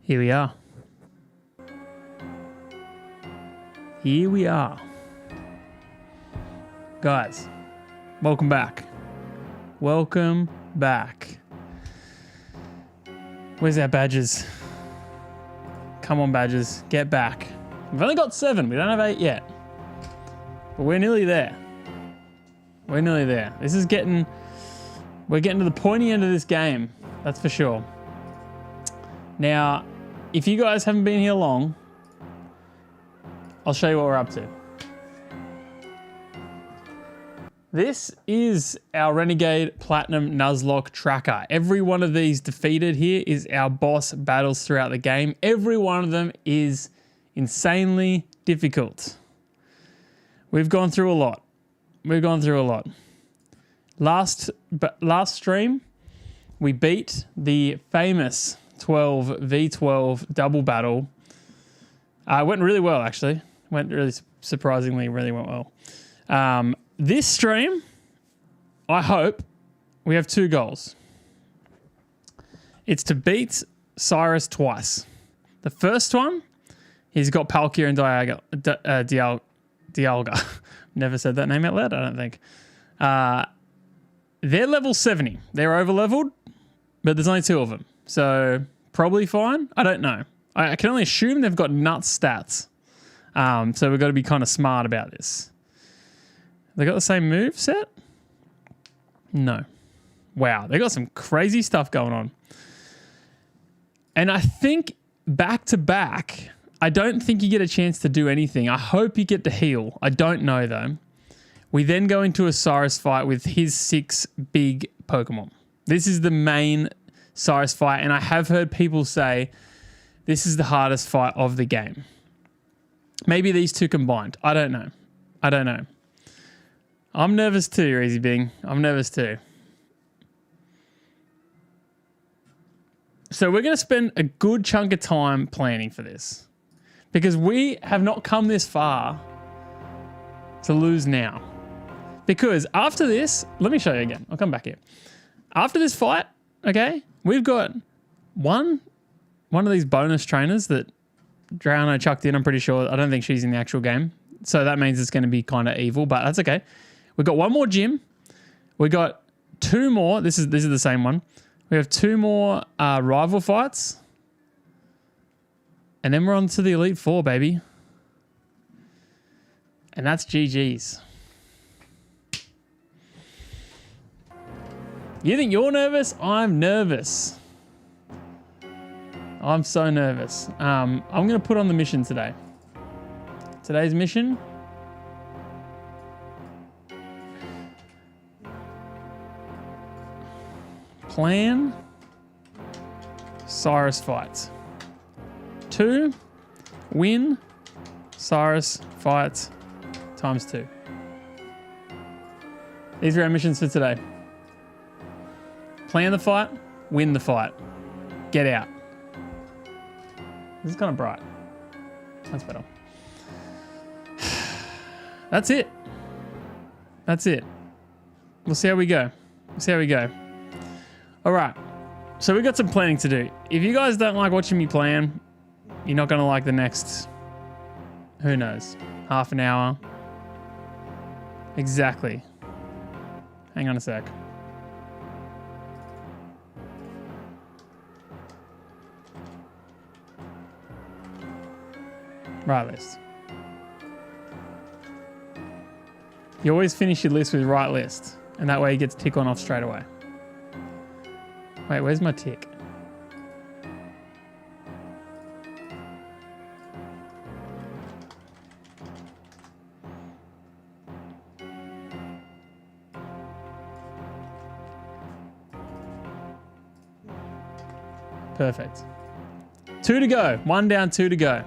Here we are. Here we are. Guys, welcome back. Welcome back. Where's our badges? Come on, badges. Get back. We've only got 7. We don't have 8 yet. But we're nearly there. We're nearly there. This is getting... We're getting to the pointy end of this game. That's for sure. Now, if you guys haven't been here long, I'll show you what we're up to. This is our Renegade Platinum Nuzlocke tracker. Every one of these defeated here is our boss battles throughout the game. Every one of them is insanely difficult. We've gone through a lot. We've gone through a lot. Last stream, we beat the famous 12v12 double battle. It went really well, actually. Went really surprisingly, really went well. This stream, I hope we have 2 goals. It's to beat Cyrus twice. The first one, he's got Palkia and Dialga. Never said that name out loud, I don't think. They're level 70. They're over-leveled, but there's only 2 of them. So probably fine. I don't know. I can only assume they've got nuts stats. So we've got to be kind of smart about this. They got the same move set? No. Wow, they got some crazy stuff going on. And I think back to back, I don't think you get a chance to do anything. I hope you get to heal. I don't know though. We then go into a Cyrus fight with his 6 big Pokemon. This is the main Cyrus fight, and I have heard people say this is the hardest fight of the game. Maybe these 2 combined. I don't know. I don't know. I'm nervous too, Easy Bing. I'm nervous too. So we're going to spend a good chunk of time planning for this because we have not come this far to lose now. Because after this, let me show you again. I'll come back here. After this fight, okay, we've got one of these bonus trainers that Drowno chucked in, I'm pretty sure. I don't think she's in the actual game. So that means it's going to be kind of evil, but that's okay. We've got 1 more gym. We got 2 more. This is the same one. We have 2 more rival fights. And then we're on to the Elite 4, baby. And that's GG's. You think you're nervous? I'm nervous. I'm so nervous. I'm going to put on the mission today. Today's mission. Plan Cyrus fights. 2, win Cyrus fights times 2. These are our missions for today. Plan the fight, win the fight. Get out. This is kind of bright. That's better. That's it. That's it. We'll see how we go. We'll see how we go. All right. So we've got some planning to do. If you guys don't like watching me plan, you're not going to like the next, who knows, half an hour. Exactly. Hang on a sec. Right list. You always finish your list with right list, and that way you get to tick on off straight away. Wait, where's my tick? Perfect. 2 to go. 1 down, 2 to go.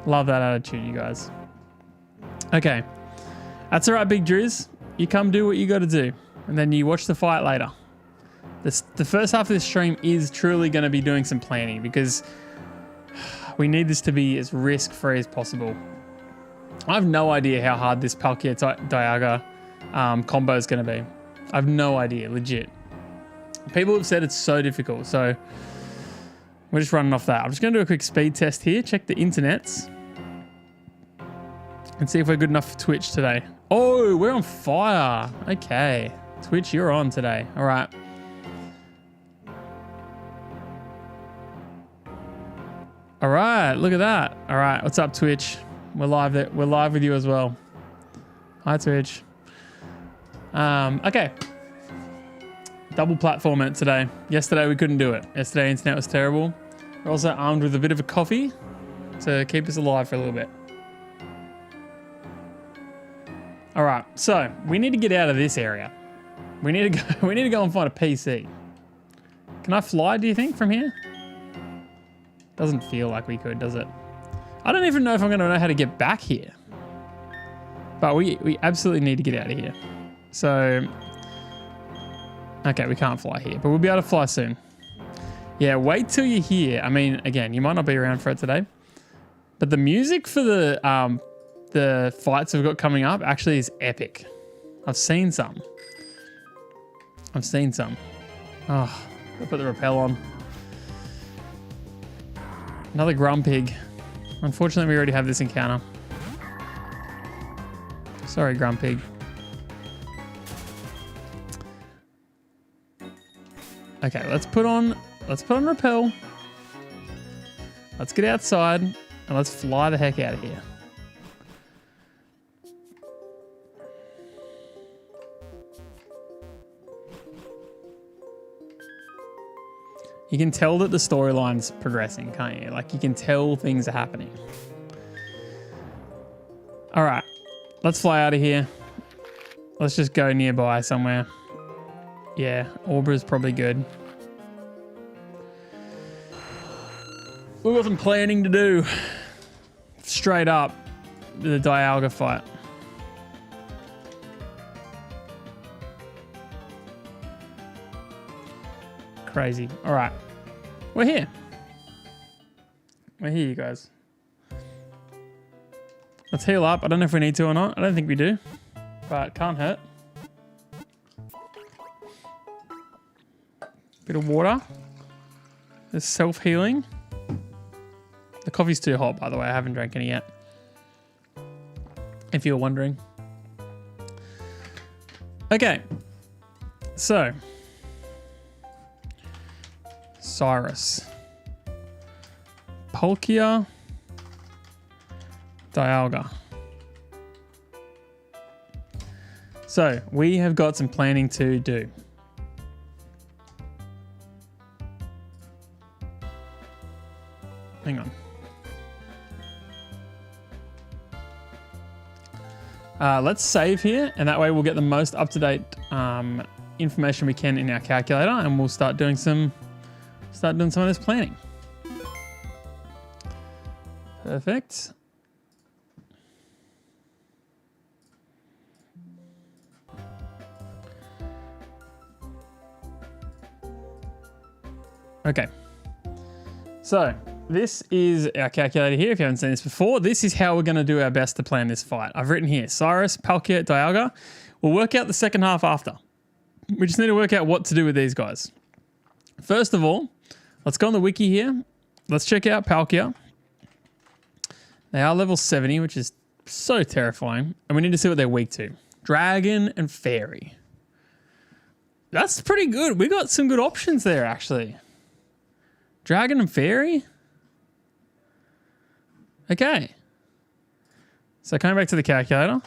Love that attitude, you guys. Okay. That's all right, Big Drizz. You come do what you got to do, and then you watch the fight later. The first half of this stream is truly going to be doing some planning because we need this to be as risk-free as possible. I have no idea how hard this Palkia Dialga combo is going to be. I have no idea, legit. People have said it's so difficult, so We're just running off that. I'm just going to do a quick speed test here. Check the internets. And see if we're good enough for Twitch today. Oh, we're on fire. Okay. Twitch, you're on today. All right. All right. Look at that. All right. What's up, Twitch? We're live there. We're live with you as well. Hi, Twitch. Okay. Double platform it today. Yesterday we couldn't do it. Yesterday internet was terrible. We're also armed with a bit of a coffee to keep us alive for a little bit. All right, so we need to get out of this area. We need to go. We need to go and find a PC. Can I fly? Do you think from here? Doesn't feel like we could, does it? I don't even know if I'm going to know how to get back here. But we absolutely need to get out of here. So, okay, we can't fly here, but we'll be able to fly soon. Yeah, wait till you're here. I mean, again, you might not be around for it today, but the music for the fights we've got coming up actually is epic. I've seen some. Oh, I'll put the rappel on. Another Grumpig. Unfortunately, we already have this encounter. Sorry, Grumpig. Okay, let's put on rappel. Let's get outside and let's fly the heck out of here. You can tell that the storyline's progressing, can't you? Like, you can tell things are happening. All right, let's fly out of here. Let's just go nearby somewhere. Yeah, Aubra's probably good. We've got some planning to do. Straight up, the Dialga fight. Crazy. All right, we're here. We're here, you guys. Let's heal up. I don't know if we need to or not. I don't think we do, but can't hurt. Bit of water. There's self-healing. The coffee's too hot, by the way. I haven't drank any yet, if you're wondering. Okay, so Cyrus, Palkia, Dialga. So we have got some planning to do. Hang on. Let's save here, and that way we'll get the most up-to-date information we can in our calculator, and we'll start doing some of this planning. Perfect. Okay. So this is our calculator here. If you haven't seen this before, this is how we're going to do our best to plan this fight. I've written here, Cyrus, Palkia, Dialga. We'll work out the second half after. We just need to work out what to do with these guys. First of all, let's go on the wiki here. Let's check out Palkia. They are level 70, which is so terrifying. And we need to see what they're weak to. Dragon and Fairy. That's pretty good. We got some good options there, actually. Dragon and Fairy? Okay. So coming back to the calculator.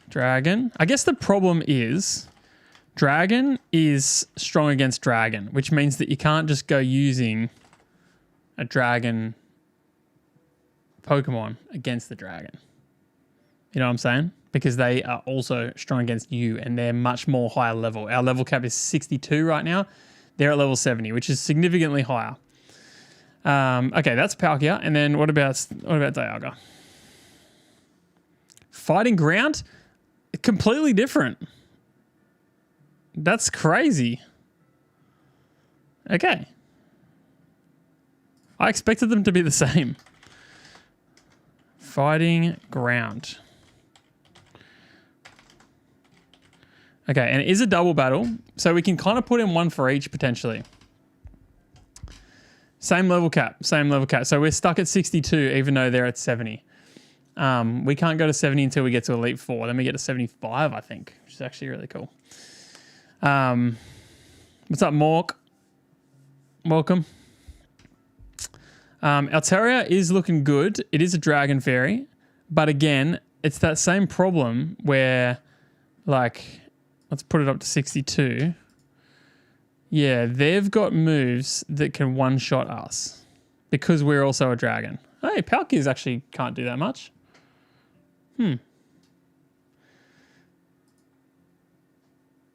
Dragon. I guess the problem is Dragon is strong against Dragon, which means that you can't just go using a Dragon Pokemon against the Dragon. You know what I'm saying? Because they are also strong against you and they're much more higher level. Our level cap is 62 right now. They're at level 70, which is significantly higher. Okay, that's Palkia. And then what about Dialga? Fighting ground? Completely different. That's crazy. Okay. I expected them to be the same. Fighting ground. Okay, and it is a double battle, so we can kind of put in one for each potentially. Same level cap. So we're stuck at 62, even though they're at 70. We can't go to 70 until we get to Elite 4. Then we get to 75, I think, which is actually really cool. What's up, Mork? Welcome. Altaria is looking good. It is a Dragon Fairy. But again, it's that same problem where, like, let's put it up to 62. Yeah, they've got moves that can one-shot us because we're also a dragon. Hey, Palkies actually can't do that much.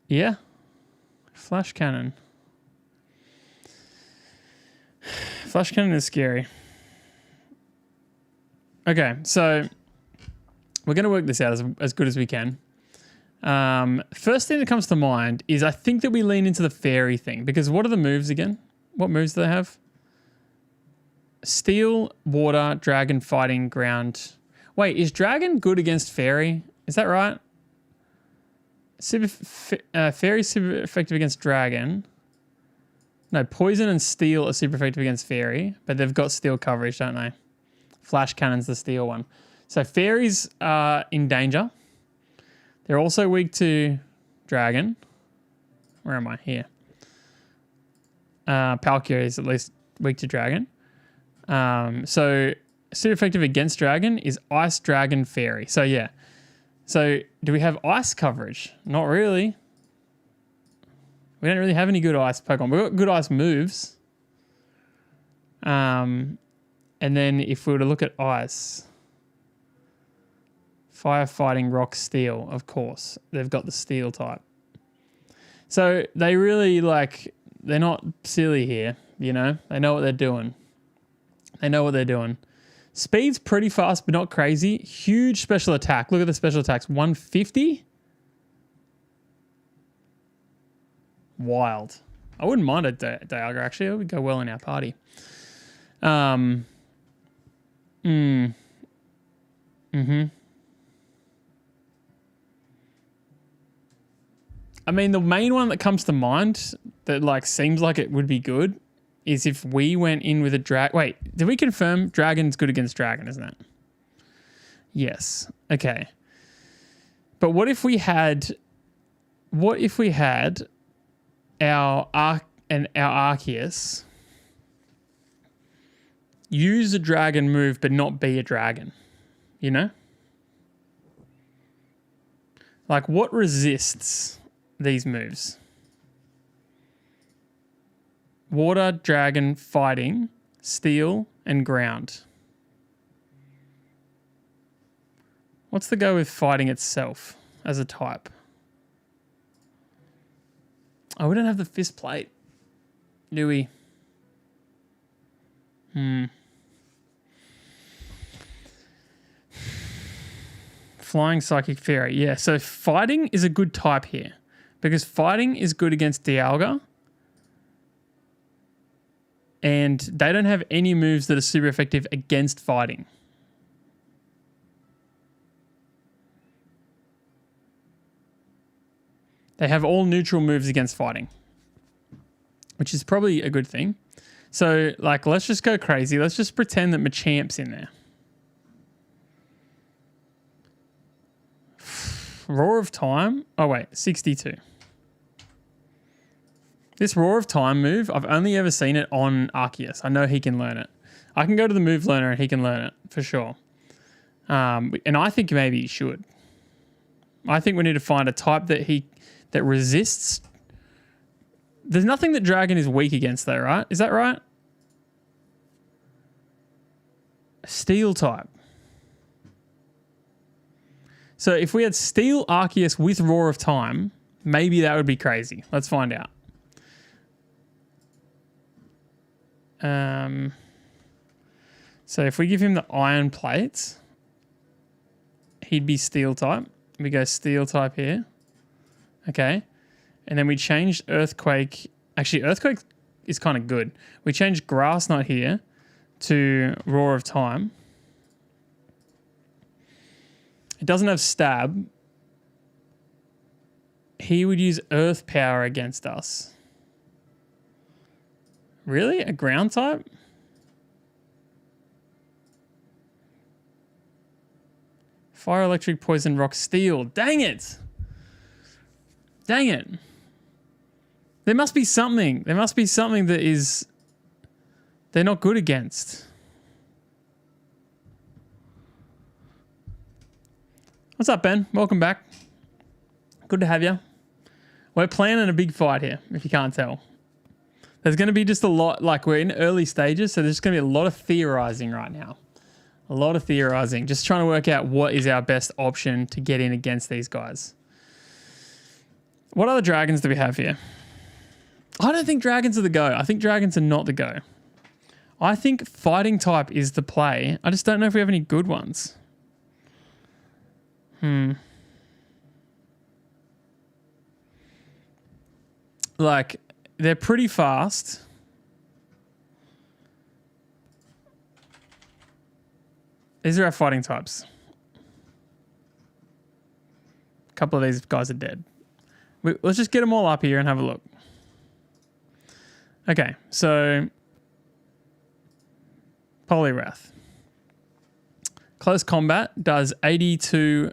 Yeah. Flash Cannon. Flash Cannon is scary. Okay, so we're going to work this out as good as we can. First thing that comes to mind is I think that we lean into the fairy thing because what are the moves again? What moves do they have? Steel, water, dragon, fighting, ground. Wait, is dragon good against fairy? Is that right? Fairy super effective against dragon. No, poison and steel are super effective against fairy, but they've got steel coverage, don't they? Flash cannon's the steel one. So fairies are in danger. They're also weak to dragon. Where am I? Here. Palkia is at least weak to dragon. So super effective against dragon is ice, dragon, fairy. So yeah. So do we have ice coverage? Not really. We don't really have any good ice Pokemon. We've got good ice moves. And then if we were to look at ice, fire, fighting, rock, steel, of course. They've got the steel type. So they really they're not silly here, you know? They know what they're doing. Speed's pretty fast, but not crazy. Huge special attack. Look at the special attacks. 150? Wild. I wouldn't mind a Dialga, actually. It would go well in our party. I mean, the main one that comes to mind that seems like it would be good is if we went in with a dragon. Wait, did we confirm dragon's good against dragon, isn't it? Yes. Okay. But what if we had our Arceus use a dragon move but not be a dragon, you know? Like, what resists these moves? Water, dragon, fighting, steel, and ground. What's the go with fighting itself as a type? Oh, we don't have the fist plate, do we? Flying Psychic Fairy. Yeah, so fighting is a good type here because fighting is good against Dialga and they don't have any moves that are super effective against fighting. They have all neutral moves against fighting, which is probably a good thing. So, let's just go crazy. Let's just pretend that Machamp's in there. Roar of Time. Oh, wait. 62. This Roar of Time move, I've only ever seen it on Arceus. I know he can learn it. I can go to the move learner and he can learn it for sure. And I think maybe he should. I think we need to find a type that resists. There's nothing that Dragon is weak against though, right? Is that right? Steel type. So if we had Steel Arceus with Roar of Time, maybe that would be crazy. Let's find out. So if we give him the Iron Plates, he'd be Steel type. We go Steel type here. Okay. And then we changed Earthquake. Actually, Earthquake is kind of good. We changed Grass Knot here to Roar of Time. It doesn't have Stab. He would use Earth Power against us. Really? A ground type? Fire, electric, poison, rock, steel. Dang it. Dang it. There must be something. There must be something that is... they're not good against. What's up, Ben? Welcome back. Good to have you. We're planning a big fight here, if you can't tell. There's going to be just a lot, like we're in early stages, so there's going to be a lot of theorizing right now. A lot of theorizing. Just trying to work out what is our best option to get in against these guys. What other dragons do we have here? I don't think dragons are the go. I think dragons are not the go. I think fighting type is the play. I just don't know if we have any good ones. Like, they're pretty fast. These are our fighting types. A couple of these guys are dead. Let's just get them all up here and have a look. Okay, so Poliwrath. Close combat does 82,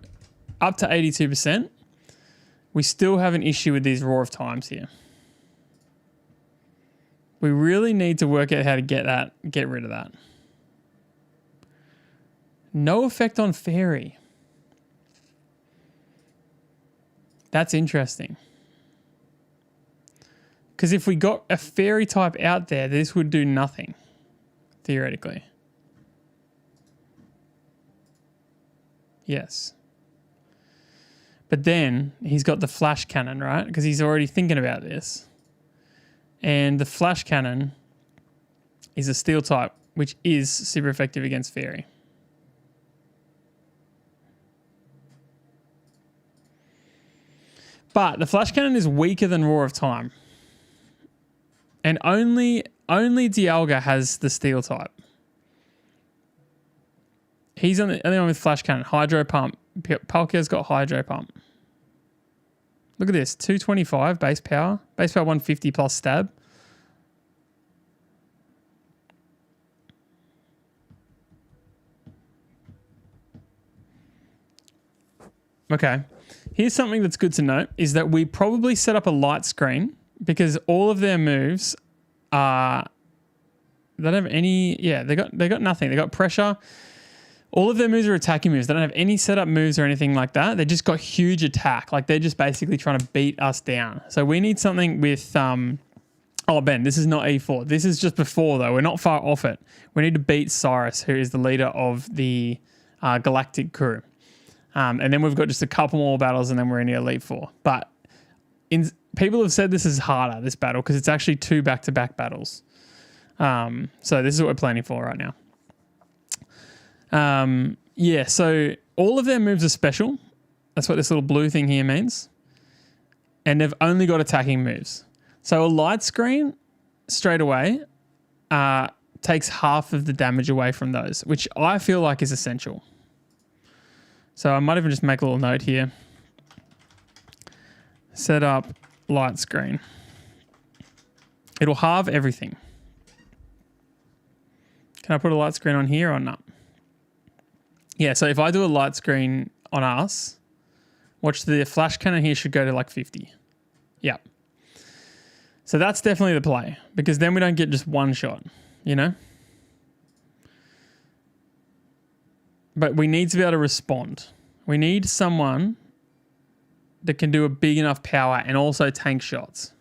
up to 82%. We still have an issue with these Roar of Times here. We really need to work out how to get rid of that. No effect on Fairy. That's interesting. Because if we got a Fairy type out there, this would do nothing, theoretically. Yes. But then he's got the Flash Cannon, right? Because he's already thinking about this. And the Flash Cannon is a Steel type, which is super effective against Fairy. But the Flash Cannon is weaker than Roar of Time. And only Dialga has the Steel type. He's on the only one with Flash Cannon. Hydro Pump. Palkia's got Hydro Pump. Look at this. 225 base power. Base power 150 plus stab. Okay. Here's something that's good to note is that we probably set up a light screen because all of their moves are... they don't have any... yeah, they got nothing. They got pressure. All of their moves are attacking moves. They don't have any setup moves or anything like that. They just got huge attack. Like they're just basically trying to beat us down. So we need something with... oh, Ben, this is not E4. This is just before, though. We're not far off it. We need to beat Cyrus, who is the leader of the Galactic crew. And then we've got just a couple more battles and then we're in the Elite Four. But people have said this is harder, this battle, because it's actually 2 back-to-back battles. So this is what we're planning for right now. Yeah, so all of their moves are special. That's what this little blue thing here means. And they've only got attacking moves. So a light screen straight away takes half of the damage away from those, which I feel like is essential. So I might even just make a little note here. Set up light screen. It'll halve everything. Can I put a light screen on here or not? Yeah, so if I do a light screen on us, watch the Flash Cannon here should go to like 50. Yep. So that's definitely the play because then we don't get just one shot, you know? But we need to be able to respond. We need someone that can do a big enough power and also tank shots.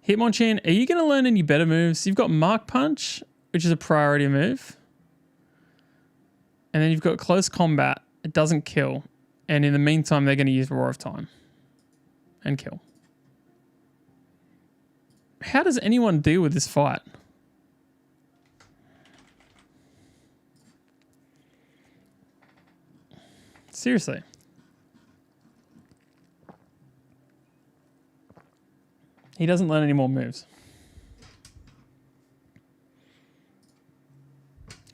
Hitmonchan, are you going to learn any better moves? You've got Mark Punch, which is a priority move. And then you've got Close Combat. It doesn't kill. And in the meantime, they're going to use Roar of Time and kill. How does anyone deal with this fight? Seriously. He doesn't learn any more moves.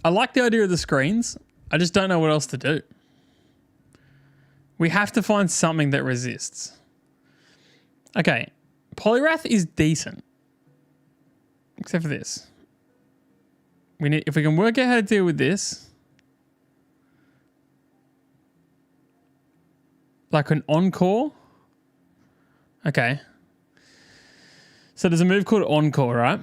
I like the idea of the screens. I just don't know what else to do. We have to find something that resists. Okay, Poliwrath is decent. Except for this. If we can work out how to deal with this. Like an Encore. Okay. So there's a move called Encore, right?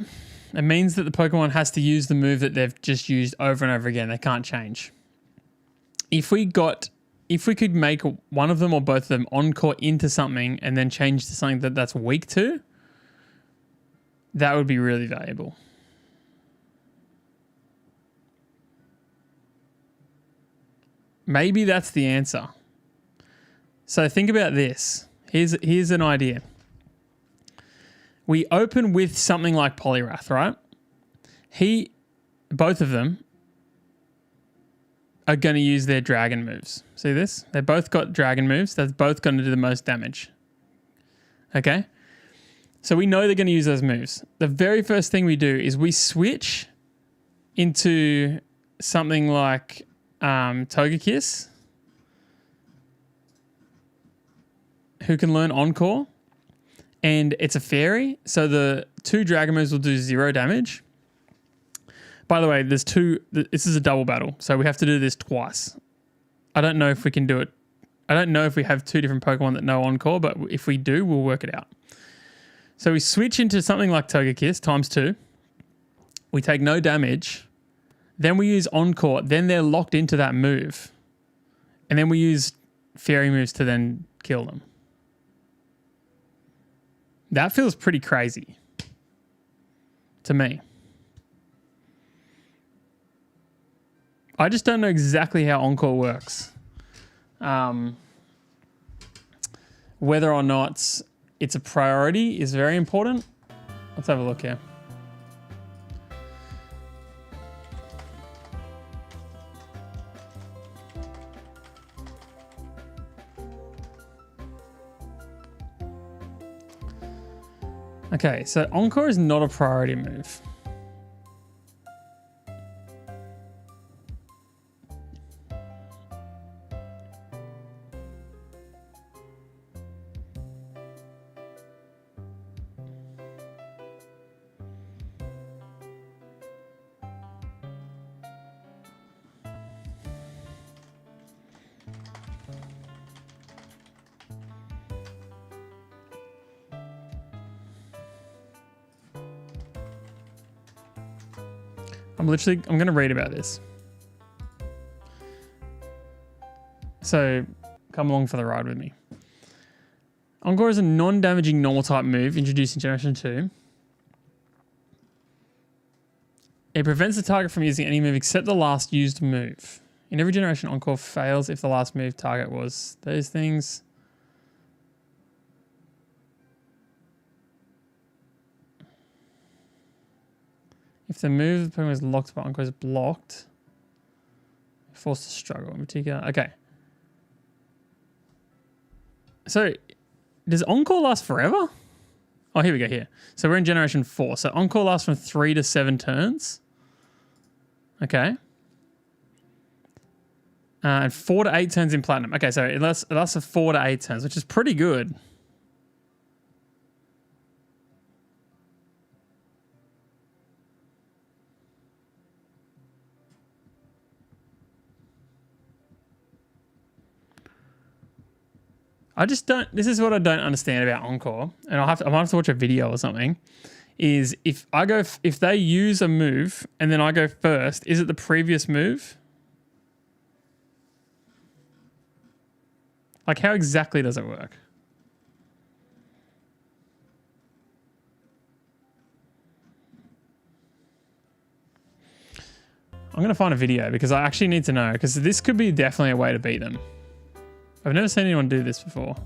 It means that the Pokemon has to use the move that they've just used over and over again. They can't change. If we could make one of them or both of them Encore into something and then change to something that's weak to, that would be really valuable. Maybe that's the answer. So think about this. Here's an idea. We open with something like Poliwrath, right? Both of them are going to use their dragon moves. See this? They both got dragon moves. That's both going to do the most damage. Okay? So we know they're going to use those moves. The very first thing we do is we switch into something like Togekiss, who can learn Encore. And it's a fairy, so the 2 dragon moves will do 0 damage. By the way, this is a double battle, so we have to do this twice. I don't know if we can do it. I don't know if we have 2 different Pokemon that know Encore, but if we do, we'll work it out. So we switch into something like Togekiss times 2. We take no damage. Then we use Encore. Then they're locked into that move. And then we use fairy moves to then kill them. That feels pretty crazy to me. I just don't know exactly how Encore works. Whether or not it's a priority is very important. Let's have a look here. Okay, so Encore is not a priority move. I'm going to read about this. So come along for the ride with me. Encore is a non-damaging normal type move introduced in Generation 2. It prevents the target from using any move except the last used move. In every generation, Encore fails if the last move target was those things. If the move of the Pokemon is locked but Encore is blocked, forced to struggle in particular. Okay. So, does Encore last forever? Oh, here we go here. So we're in Generation 4. So Encore lasts from 3 to 7 turns. Okay. And 4 to 8 turns in Platinum. Okay, so it lasts for 4 to 8 turns, which is pretty good. This is what I don't understand about Encore, and I might have to watch a video or something, is if they use a move and then I go first, is it the previous move? Like, how exactly does it work? I'm going to find a video because I actually need to know, because this could be definitely a way to beat them. I've never seen anyone do this before.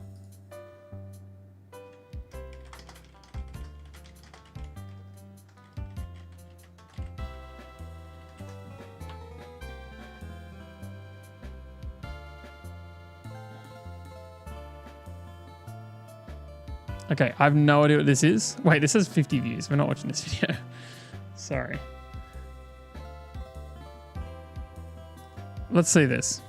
Okay, I have no idea what this is. Wait, this has 50 views. We're not watching this video. Sorry. Let's see this.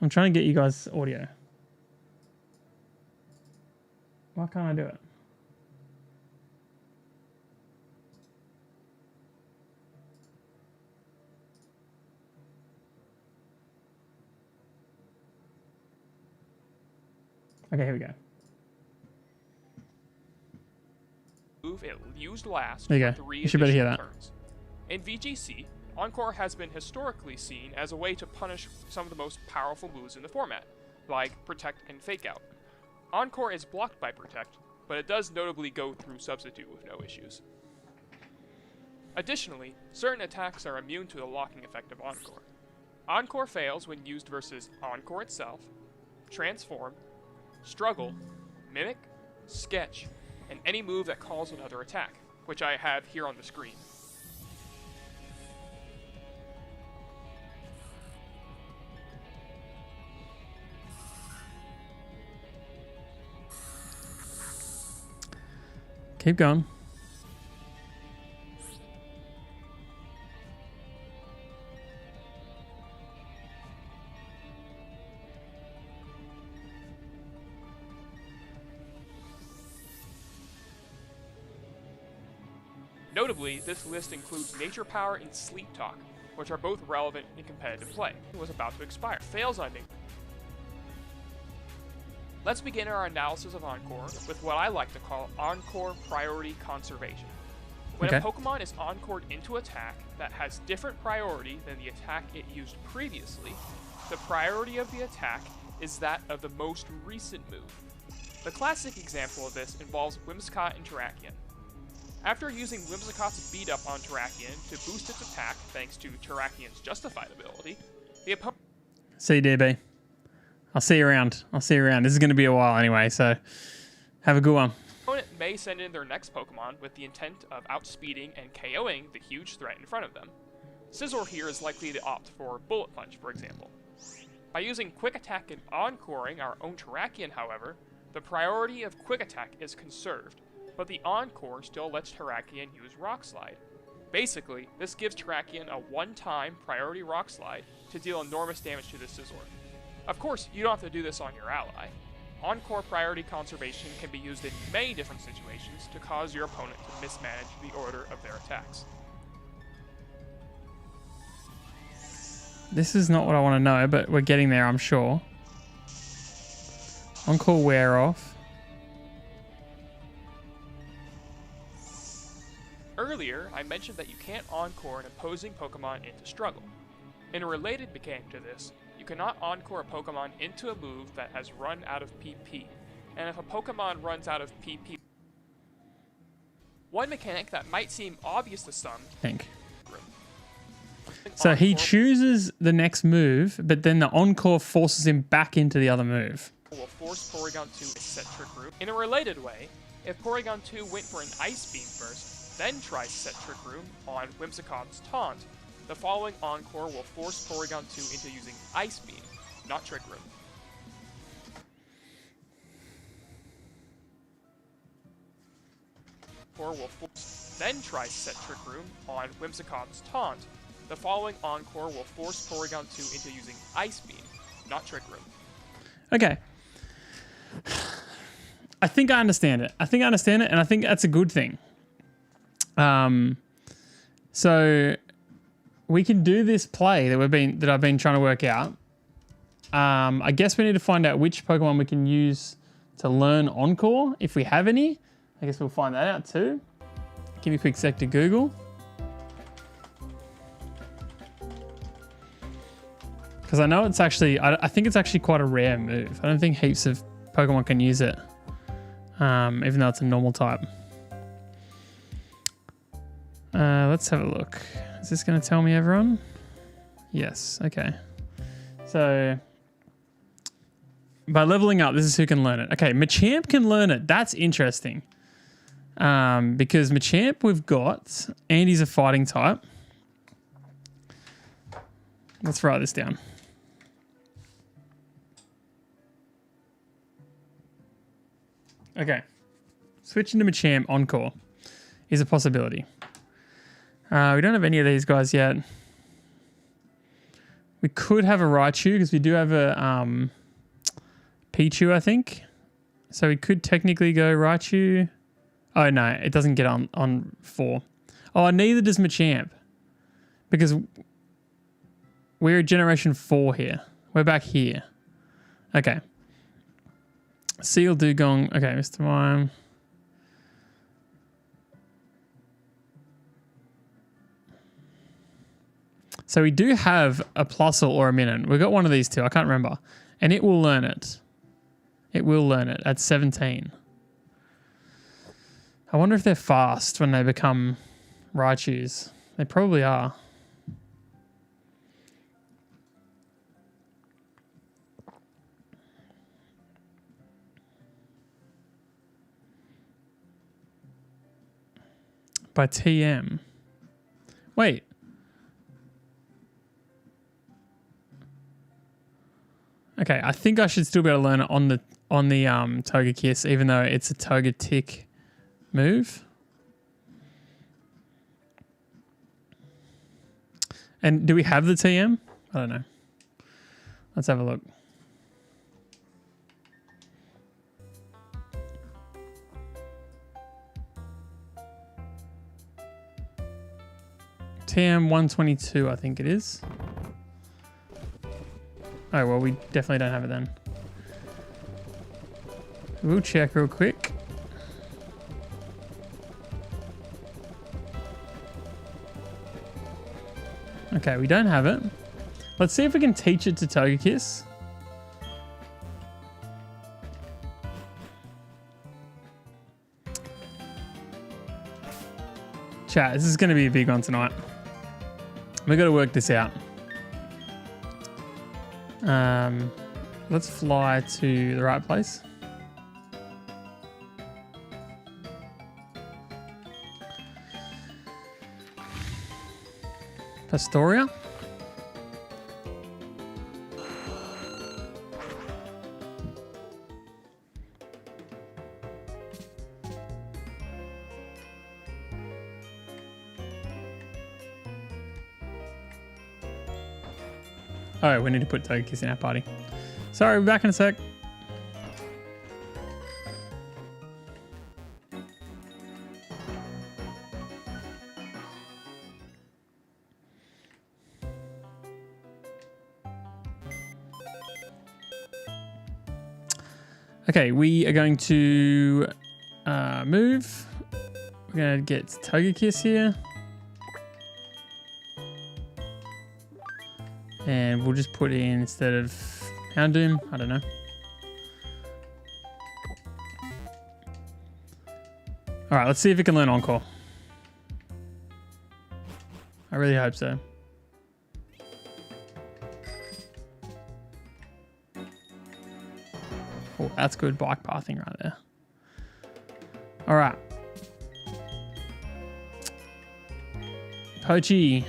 I'm trying to get you guys audio. Why can't I do it? Okay, here we go. Move it used last There you go. for 3 You should better hear additional that. turns. In VGC, Encore has been historically seen as a way to punish some of the most powerful moves in the format, like Protect and Fake Out. Encore is blocked by Protect, but it does notably go through Substitute with no issues. Additionally, certain attacks are immune to the locking effect of Encore. Encore fails when used versus Encore itself, Transform, Struggle, Mimic, Sketch, and any move that calls another attack, which I have here on the screen. Keep going. Notably, this list includes Nature Power and Sleep Talk, which are both relevant in competitive play. It was about to expire. Fails on Nature. Let's begin our analysis of Encore with what I like to call Encore Priority Conservation. When a Pokemon is encored into attack that has different priority than the attack it used previously, the priority of the attack is that of the most recent move. The classic example of this involves Whimsicott and Terrakion. After using Whimsicott's beat up on Terrakion to boost its attack thanks to Terrakion's justified ability, the opponent... See you, DB. I'll see you around. I'll see you around. This is going to be a while anyway, so have a good one. Opponent may send in their next Pokemon with the intent of outspeeding and KOing the huge threat in front of them. Scizor here is likely to opt for Bullet Punch, for example. By using Quick Attack and encoring our own Terrakion, however, the priority of Quick Attack is conserved, but the Encore still lets Terrakion use Rock Slide. Basically, this gives Terrakion a one-time priority Rock Slide to deal enormous damage to the Scizor. Of course, you don't have to do this on your ally. Encore priority conservation can be used in many different situations to cause your opponent to mismanage the order of their attacks. This is not what I want to know, but we're getting there, I'm sure. Encore wear off. Earlier, I mentioned that you can't encore an opposing Pokemon into Struggle. In a related mechanic to this, you cannot encore a Pokemon into a move that has run out of PP, and if a Pokemon runs out of PP... One mechanic that might seem obvious to some... So he chooses the next move, but then the Encore forces him back into the other move. ...will force Porygon 2 to set Trick Room. In a related way, if Porygon 2 went for an Ice Beam first, then tries to set Trick Room on Whimsicott's Taunt, the following Encore will force Porygon 2 into using Ice Beam, not Trick Room. Will force, then tries to set Trick Room on Whimsicott's Taunt. The following Encore will force Porygon 2 into using Ice Beam, not Trick Room. Okay. I think I understand it. And I think that's a good thing. So we can do this play that I've been trying to work out. I guess we need to find out which Pokemon we can use to learn Encore, if we have any. I guess we'll find that out too. Give me a quick sec to Google. Because I know it's actually, I think it's actually quite a rare move. I don't think heaps of Pokemon can use it, even though it's a normal type. Let's have a look. Is this going to tell me everyone? Yes, okay. So, by leveling up, this is who can learn it. Okay, Machamp can learn it. That's interesting. Because Machamp we've got, and he's a fighting type. Let's write this down. Okay. Switching to Machamp Encore is a possibility. We don't have any of these guys yet. We could have a Raichu because we do have a Pichu, I think. So we could technically go Raichu. Oh, no, it doesn't get on 4. Oh, neither does Machamp. Because we're a generation 4 here. We're back here. Okay. Seal Dugong. Okay, Mr. Mime. So we do have a Plusle or a Minun. We've got one of these two. I can't remember. And it will learn it. It will learn it at 17. I wonder if they're fast when they become Raichus. They probably are. By TM. Wait. Okay, I think I should still be able to learn it on the Togekiss, even though it's a Togetic move. And do we have the TM? I don't know. Let's have a look. TM 122, I think it is. Oh, well, we definitely don't have it then. We'll check real quick. Okay, we don't have it. Let's see if we can teach it to Togekiss. Chat, this is going to be a big one tonight. We've got to work this out. Let's fly to the right place. Pastoria. Oh, we need to put Togekiss in our party. Sorry, we're back in a sec. Okay, we are going to move. We're going to get Togekiss here. And we'll just put in, instead of Houndoom, I don't know. All right, let's see if it can learn Encore. I really hope so. Oh, that's good bike pathing right there. All right. Pochi.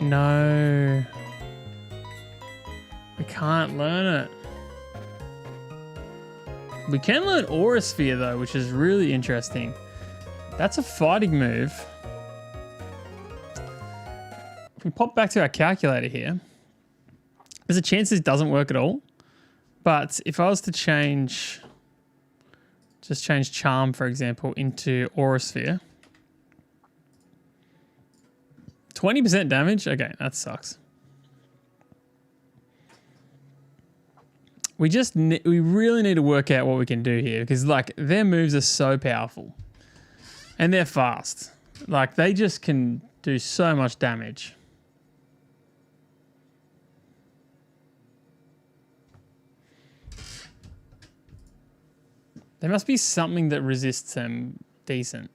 No. We can't learn it. We can learn Aura Sphere though, which is really interesting. That's a fighting move. If we pop back to our calculator here, there's a chance this doesn't work at all. But if I was to change, just change Charm, for example, into Aura Sphere. 20% damage? Okay, that sucks. We really need to work out what we can do here, because like their moves are so powerful and they're fast. Like they just can do so much damage. There must be something that resists them decent.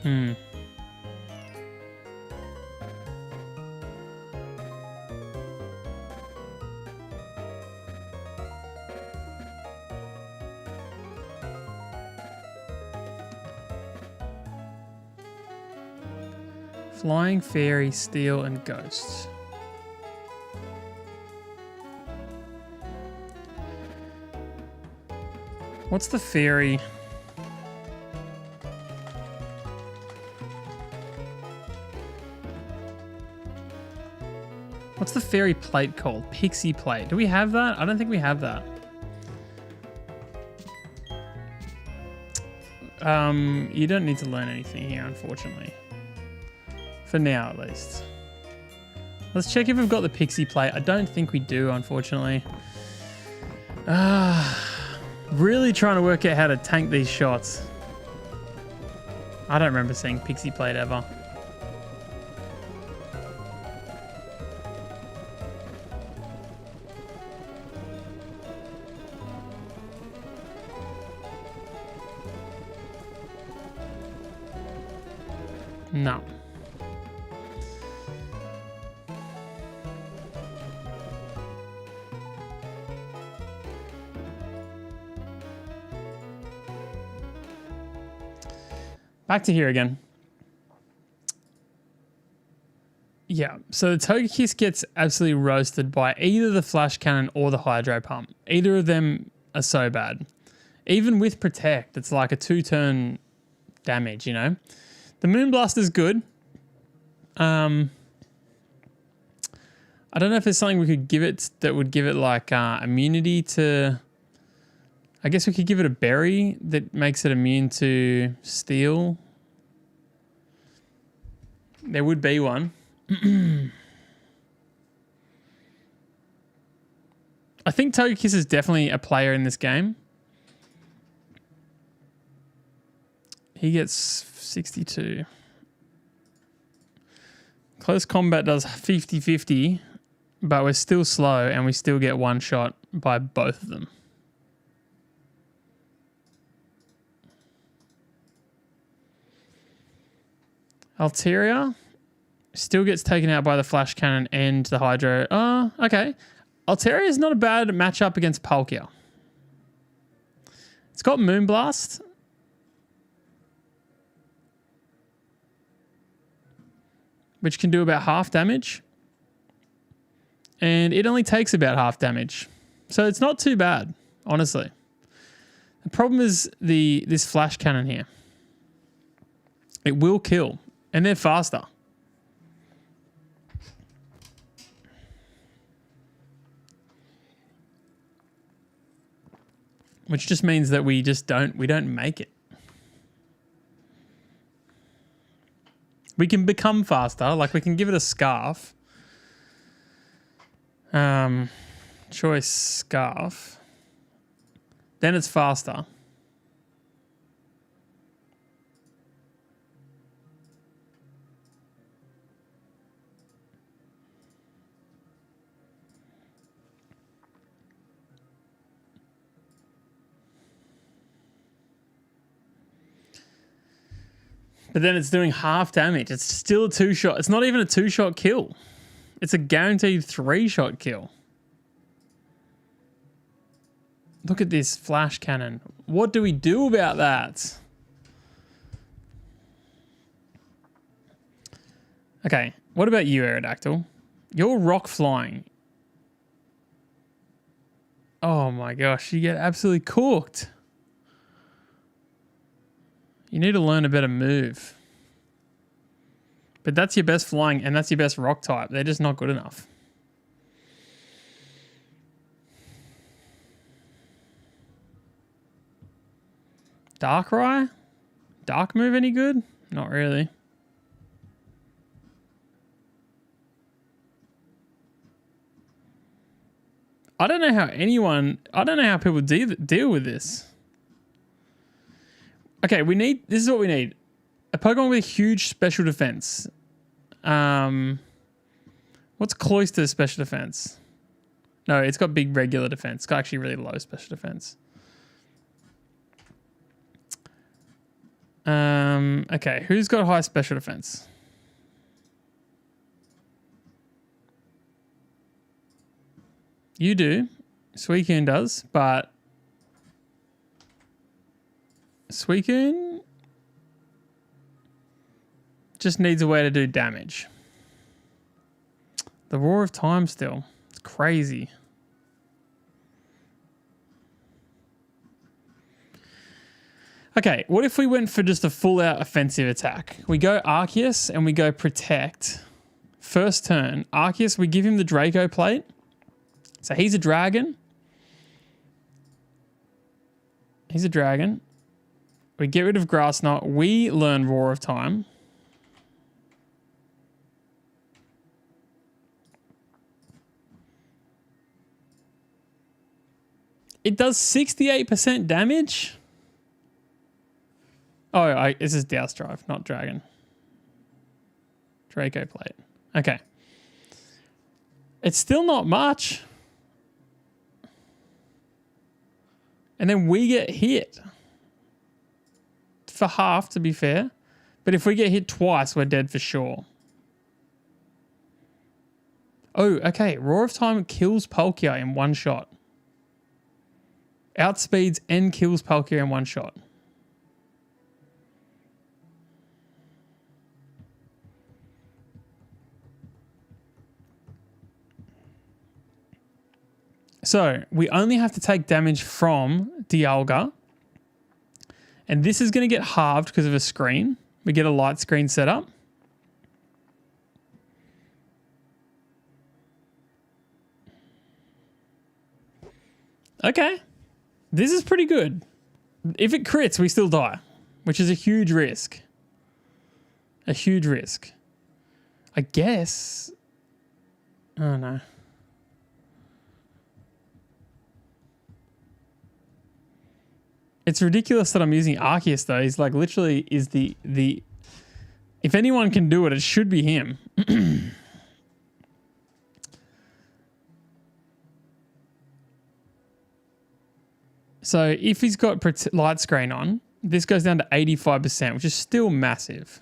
Hmm. Flying Fairy, Steel, and Ghosts. What's the fairy? What's the fairy plate called? Pixie plate. Do we have that? I don't think we have that. You don't need to learn anything here, unfortunately. For now, at least. Let's check if we've got the pixie plate. I don't think we do, unfortunately. Really trying to work out how to tank these shots. I don't remember seeing pixie plate ever. No. Back to here again. Yeah, so the Togekiss gets absolutely roasted by either the Flash Cannon or the Hydro Pump. Either of them are so bad. Even with Protect, it's like a 2-turn damage, you know? The Moonblast is good. I don't know if there's something we could give it that would give it like immunity to... I guess we could give it a berry that makes it immune to steel. There would be one. I think Togekiss is definitely a player in this game. He gets 62. Close combat does 50-50, but we're still slow and we still get one shot by both of them. Altaria still gets taken out by the Flash Cannon and the Hydro. Okay. Altaria is not a bad matchup against Palkia. It's got Moonblast. Which can do about half damage. And it only takes about half damage. So it's not too bad, honestly. The problem is this Flash Cannon here. It will kill. And they're faster. Which just means that we don't make it. We can become faster, like we can give it a Scarf. Choice Scarf. Then it's faster. But then it's doing half damage. It's still a 2-shot. It's not even a 2-shot kill. It's a guaranteed 3-shot kill. Look at this Flash Cannon. What do we do about that? Okay, what about you, Aerodactyl? You're rock flying. Oh my gosh, you get absolutely cooked. You need to learn a better move. But that's your best flying and that's your best rock type. They're just not good enough. Darkrai? Dark move any good? Not really. I don't know how people deal with this. Okay, this is what we need. A Pokemon with a huge special defense. What's Cloyster's special defense? No, it's got big regular defense. It's got actually really low special defense. Okay, who's got high special defense? You do. Suicune does, but Suicune just needs a way to do damage. The Roar of Time still. It's crazy. Okay, what if we went for just a full-out offensive attack? We go Arceus and we go Protect. First turn, Arceus, we give him the Draco Plate. So he's a dragon. He's a dragon. We get rid of Grass Knot. We learn Roar of Time. It does 68% damage. Oh, this is Douse Drive, not Dragon. Draco Plate. Okay. It's still not much. And then we get hit. For half, to be fair. But if we get hit twice, we're dead for sure. Oh, okay. Roar of Time kills Palkia in one shot. Outspeeds and kills Palkia in one shot. So we only have to take damage from Dialga. And this is going to get halved because of a screen. We get a light screen set up. Okay. This is pretty good. If it crits, we still die, which is a huge risk. A huge risk. I guess. Oh, no. It's ridiculous that I'm using Arceus though. He's like literally is the if anyone can do it, it should be him. So if he's got light screen on, this goes down to 85%, which is still massive.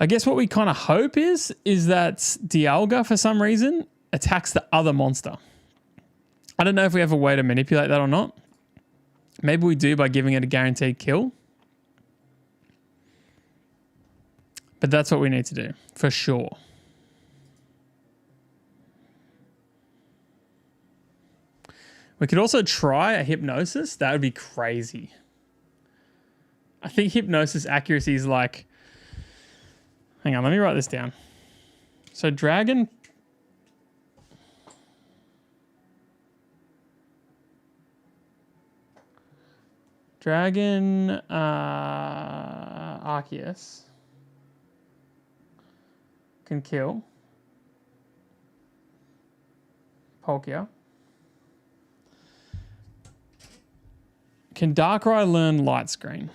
I guess what we kind of hope is that Dialga for some reason attacks the other monster. I don't know if we have a way to manipulate that or not. Maybe we do by giving it a guaranteed kill. But that's what we need to do, for sure. We could also try a Hypnosis. That would be crazy. I think Hypnosis accuracy is like... Hang on, let me write this down. So Dragon... Arceus can kill Palkia. Can Darkrai learn Light Screen?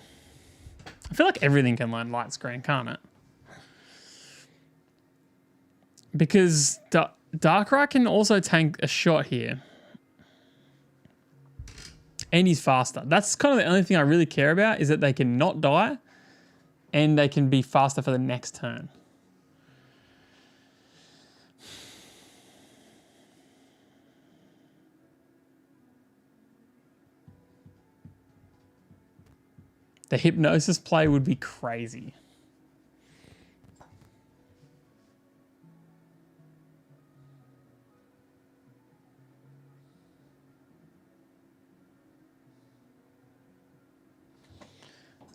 I feel like everything can learn Light Screen, can't it? Because Darkrai can also tank a shot here. And he's faster. That's kind of the only thing I really care about is that they can not die and they can be faster for the next turn. The Hypnosis play would be crazy.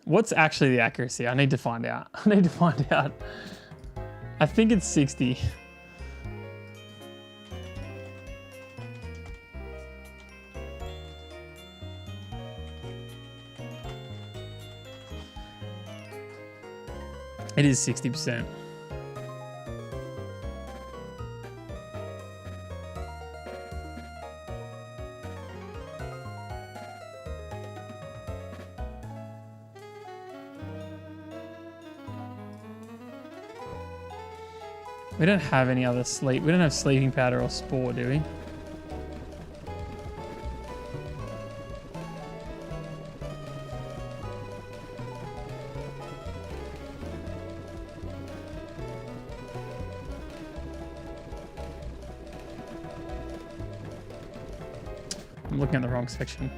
What's actually the accuracy? I need to find out. I think it's 60. It is 60%. We don't have any other sleep. We don't have sleeping powder or spore, do we? I'm looking at the wrong section.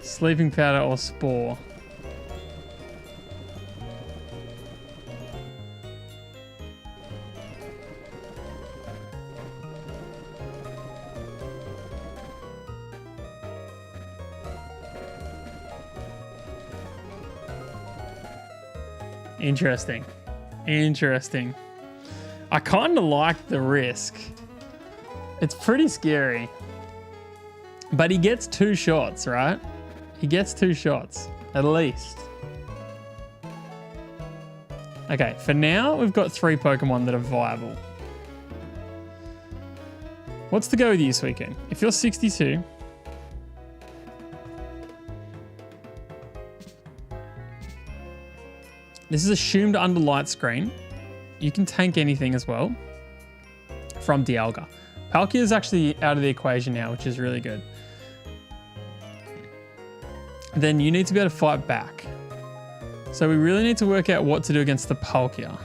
Sleeping powder or spore. Interesting. Interesting. I kind of like the risk. It's pretty scary. But he gets 2 shots, right? He gets 2 shots, at least. Okay, for now, we've got 3 Pokemon that are viable. What's the go with you this weekend? If you're 62... This is assumed under light screen. You can tank anything as well from Dialga. Palkia is actually out of the equation now, which is really good. Then you need to be able to fight back. So we really need to work out what to do against the Palkia.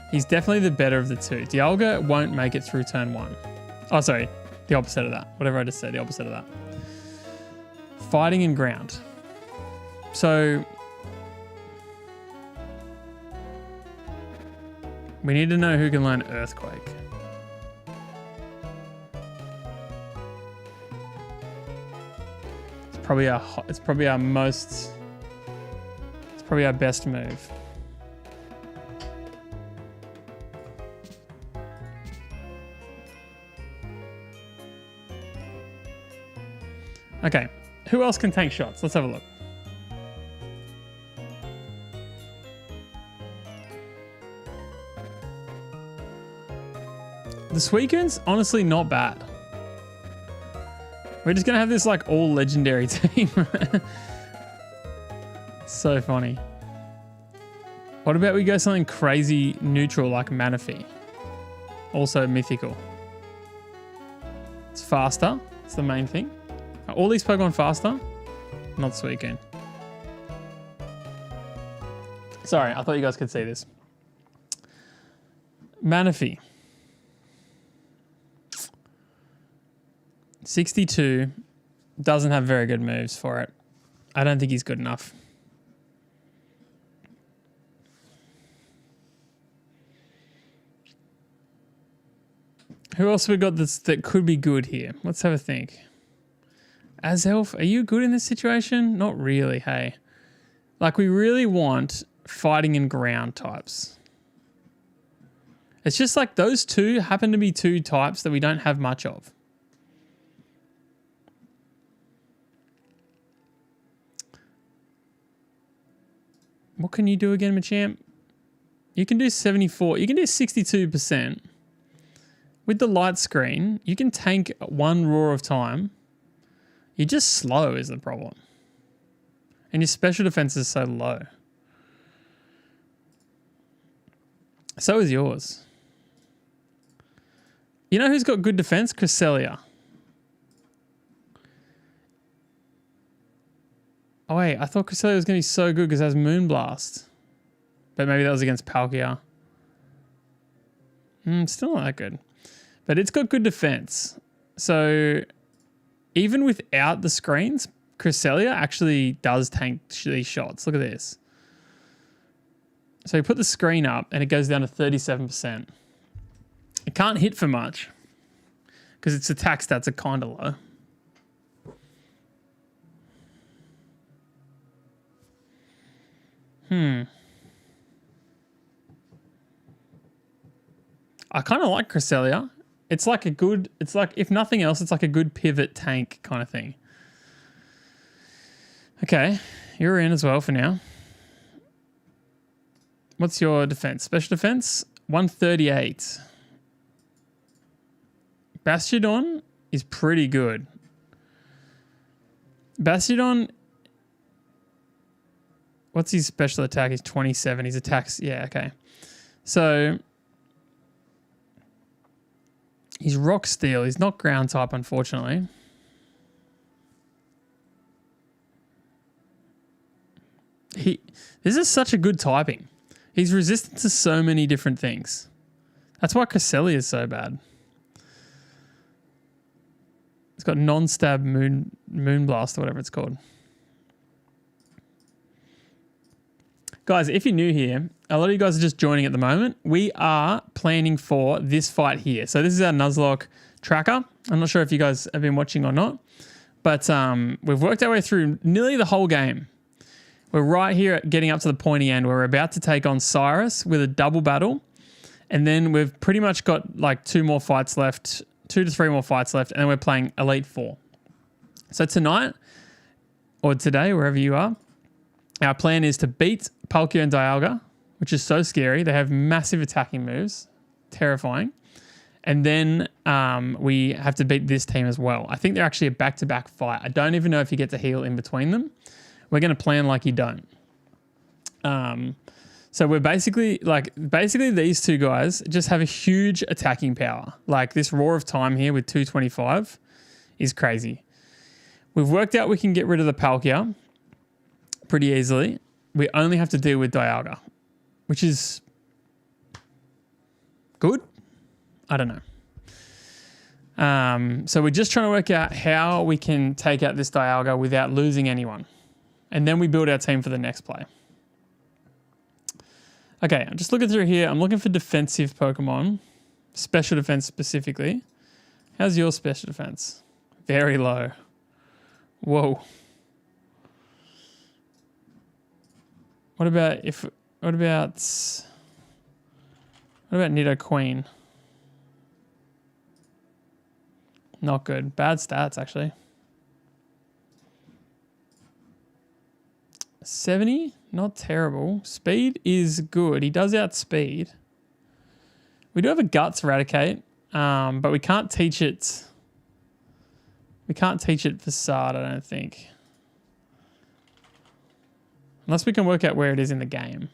He's definitely the better of the 2. Dialga won't make it through turn 1. Oh, sorry. The opposite of that. Whatever I just said, the opposite of that. Fighting and ground. So... we need to know who can learn Earthquake. It's probably our best move. Okay, who else can tank shots? Let's have a look. The Suicune's honestly not bad. We're just going to have this like all legendary team. So funny. What about we go something crazy neutral like Manaphy? Also mythical. It's faster. It's the main thing. Are all these Pokemon faster? Not Suicune. Sorry, I thought you guys could see this. Manaphy. 62 doesn't have very good moves for it. I don't think he's good enough. Who else have we got that could be good here? Let's have a think. Azelf, are you good in this situation? Not really, hey. Like, we really want fighting and ground types. It's just like those 2 happen to be 2 types that we don't have much of. What can you do again, Machamp? You can do 74. You can do 62%. With the light screen, you can tank 1 roar of time. You're just slow is the problem. And your special defense is so low. So is yours. You know who's got good defense? Cresselia. Oh wait, I thought Cresselia was going to be so good because it has Moonblast. But maybe that was against Palkia. Still not that good. But it's got good defense. So even without the screens, Cresselia actually does tank these shots. Look at this. So you put the screen up and it goes down to 37%. It can't hit for much because its attack stats are kind of low. I kind of like Cresselia. It's like if nothing else, it's like a good pivot tank kind of thing. Okay, you're in as well for now. What's your defense? Special defense? 138. Bastiodon is pretty good. Bastiodon, what's his special attack? He's 27. His attacks, yeah, okay. So he's Rock Steel. He's not ground type, unfortunately. This is such a good typing. He's resistant to so many different things. That's why Cresselia is so bad. It's got non-stab moonblast or whatever it's called. Guys, if you're new here, a lot of you guys are just joining at the moment. We are planning for this fight here. So this is our Nuzlocke tracker. I'm not sure if you guys have been watching or not, but we've worked our way through nearly the whole game. We're right here at getting up to the pointy end where we're about to take on Cyrus with a double battle. And then we've pretty much got like 2 more fights left, 2 to 3 more fights left, and then we're playing Elite Four. So tonight, or today, wherever you are, our plan is to beat Palkia and Dialga, which is so scary. They have massive attacking moves, terrifying. And then we have to beat this team as well. I think they're actually a back-to-back fight. I don't even know if you get to heal in between them. We're going to plan like you don't. So we're basically these two guys just have a huge attacking power. Like this Roar of Time here with 225 is crazy. We've worked out we can get rid of the Palkia pretty easily. We only have to deal with Dialga, which is good. I don't know. So we're just trying to work out how we can take out this Dialga without losing anyone. And then we build our team for the next play. Okay, I'm just looking through here. I'm looking for defensive Pokemon. Special defense specifically. How's your special defense? Very low. Whoa. What about Nidoqueen? Not good. Bad stats, actually. 70? Not terrible. Speed is good. He does outspeed. We do have a Guts Eradicate, but we can't teach it. We can't teach it Facade, I don't think. Unless we can work out where it is in the game.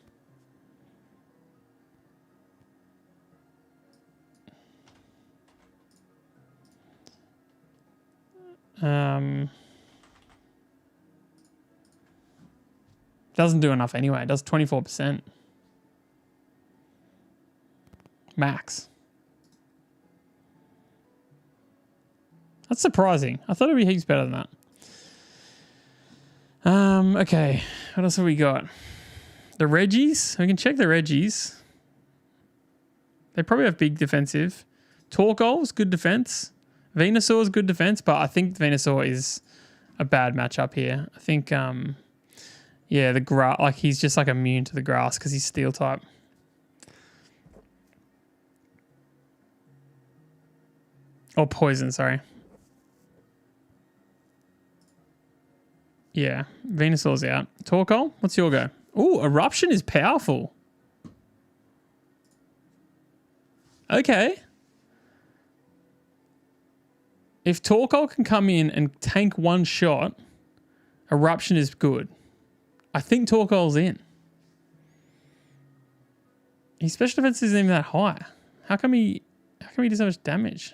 Doesn't do enough anyway. It does 24%. Max. That's surprising. I thought it'd be heaps better than that. Okay. What else have we got? The Reggies. We can check the Reggies. They probably have big defensive. Torkoal's good defense. Venusaur's good defense, but I think Venusaur is a bad matchup here. I think, yeah, the grass, like he's just like immune to the grass because he's steel type. Or poison, sorry. Yeah, Venusaur's out. Torkoal, what's your go? Ooh, Eruption is powerful. Okay. If Torkoal can come in and tank one shot, Eruption is good. I think Torkoal's in. His special defense isn't even that high. How come he does so much damage?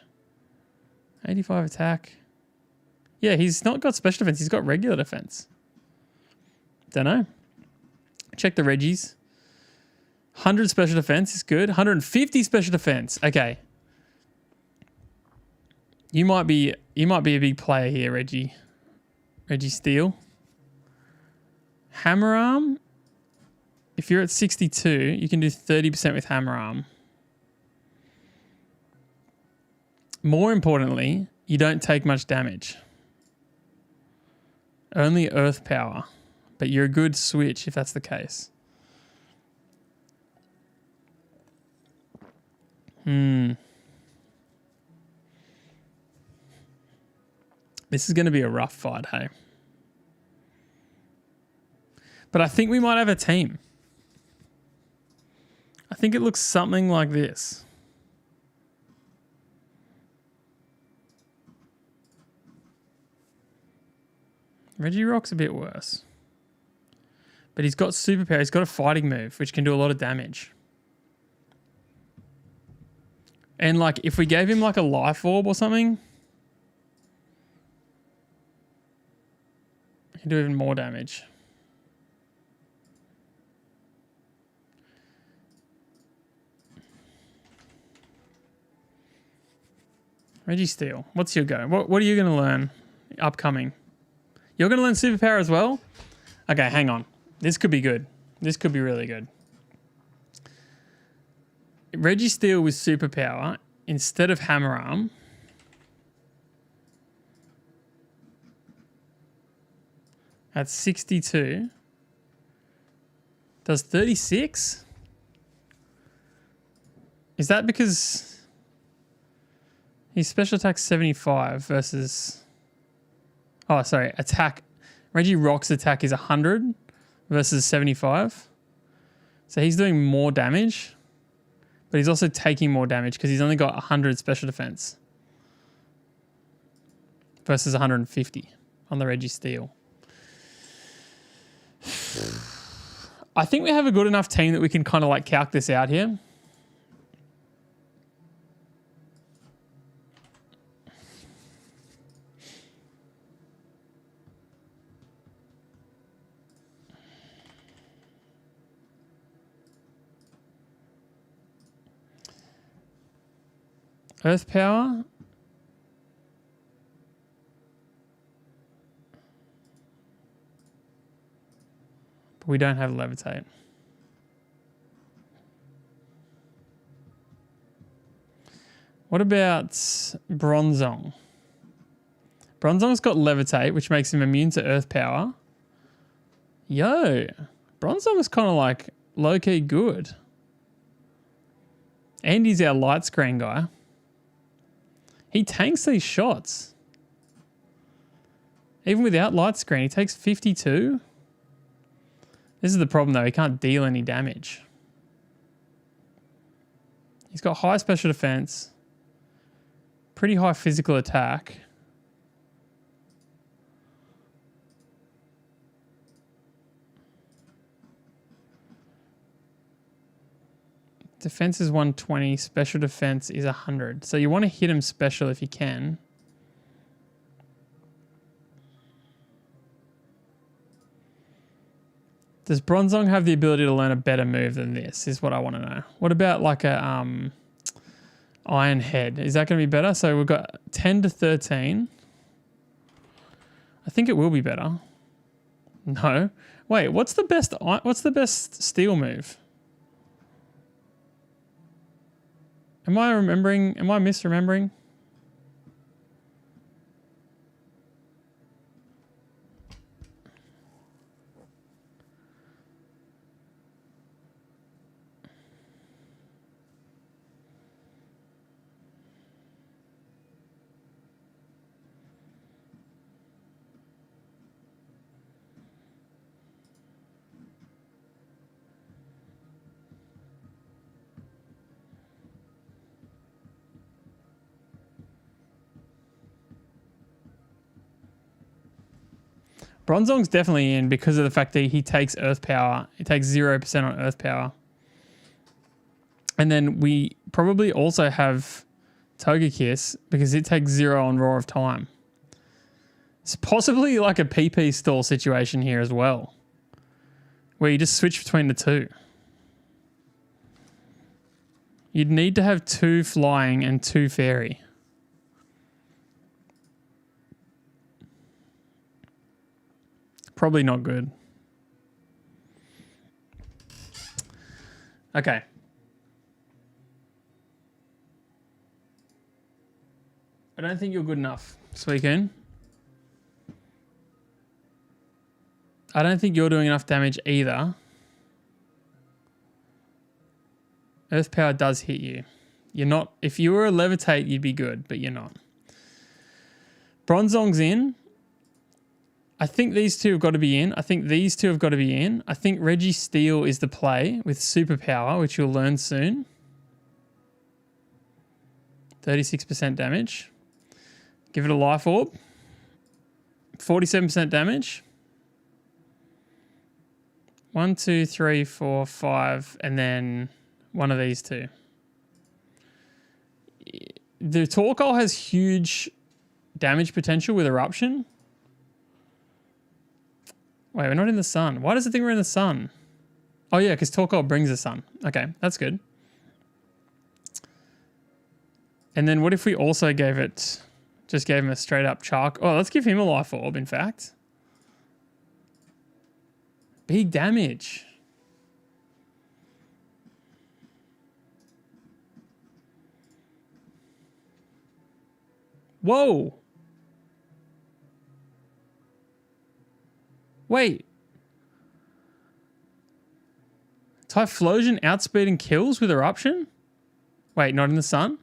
85 attack. Yeah, he's not got special defense. He's got regular defense. Don't know. Check the Reggies. 100 special defense is good. 150 special defense. Okay. You might be a big player here, Reggie. Reggie Steele. Hammer Arm. If you're at 62, you can do 30% with Hammer Arm. More importantly, you don't take much damage. Only Earth Power. But you're a good switch if that's the case. This is going to be a rough fight, hey? But I think we might have a team. I think it looks something like this. Regirock's a bit worse. But he's got superpower. He's got a fighting move, which can do a lot of damage. And like, if we gave him like a life orb or something, he can do even more damage. Registeel, what's your go? What are you going to learn upcoming? You're going to learn superpower as well? Okay, hang on. This could be good. This could be really good. Registeel with superpower instead of hammer arm. At 62. Does 36? Is that because his special attack 75 versus... Oh, sorry. Attack. Regirock's attack is 100 versus 75. So he's doing more damage. But he's also taking more damage because he's only got 100 special defense. Versus 150 on the Registeel. I think we have a good enough team that we can kind of like calc this out here. Earth power. But we don't have levitate. What about Bronzong? Bronzong's got levitate, which makes him immune to earth power. Yo, Bronzong is kind of like low-key good. And he's our light screen guy. He tanks these shots. Even without light screen, he takes 52. This is the problem though, he can't deal any damage. He's got high special defense, pretty high physical attack. Defense is 120, special defense is 100. So you want to hit him special if you can. Does Bronzong have the ability to learn a better move than this is what I want to know. What about like a Iron Head? Is that going to be better? So we've got 10 to 13. I think it will be better. No. Wait, what's the best steel move? Am I misremembering? Bronzong's definitely in because of the fact that he takes earth power. He takes 0% on earth power. And then we probably also have Togekiss because it takes 0 on Roar of Time. It's possibly like a PP stall situation here as well, where you just switch between the two. You'd need to have 2 flying and 2 fairy. Probably not good. Okay. I don't think you're good enough, Suicune. I don't think you're doing enough damage either. Earth power does hit you. You're not... If you were a levitate, you'd be good, but you're not. Bronzong's in. I think these two have got to be in. I think these two have got to be in. I think Registeel is the play with superpower, which you'll learn soon. 36% damage. Give it a life orb. 47% damage. 1, 2, 3, 4, 5, and then one of these two. The Torkoal has huge damage potential with Eruption. Wait, we're not in the sun. Why does it think we're in the sun? Oh yeah, because Torkoal brings the sun. Okay, that's good. And then what if we also just gave him a straight up chark? Oh, let's give him a life orb, in fact. Big damage. Whoa. Wait. Typhlosion outspeeding kills with eruption? Wait, not in the sun?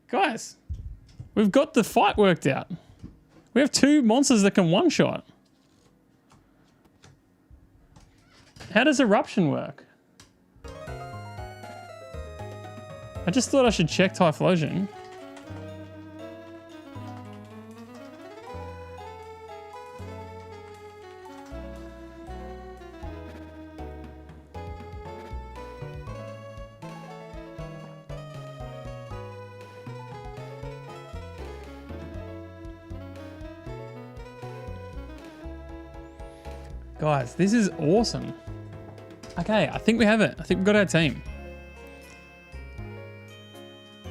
Guys, we've got the fight worked out. We have 2 monsters that can one-shot. How does eruption work? I just thought I should check Typhlosion. Guys, this is awesome. Okay, I think we have it. I think we've got our team.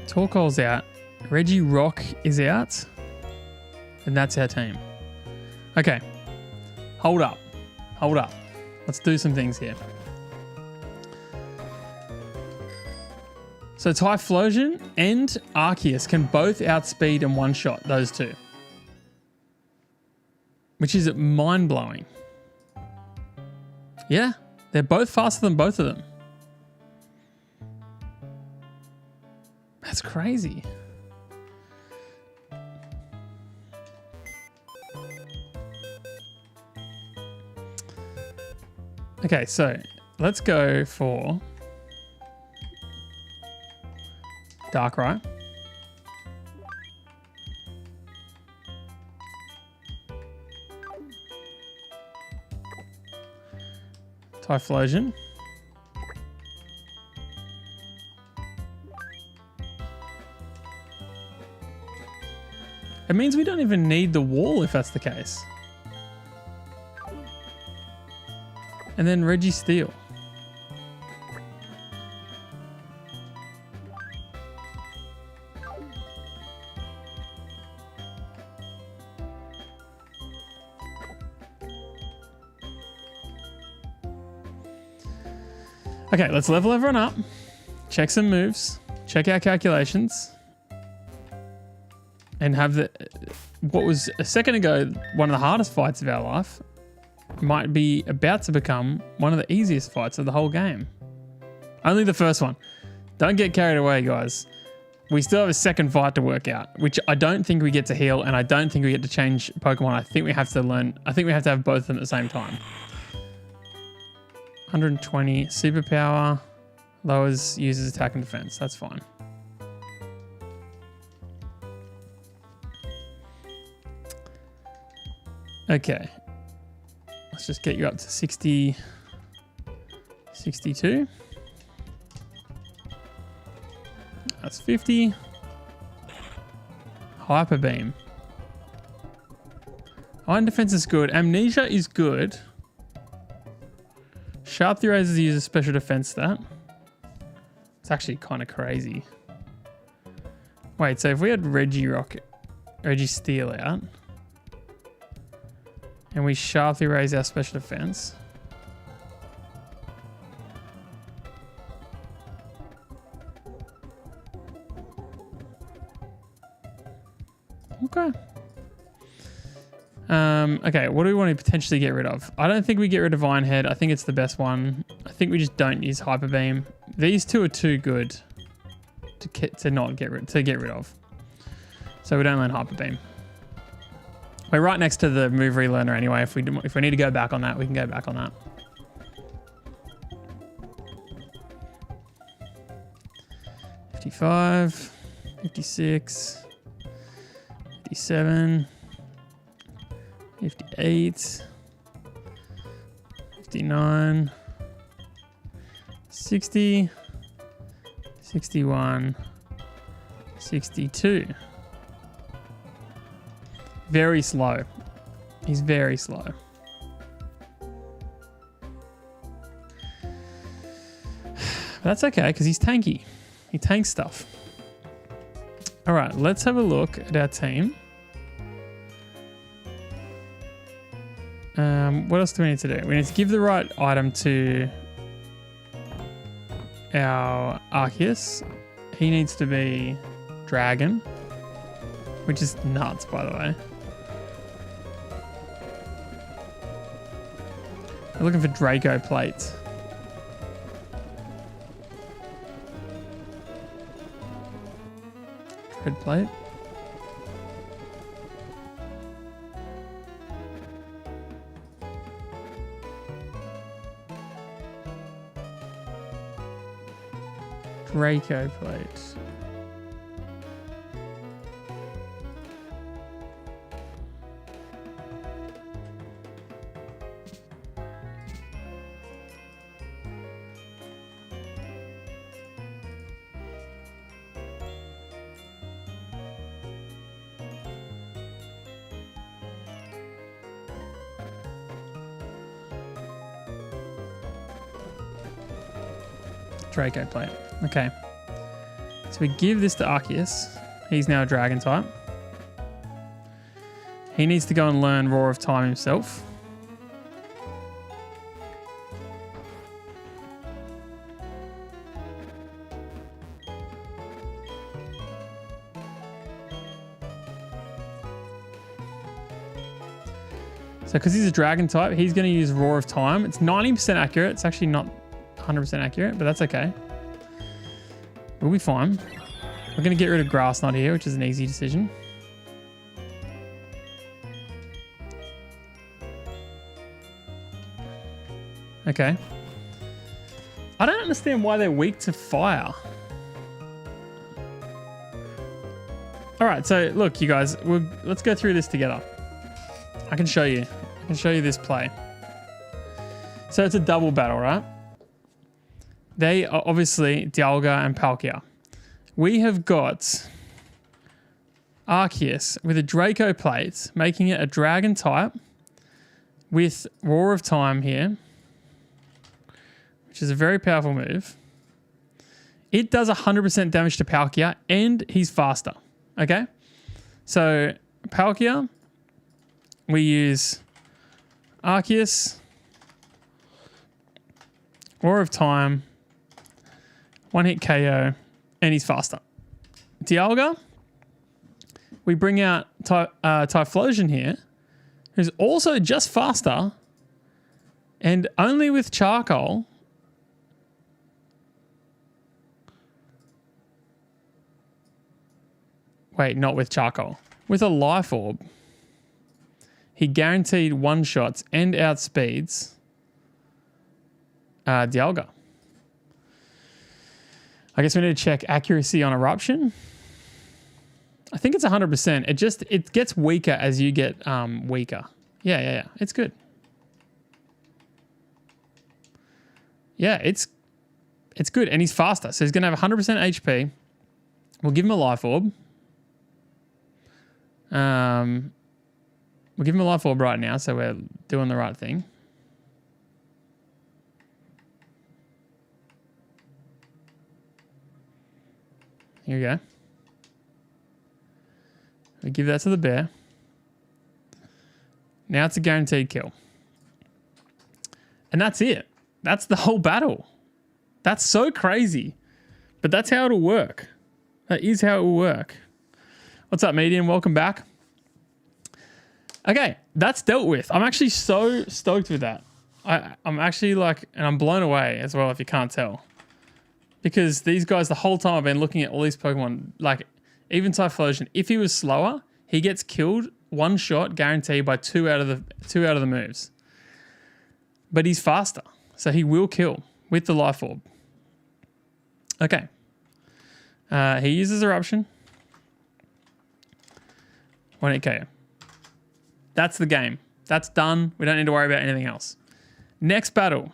Torkoal's out. Regirock is out. And that's our team. Okay. Hold up. Hold up. Let's do some things here. So Typhlosion and Arceus can both outspeed and one-shot those 2. Which is mind-blowing. Yeah, they're both faster than both of them. That's crazy. Okay, so let's go for Darkrai. Typhlosion. It means we don't even need the wall if that's the case. And then Registeel. Okay, let's level everyone up, check some moves, check our calculations, and have what was a second ago one of the hardest fights of our life might be about to become one of the easiest fights of the whole game. Only the first one. Don't get carried away, guys. We still have a second fight to work out, which I don't think we get to heal, and I don't think we get to change Pokemon. I think we have to learn. I think we have to have both of them at the same time. 120 superpower, lowers users attack and defense. That's fine. Okay. Let's just get you up to 60, 62. That's 50. Hyper Beam. Iron defense is good. Amnesia is good. Sharp Theorizers use a special defense stat. It's actually kind of crazy. Wait, so if we had Registeel out, and we sharply raise our special defense, okay. Okay, what do we want to potentially get rid of? I don't think we get rid of Iron Head. I think it's the best one. I think we just don't use Hyper Beam. These 2 are too good to not get rid of. So we don't learn Hyper Beam. We're right next to the move relearner anyway. If we need to go back on that, we can go back on that. $55, $56, $57. 58, 59, 60, 61, 62. Very slow. He's very slow. But that's okay because he's tanky. He tanks stuff. All right, let's have a look at our team. What else do we need to do? We need to give the right item to our Arceus. He needs to be Dragon, which is nuts, by the way. We're looking for Draco plates. Red plate. Draco plate. Draco plate. Okay. So we give this to Arceus. He's now a dragon type. He needs to go and learn Roar of Time himself. So because he's a dragon type, he's going to use Roar of Time. It's 90% accurate. It's actually not 100% accurate, but that's okay. We'll be fine. We're going to get rid of Grass Knot here, which is an easy decision. Okay. I don't understand why they're weak to fire. All right, so look, you guys, let's go through this together. I can show you. I can show you this play. So it's a double battle, right? They are obviously Dialga and Palkia. We have got Arceus with a Draco plate, making it a dragon type with Roar of Time here, which is a very powerful move. It does 100% damage to Palkia and he's faster. Okay? So Palkia, we use Arceus, Roar of Time, one hit KO, and he's faster. Dialga, we bring out Typhlosion here, who's also just faster, and only with Charcoal. Wait, not with Charcoal. With a Life Orb, he guaranteed one-shots and outspeeds Dialga. I guess we need to check accuracy on Eruption. I think it's 100%. It gets weaker as you get weaker. Yeah. It's good. Yeah, it's good. And he's faster. So he's going to have 100% HP. We'll give him a Life Orb. We'll give him a Life Orb right now, so we're doing the right thing. Here we go. We give that to the bear. Now it's a guaranteed kill. And that's it. That's the whole battle. That's so crazy. But that's how it'll work. That is how it will work. What's up, Medium? Welcome back. Okay, that's dealt with. I'm actually so stoked with that. I'm actually like, and I'm blown away as well if you can't tell. Because these guys, the whole time I've been looking at all these Pokemon, like even Typhlosion, if he was slower, he gets killed one shot guaranteed by two out of the moves. But he's faster, so he will kill with the Life Orb. Okay. He uses Eruption. 1 KO. That's the game. That's done. We don't need to worry about anything else. Next battle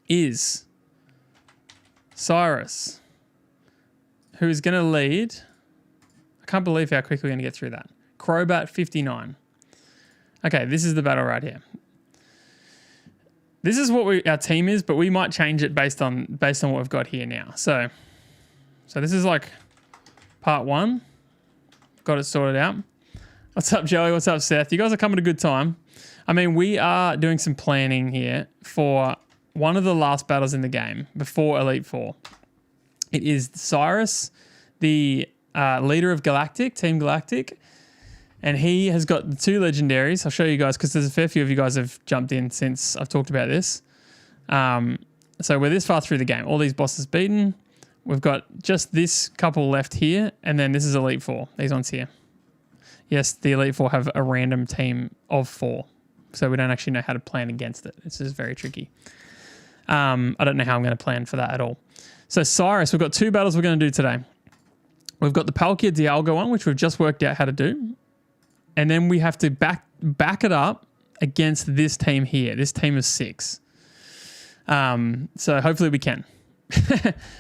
is Cyrus, who is going to lead. I can't believe how quickly we're going to get through that. Crobat 59. Okay, this is the battle right here. This is what our team is, but we might change it based on what we've got here now. So this is like part 1. Got it sorted out. What's up, Joey? What's up, Seth? You guys are coming at a good time. I mean, we are doing some planning here for one of the last battles in the game before Elite Four. It is Cyrus, the leader of Galactic, Team Galactic, and he has got the 2 legendaries. I'll show you guys because there's a fair few of you guys have jumped in since I've talked about this. So we're this far through the game. All these bosses beaten. We've got just this couple left here, and then this is Elite Four. These ones here. Yes, the Elite Four have a random team of 4, so we don't actually know how to plan against it. This is very tricky. I don't know how I'm going to plan for that at all. So Cyrus, we've got 2 battles we're going to do today. We've got the Palkia Dialga one, which we've just worked out how to do. And then we have to back it up against this team here, this team of 6. So hopefully we can.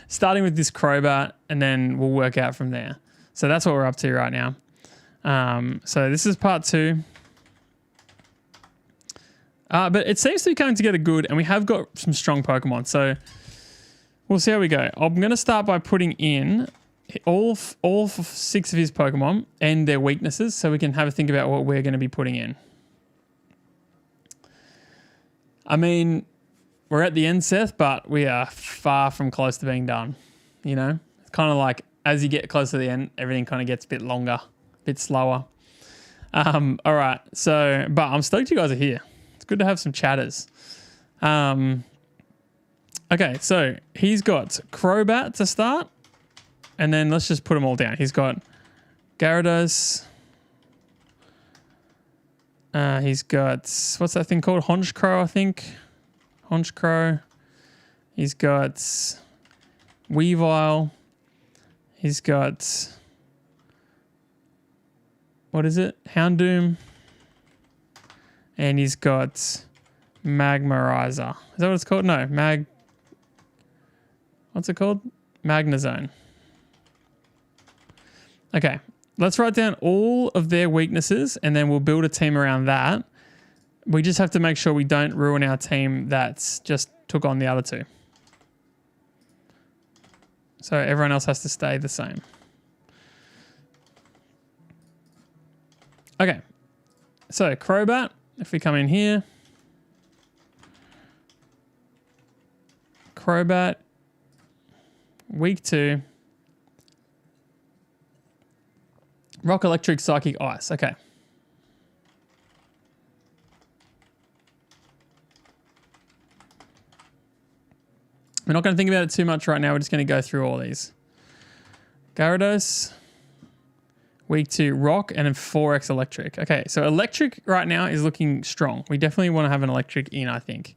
Starting with this Crobat, and then we'll work out from there. So that's what we're up to right now. So this is part 2. But it seems to be coming together good, and we have got some strong Pokemon. So we'll see how we go. I'm going to start by putting in all 6 of his Pokemon and their weaknesses, so we can have a think about what we're going to be putting in. I mean, we're at the end, Seth, but we are far from close to being done. You know, it's kind of like as you get close to the end, everything kind of gets a bit longer, a bit slower. All right, so but I'm stoked you guys are here. It's good to have some chatters. Okay, so he's got Crobat to start, and then let's just put them all down. He's got Gyarados. He's got, what's that thing called? Honchkrow, I think. Honchkrow. He's got Weavile. He's got, what is it? Houndoom. And he's got Magmarizer. Is that what it's called? No, what's it called? Magnezone. Okay, let's write down all of their weaknesses, and then we'll build a team around that. We just have to make sure we don't ruin our team that's just took on the other 2. So everyone else has to stay the same. Okay, so Crobat, if we come in here. Crobat, week 2. Rock, Electric, Psychic, Ice. Okay. We're not going to think about it too much right now. We're just going to go through all these. Gyarados, week 2, Rock, and then 4x Electric. Okay, so Electric right now is looking strong. We definitely want to have an Electric in, I think.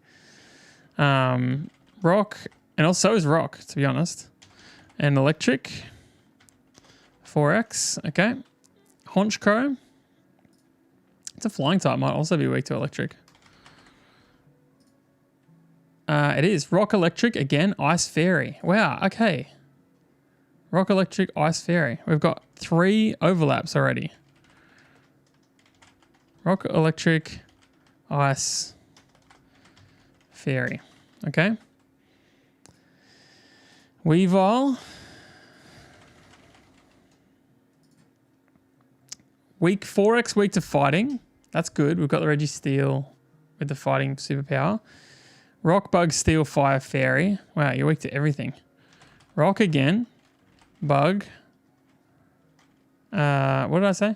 Rock, and also is Rock, to be honest. And Electric, 4x. Okay. Honchkrow. It's a flying type, might also be weak to Electric. It is. Rock, Electric, again, Ice Fairy. Wow, okay. Rock, Electric, Ice Fairy. We've got 3 overlaps already. Rock, Electric, Ice Fairy. Okay. Weavile. Weak 4x, weak to fighting. That's good. We've got the Registeel with the fighting superpower. Rock, Bug, Steel, Fire, Fairy. Wow, you're weak to everything. Rock again. Bug. What did I say?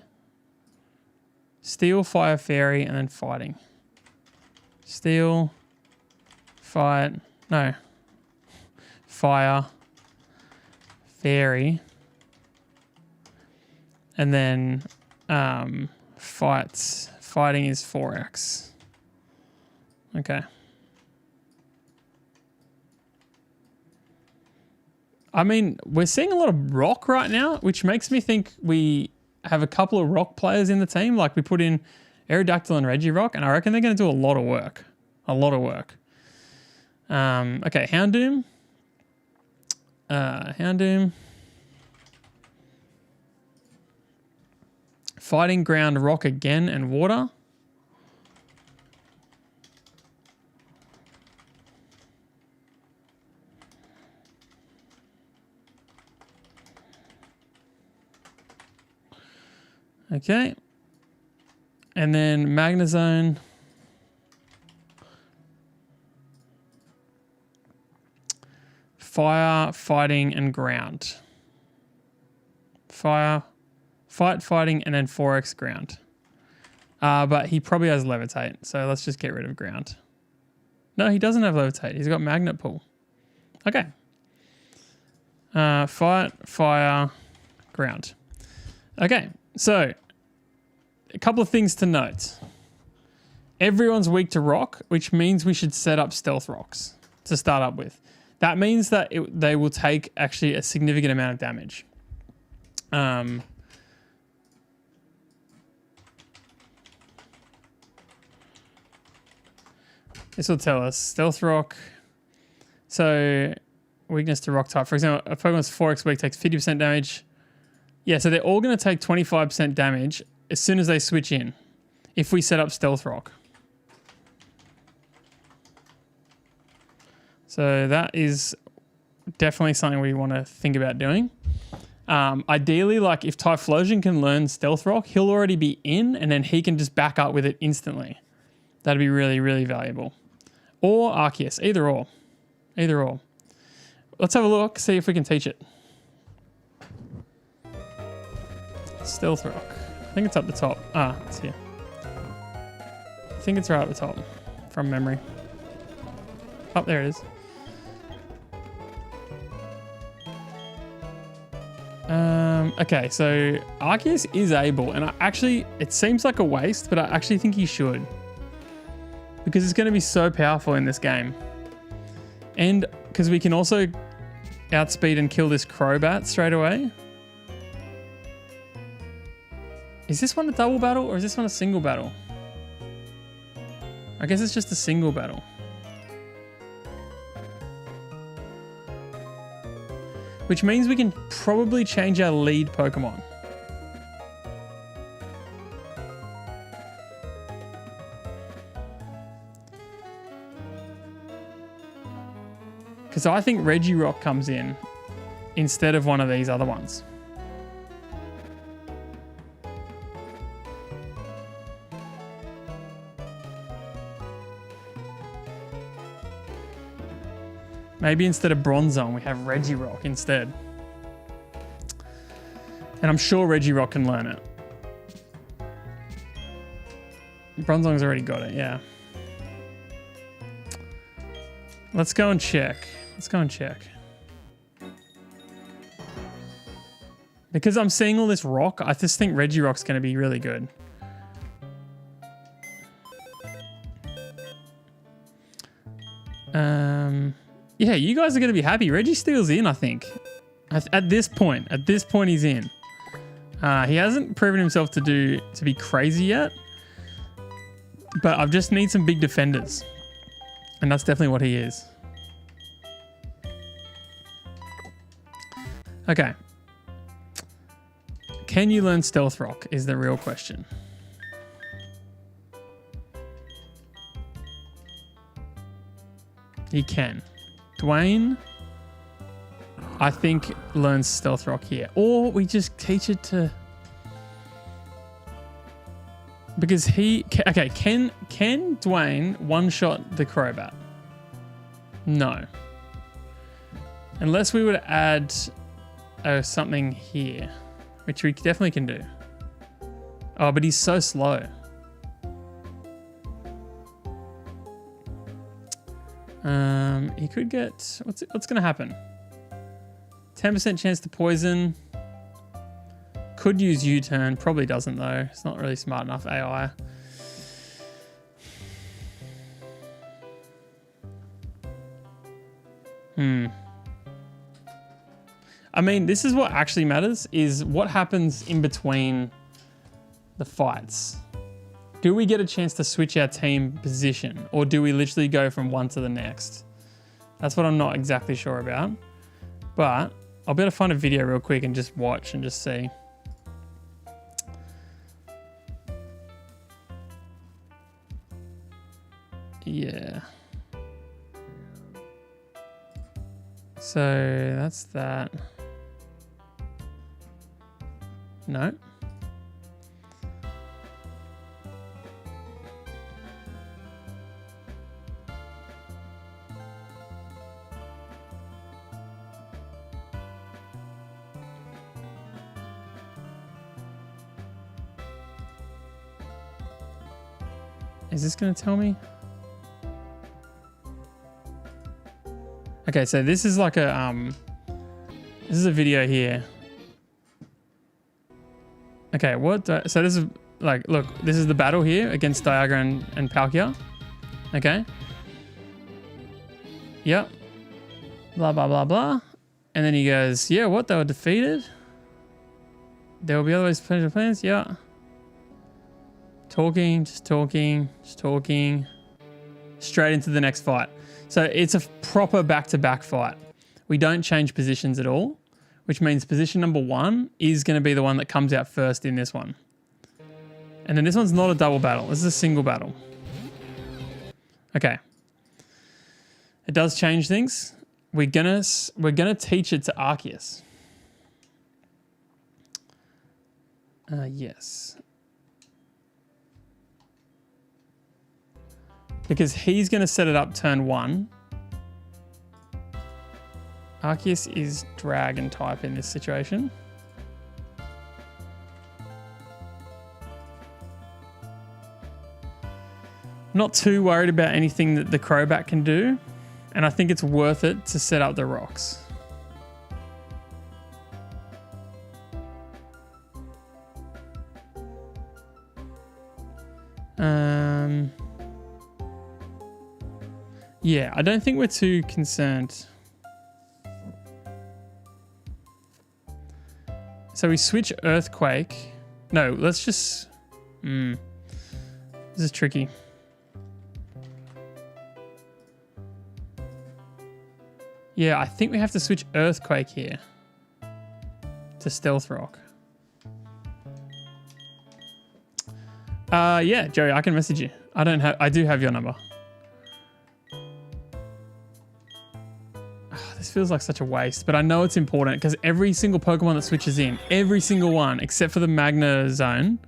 Steel, Fire, Fairy, and then fighting. Steel, fight. No. Fire, Fairy. And then fighting is 4x. Okay. I mean, we're seeing a lot of rock right now, which makes me think we have a couple of rock players in the team. Like we put in Aerodactyl and Regirock, and I reckon they're going to do a lot of work. A lot of work. Okay, Houndoom. fighting, ground, rock again, and water. Okay. And then Magnezone. Fire, fighting, and ground. Fire, fight, fighting, and then 4x ground. But he probably has levitate, so let's just get rid of ground. No, he doesn't have levitate. He's got magnet pull. Okay. Fight, fire, ground. Okay, so a couple of things to note. Everyone's weak to rock, which means we should set up stealth rocks to start up with. That means that they will take actually a significant amount of damage. This will tell us stealth rock. So weakness to rock type. For example, a Pokemon's 4x weak takes 50% damage. Yeah, so they're all going to take 25% damage as soon as they switch in if we set up stealth rock. So that is definitely something we want to think about doing. Ideally, like if Typhlosion can learn Stealth Rock, he'll already be in and then he can just back up with it instantly. That'd be really, really valuable. Or Arceus, either or. Either or. Let's have a look, see if we can teach it. Stealth Rock. I think it's up the top. Ah, it's here. I think it's right at the top from memory. Oh, there it is. Okay, so Arceus is able, and it seems like a waste, but I actually think he should. Because it's going to be so powerful in this game. And because we can also outspeed and kill this Crobat straight away. Is this one a double battle, or is this one a single battle? I guess it's just a single battle. Which means we can probably change our lead Pokemon. Because I think Regirock comes in instead of one of these other ones. Maybe instead of Bronzong, we have Regirock instead. And I'm sure Regirock can learn it. Bronzong's already got it, yeah. Let's go and check. Let's go and check. Because I'm seeing all this rock, I just think Regirock's going to be really good. Yeah, you guys are going to be happy. Registeel's in, I think. At this point he's in. He hasn't proven himself to be crazy yet. But I just need some big defenders. And that's definitely what he is. Okay. Can you learn Stealth Rock is the real question. He can. Dwayne, I think, learns Stealth Rock here. Or we just teach it to... Because okay, can Dwayne one-shot the Crobat? No. Unless we would add something here, which we definitely can do. Oh, but he's so slow. He could get... What's going to happen? 10% chance to poison. Could use U-turn. Probably doesn't, though. It's not really smart enough AI. I mean, this is what actually matters, is what happens in between the fights. Do we get a chance to switch our team position, or do we literally go from one to the next? That's what I'm not exactly sure about. But I'll be able to find a video real quick and just watch and just see. Yeah. So that's that. No. Is this going to tell me? Okay, so this is like a this is a video here. Okay, so this is like, look, this is the battle here against Dialga and Palkia. Okay. Yep. Blah blah blah blah. And then he goes, yeah, what? They were defeated. There will be other ways to finish the plans. Yeah. Talking, just talking, just talking. Straight into the next fight. So it's a proper back-to-back fight. We don't change positions at all, which means position number 1 is going to be the one that comes out first in this one. And then this one's not a double battle. This is a single battle. Okay. It does change things. We're gonna teach it to Arceus. Yes. Because he's going to set it up turn 1. Arceus is dragon type in this situation. Not too worried about anything that the Crobat can do. And I think it's worth it to set up the rocks. Yeah, I don't think we're too concerned. So we switch Earthquake. No, let's just... This is tricky. Yeah, I think we have to switch Earthquake here to Stealth Rock. Yeah, Joey, I can message you. I do have your number. This feels like such a waste, but I know it's important because every single Pokemon that switches in, every single one, except for the Magna Zone,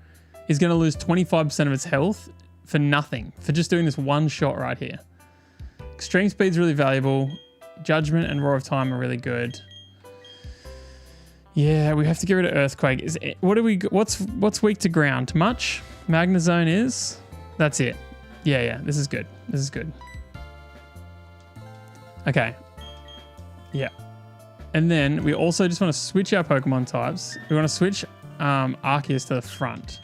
is going to lose 25% of its health for nothing, for just doing this one shot right here. Extreme Speed's really valuable. Judgment and Roar of Time are really good. Yeah, we have to get rid of Earthquake. What's weak to ground? Much? Magna Zone is? That's it. Yeah, this is good. This is good. Okay. Yeah. And then we also just want to switch our Pokemon types. We want to switch Arceus to the front.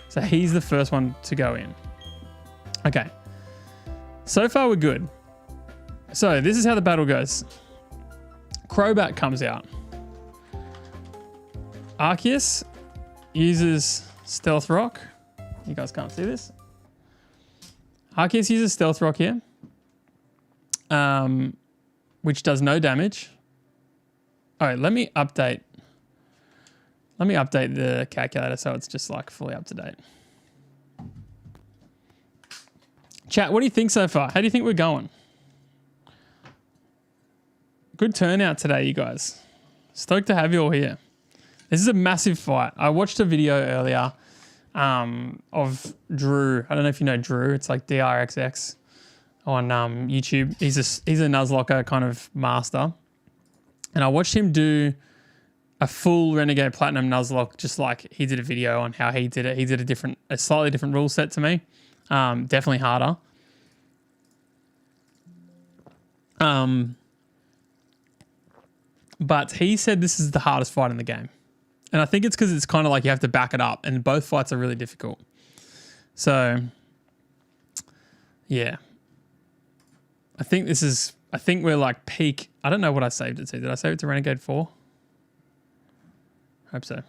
So he's the first one to go in. Okay. So far we're good. So this is how the battle goes. Crobat comes out. Arceus uses Stealth Rock. You guys can't see this. Arceus uses Stealth Rock here. Which does no damage. All right, let me update the calculator so it's just like fully up to date. Chat, what do you think so far? How do you think we're going? Good turnout today, you guys. Stoked to have you all here. This is a massive fight. I watched a video earlier of Drew. I don't know if you know Drew. It's like DRXX on YouTube. He's a Nuzlocke kind of master. And I watched him do a full Renegade Platinum Nuzlocke, just like he did a video on how he did it. He did a slightly different rule set to me. Definitely harder. But he said this is the hardest fight in the game. And I think it's because it's kind of like you have to back it up, and both fights are really difficult. So, yeah. I think we're like peak. I don't know what I saved it to. Did I save it to Renegade 4? Hope so.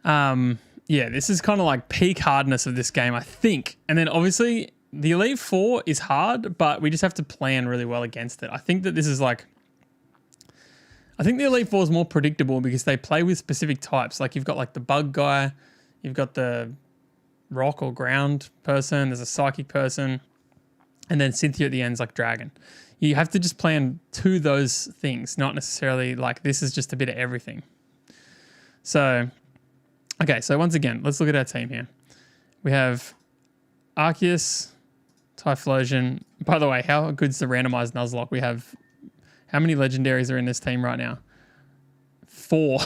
Yeah, this is kind of like peak hardness of this game, I think. And then obviously the Elite Four is hard, but we just have to plan really well against it. I think that this is like, I think the Elite Four is more predictable because they play with specific types. Like you've got like the bug guy, you've got the rock or ground person. There's a psychic person. And then Cynthia at the end is like dragon. You have to just plan to those things, not necessarily like this is just a bit of everything. So, okay, so once again, let's look at our team here. We have Arceus, Typhlosion. By the way, how good's the randomized Nuzlocke? We have, how many legendaries are in this team right now? 4.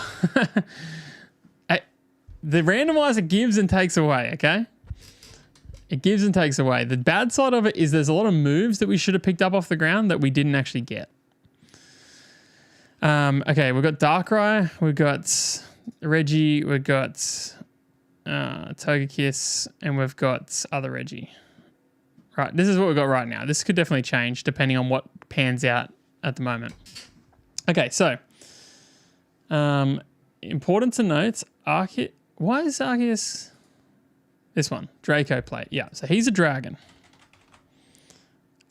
The randomizer gives and takes away, okay? It gives and takes away. The bad side of it is there's a lot of moves that we should have picked up off the ground that we didn't actually get. Okay, we've got Darkrai, we've got Reggie, we've got Togekiss, and we've got other Reggie. Right, this is what we've got right now. This could definitely change depending on what pans out at the moment. Okay, so important to note, why is Arceus... This one, Draco plate. Yeah, so he's a dragon.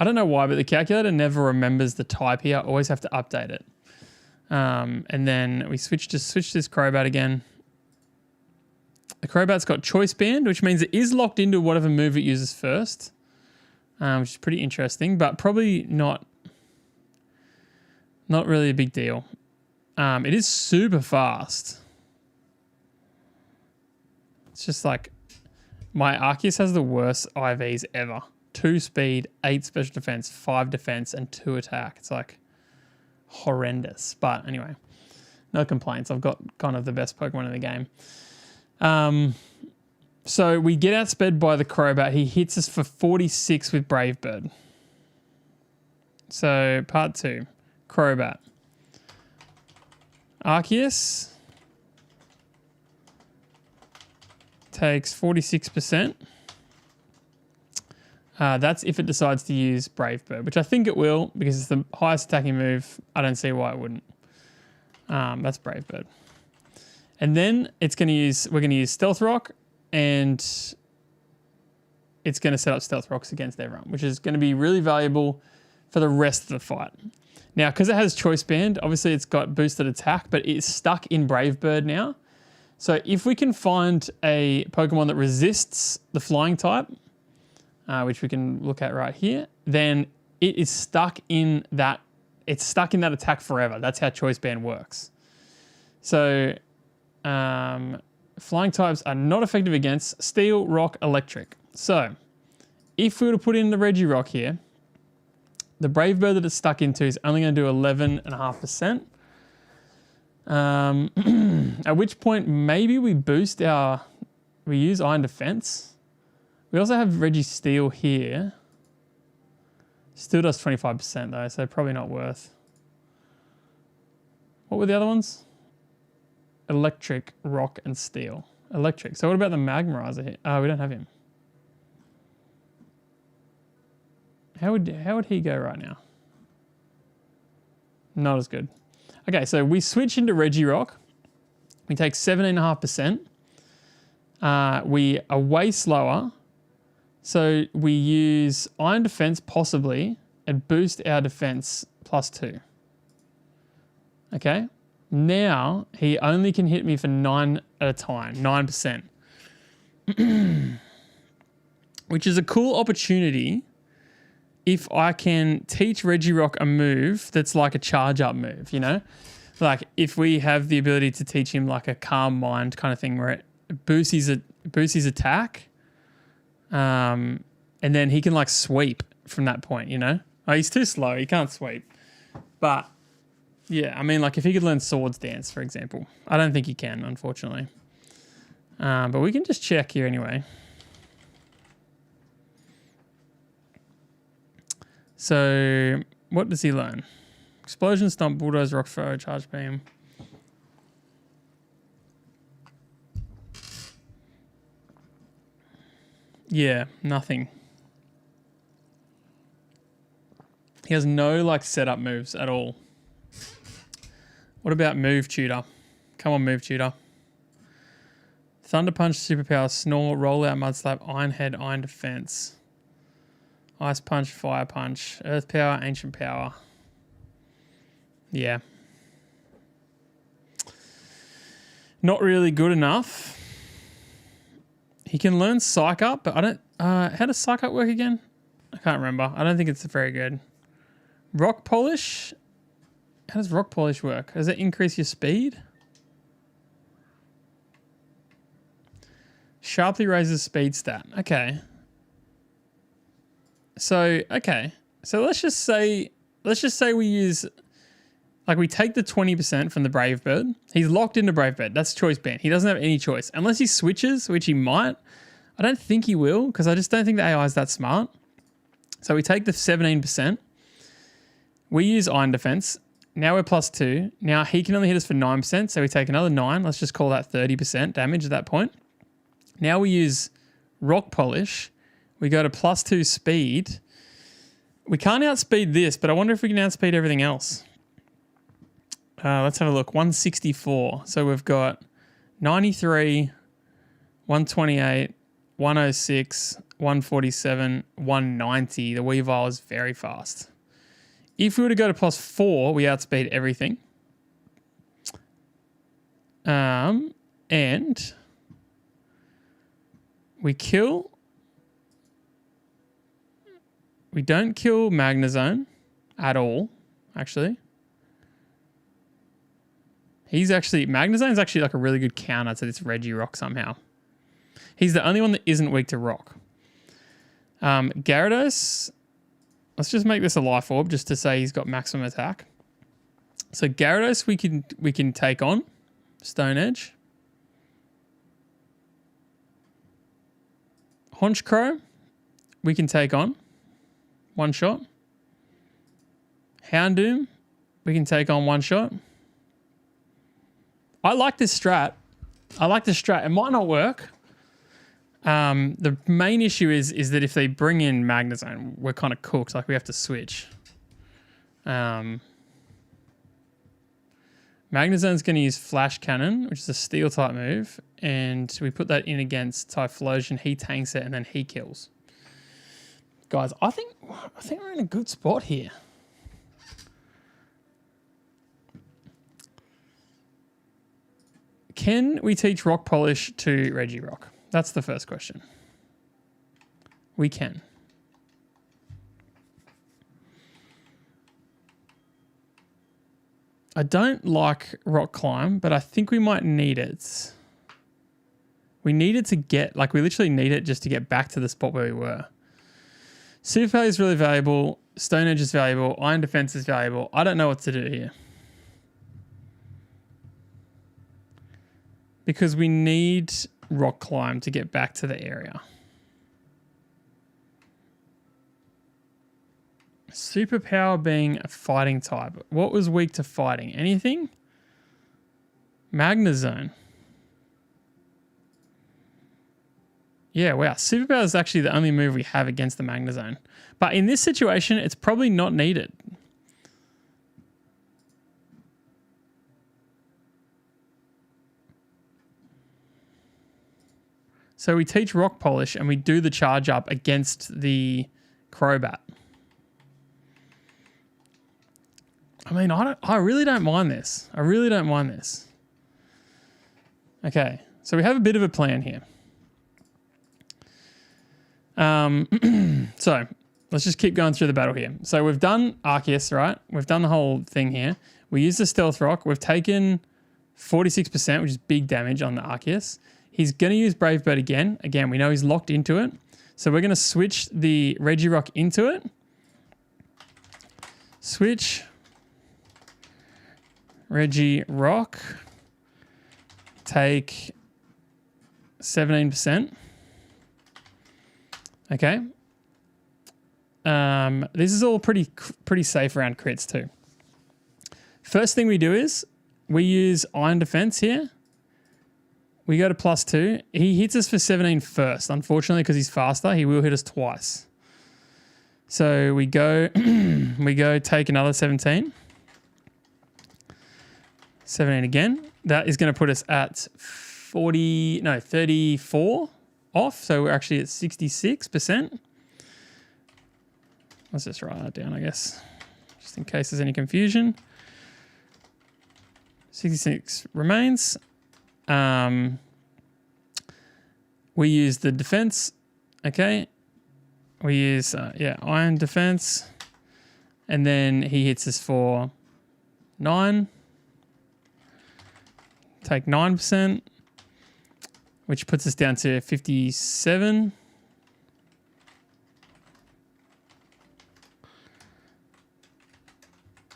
I don't know why, but the calculator never remembers the type here. I always have to update it. And then we switch this Crobat again. The Crobat's got Choice Band, which means it is locked into whatever move it uses first, which is pretty interesting, but probably not really a big deal. It is super fast. It's just like my Arceus has the worst IVs ever. 2 speed, 8 special defense, 5 defense, and 2 attack. It's like horrendous. But anyway, no complaints. I've got kind of the best Pokemon in the game. So we get outsped by the Crobat. He hits us for 46 with Brave Bird. So part 2, Crobat. Arceus takes 46%. That's if it decides to use Brave Bird, which I think it will because it's the highest attacking move. I don't see why it wouldn't. That's Brave Bird. And then we're going to use Stealth Rock, and it's going to set up Stealth Rocks against everyone, which is going to be really valuable for the rest of the fight. Now, because it has Choice Band, obviously it's got boosted attack, but it's stuck in Brave Bird now. So if we can find a Pokemon that resists the flying type, which we can look at right here, then it is stuck in that. It's stuck in that attack forever. That's how Choice Band works. So flying types are not effective against Steel, Rock, Electric. So if we were to put in the Regirock here, the Brave Bird that it's stuck into is only going to do 11.5%. At which point maybe we use Iron Defense. We also have Registeel here. Still does 25% though, so probably not worth. What were the other ones? Electric, Rock, and Steel. Electric. So what about the Magmarizer here? Oh, we don't have him. How would he go right now? Not as good. Okay, so we switch into Regirock. We take 17.5%. We are way slower. So we use Iron Defense possibly and boost our defense +2. Okay. Now he only can hit me for 9 at a time, 9%. Which is a cool opportunity if I can teach Regirock a move that's like a charge up move, you know? Like if we have the ability to teach him like a Calm Mind kind of thing where it boosts his attack, and then he can like sweep from that point, you know? Oh, he's too slow. He can't sweep. But yeah, I mean, like if he could learn Swords Dance, for example. I don't think he can, unfortunately. But we can just check here anyway. So what does he learn? Explosion, Stomp, Bulldoze, Rock Throw, Charge Beam. Yeah, nothing. He has no like setup moves at all. What about Move Tutor? Come on, Move Tutor. Thunder Punch, Superpower, Snore, Rollout, Mud Slap, Iron Head, Iron Defense. Ice Punch, Fire Punch, Earth Power, Ancient Power. Yeah. Not really good enough. He can learn Psych Up, but I don't... how does Psych Up work again? I can't remember. I don't think it's very good. Rock Polish? How does Rock Polish work? Does it increase your speed? Sharply raises speed stat. Okay. So, okay. So let's just say we use... Like, we take the 20% from the Brave Bird. He's locked into Brave Bird. That's choice band. He doesn't have any choice. Unless he switches, which he might. I don't think he will, because I just don't think the AI is that smart. So we take the 17%. We use Iron Defense. Now we're +2. Now he can only hit us for 9%, so we take another 9. Let's just call that 30% damage at that point. Now we use Rock Polish. We go to +2 speed. We can't outspeed this, but I wonder if we can outspeed everything else. Let's have a look. 164. So we've got 93, 128, 106, 147, 190. The Weavile is very fast. If we were to go to +4, we outspeed everything. And we kill. We don't kill Magnezone at all, actually. Magnezone's actually like a really good counter to this Regirock somehow. He's the only one that isn't weak to rock. Gyarados, let's just make this a life orb just to say he's got maximum attack. So Gyarados we can take on Stone Edge. Honchkrow we can take on one shot. Houndoom we can take on one shot. I like this strat. It might not work. The main issue is that if they bring in Magnezone, we're kind of cooked. Like, we have to switch. Magnezone's going to use Flash Cannon, which is a steel type move, and we put that in against Typhlosion. He tanks it, and then he kills. Guys, I think we're in a good spot here. Can we teach Rock Polish to Regirock? That's the first question. We can. I don't like Rock Climb, but I think we might need it. We need it to get, we literally need it just to get back to the spot where we were. Super Power is really valuable. Stone Edge is valuable. Iron Defense is valuable. I don't know what to do here. Because we need Rock Climb to get back to the area. Superpower being a fighting type. What was weak to fighting? Anything? Magnezone. Yeah, wow. Superpower is actually the only move we have against the Magnezone. But in this situation, it's probably not needed. So we teach Rock Polish and we do the charge up against the Crobat. I mean, I really don't mind this. I really don't mind this. Okay, so we have a bit of a plan here. So let's just keep going through the battle here. So we've done Arceus, right? We've done the whole thing here. We used the Stealth Rock. We've taken 46%, which is big damage on the Arceus. He's going to use Brave Bird again. Again, we know he's locked into it. So we're going to switch the Regirock into it. Switch. Regirock. Take 17%. Okay. This is all pretty safe around crits too. First thing we do is we use Iron Defense here. We go to +2. He hits us for 17 first. Unfortunately, because he's faster, he will hit us twice. So we go take another 17. 17 again. That is going to put us at 34 off. So we're actually at 66%. Let's just write that down, I guess, just in case there's any confusion. 66 remains. We use the defense. Okay. We use, iron defense. And then he hits us for 9. Take 9%, which puts us down to 57.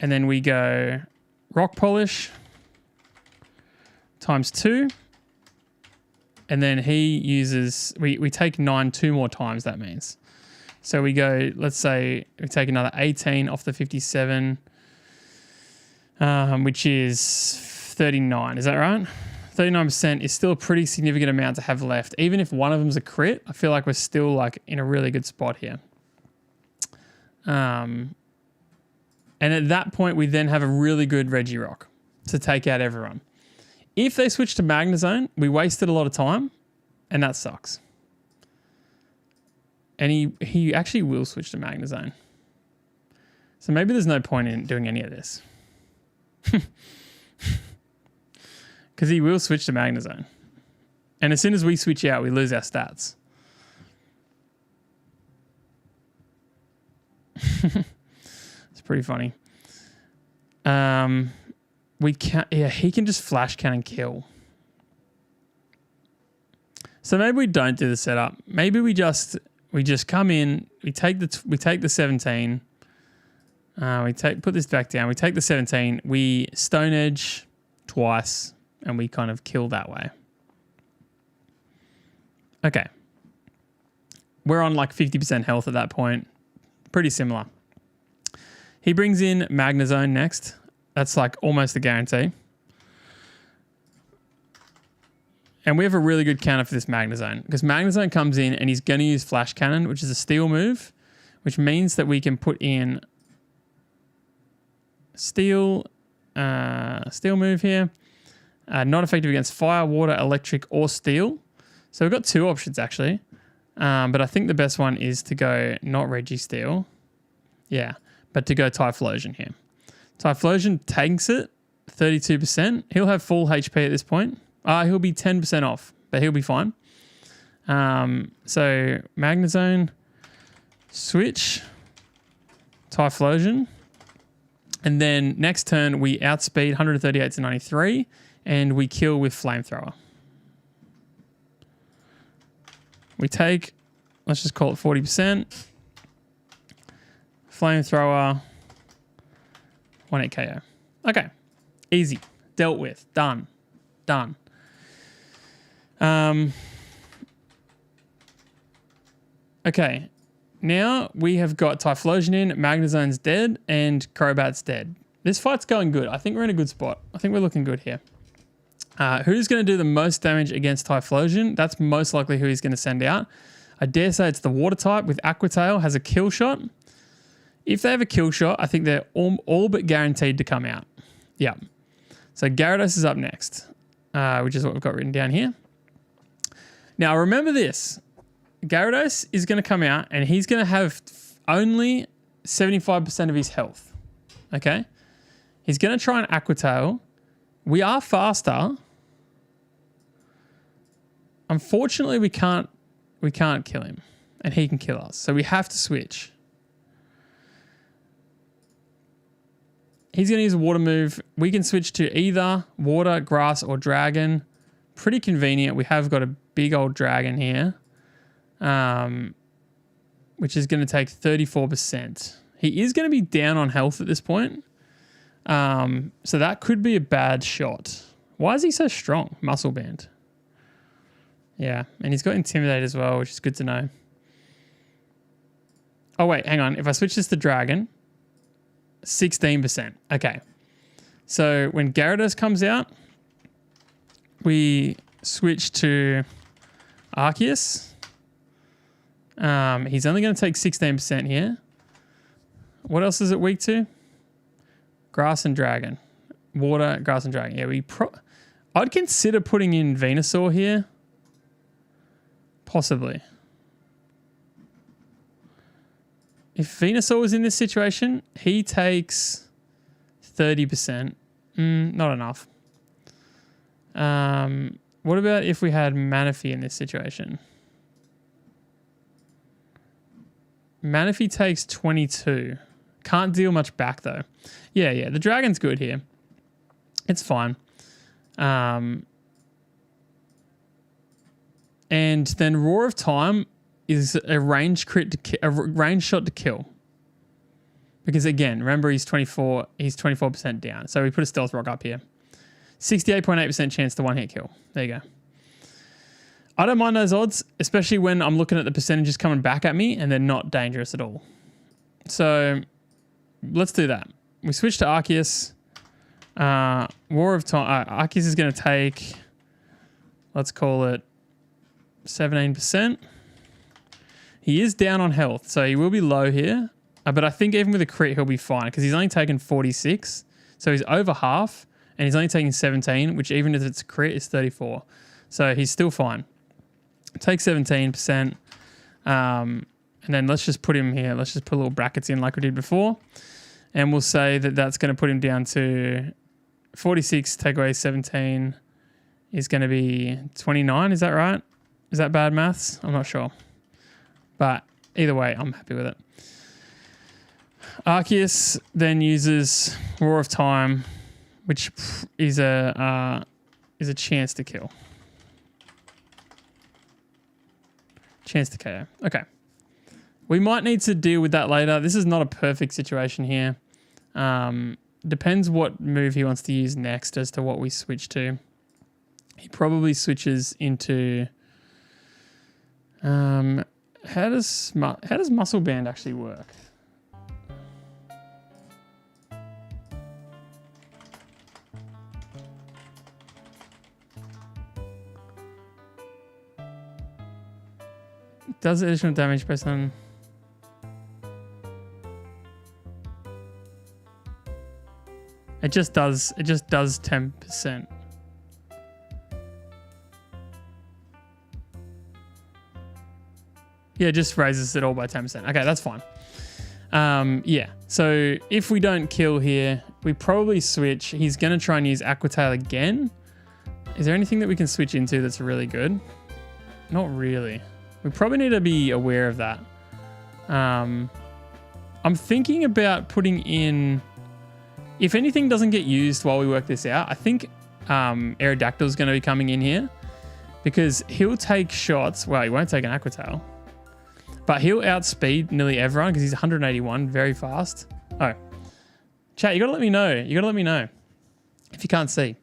And then we go rock polish times 2. And then he uses, we take 9 2 more times, that means. So we go, let's say we take another 18 off the 57, which is 39. Is that right? 39% is still a pretty significant amount to have left. Even if one of them's a crit, I feel like we're still like in a really good spot here. And at that point, we then have a really good Regirock to take out everyone. If they switch to Magnezone, we wasted a lot of time, and that sucks. And he actually will switch to Magnezone. So maybe there's no point in doing any of this. Because he will switch to Magnezone. And as soon as we switch out, we lose our stats. It's pretty funny. He can just flash cannon kill. So maybe we don't do the setup. Maybe we just come in, we take the 17. Put this back down. We take the 17, we Stone Edge twice, and we kind of kill that way. Okay. We're on like 50% health at that point. Pretty similar. He brings in Magnezone next. That's like almost a guarantee. And we have a really good counter for this Magnezone, because Magnezone comes in and he's going to use Flash Cannon, which is a steel move, which means that we can put in steel move here. Not effective against fire, water, electric, or steel. So we've got 2 options actually. But I think the best one is to go not Registeel. Yeah, but to go Typhlosion here. Typhlosion tanks it, 32%. He'll have full HP at this point. He'll be 10% off, but he'll be fine. So Magnezone, switch, Typhlosion. And then next turn, we outspeed 138 to 93, and we kill with Flamethrower. We take, let's just call it 40%. Flamethrower, 1-hit KO. Okay, easy, dealt with, done. Okay, now we have got Typhlosion in, Magnezone's dead, and Crobat's dead. This fight's going good. I think we're in a good spot. I think we're looking good here. Who's going to do the most damage against Typhlosion? That's most likely who he's going to send out. I dare say it's the water type with Aqua Tail, has a kill shot. If they have a kill shot, I think they're all but guaranteed to come out. Yeah. So Gyarados is up next, which is what we've got written down here. Now remember this. Gyarados is going to come out and he's going to have only 75% of his health. Okay? He's going to try an Aqua Tail. We are faster. Unfortunately, we can't kill him, and he can kill us. So we have to switch. He's going to use a water move. We can switch to either water, grass, or dragon. Pretty convenient. We have got a big old dragon here, which is going to take 34%. He is going to be down on health at this point. So that could be a bad shot. Why is he so strong? Muscle Band. Yeah, and he's got Intimidate as well, which is good to know. Oh, wait, hang on. If I switch this to Dragon, 16%. Okay. So when Gyarados comes out, we switch to Arceus. He's only going to take 16% here. What else is it weak to? Grass and Dragon. Water, Grass and Dragon. Yeah, I'd consider putting in Venusaur here. Possibly. If Venusaur was in this situation, he takes 30%. Not enough. What about if we had Manaphy in this situation? Manaphy takes 22. Can't deal much back though. Yeah, the dragon's good here. It's fine. And then Roar of Time is a range shot to kill. Because again, remember he's 24% down. So we put a Stealth Rock up here. 68.8% chance to one-hit kill. There you go. I don't mind those odds, especially when I'm looking at the percentages coming back at me and they're not dangerous at all. So let's do that. We switch to Arceus. War of Time. Arceus is going to take, let's call it 17%. He is down on health, so he will be low here. But I think even with a crit, he'll be fine because he's only taken 46. So he's over half and he's only taking 17, which even if it's a crit, is 34. So he's still fine. Take 17%. And then let's just put him here. Let's just put little brackets in like we did before. And we'll say that that's going to put him down to 46, take away 17 is going to be 29. Is that right? Is that bad maths? I'm not sure. But either way, I'm happy with it. Arceus then uses Roar of Time, which is a chance to kill. Chance to KO. Okay. We might need to deal with that later. This is not a perfect situation here. Depends what move he wants to use next as to what we switch to. He probably switches into... how does Muscle Band actually work? Does additional damage based on... It just does 10%. Yeah, it just raises it all by 10%. Okay, that's fine. Yeah, so if we don't kill here, we probably switch. He's going to try and use Aqua Tail again. Is there anything that we can switch into that's really good? Not really. We probably need to be aware of that. I'm thinking about putting in... If anything doesn't get used while we work this out, I think Aerodactyl is going to be coming in here because he'll take shots. Well, he won't take an Aqua Tail, but he'll outspeed nearly everyone because he's 181, very fast. Oh, chat, you got to let me know. You got to let me know if you can't see.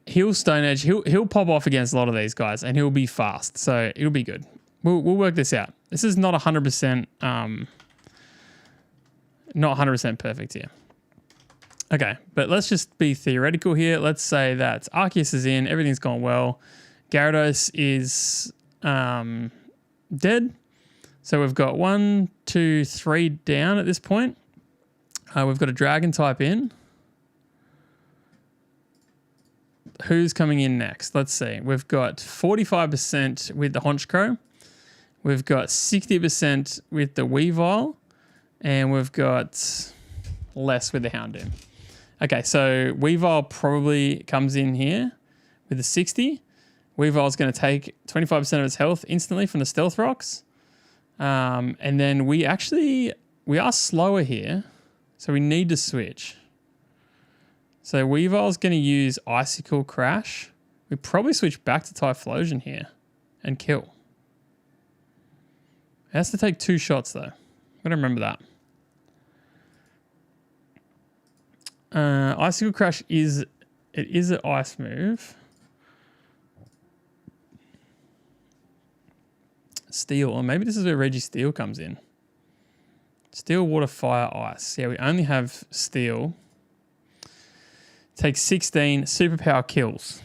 He'll Stone Edge. He'll pop off against a lot of these guys, and he'll be fast, so it'll be good. We'll work this out. This is not 100%. Not 100% perfect here. Okay, but let's just be theoretical here. Let's say that Arceus is in, everything's gone well. Gyarados is dead. So we've got 1, 2, 3 down at this point. We've got a Dragon type in. Who's coming in next? Let's see. We've got 45% with the Honchkrow. We've got 60% with the Weavile. And we've got less with the Houndoom. Okay, so Weavile probably comes in here with a 60. Weavile's going to take 25% of its health instantly from the Stealth Rocks. And then we are slower here, so we need to switch. So Weavile's going to use Icicle Crash. We probably switch back to Typhlosion here and kill. It has to take 2 shots though. I've got to remember that. Icicle Crash is an ice move. Steel, or maybe this is where Registeel comes in. Steel, Water, Fire, Ice. Yeah, we only have Steel. Takes 16, Superpower kills.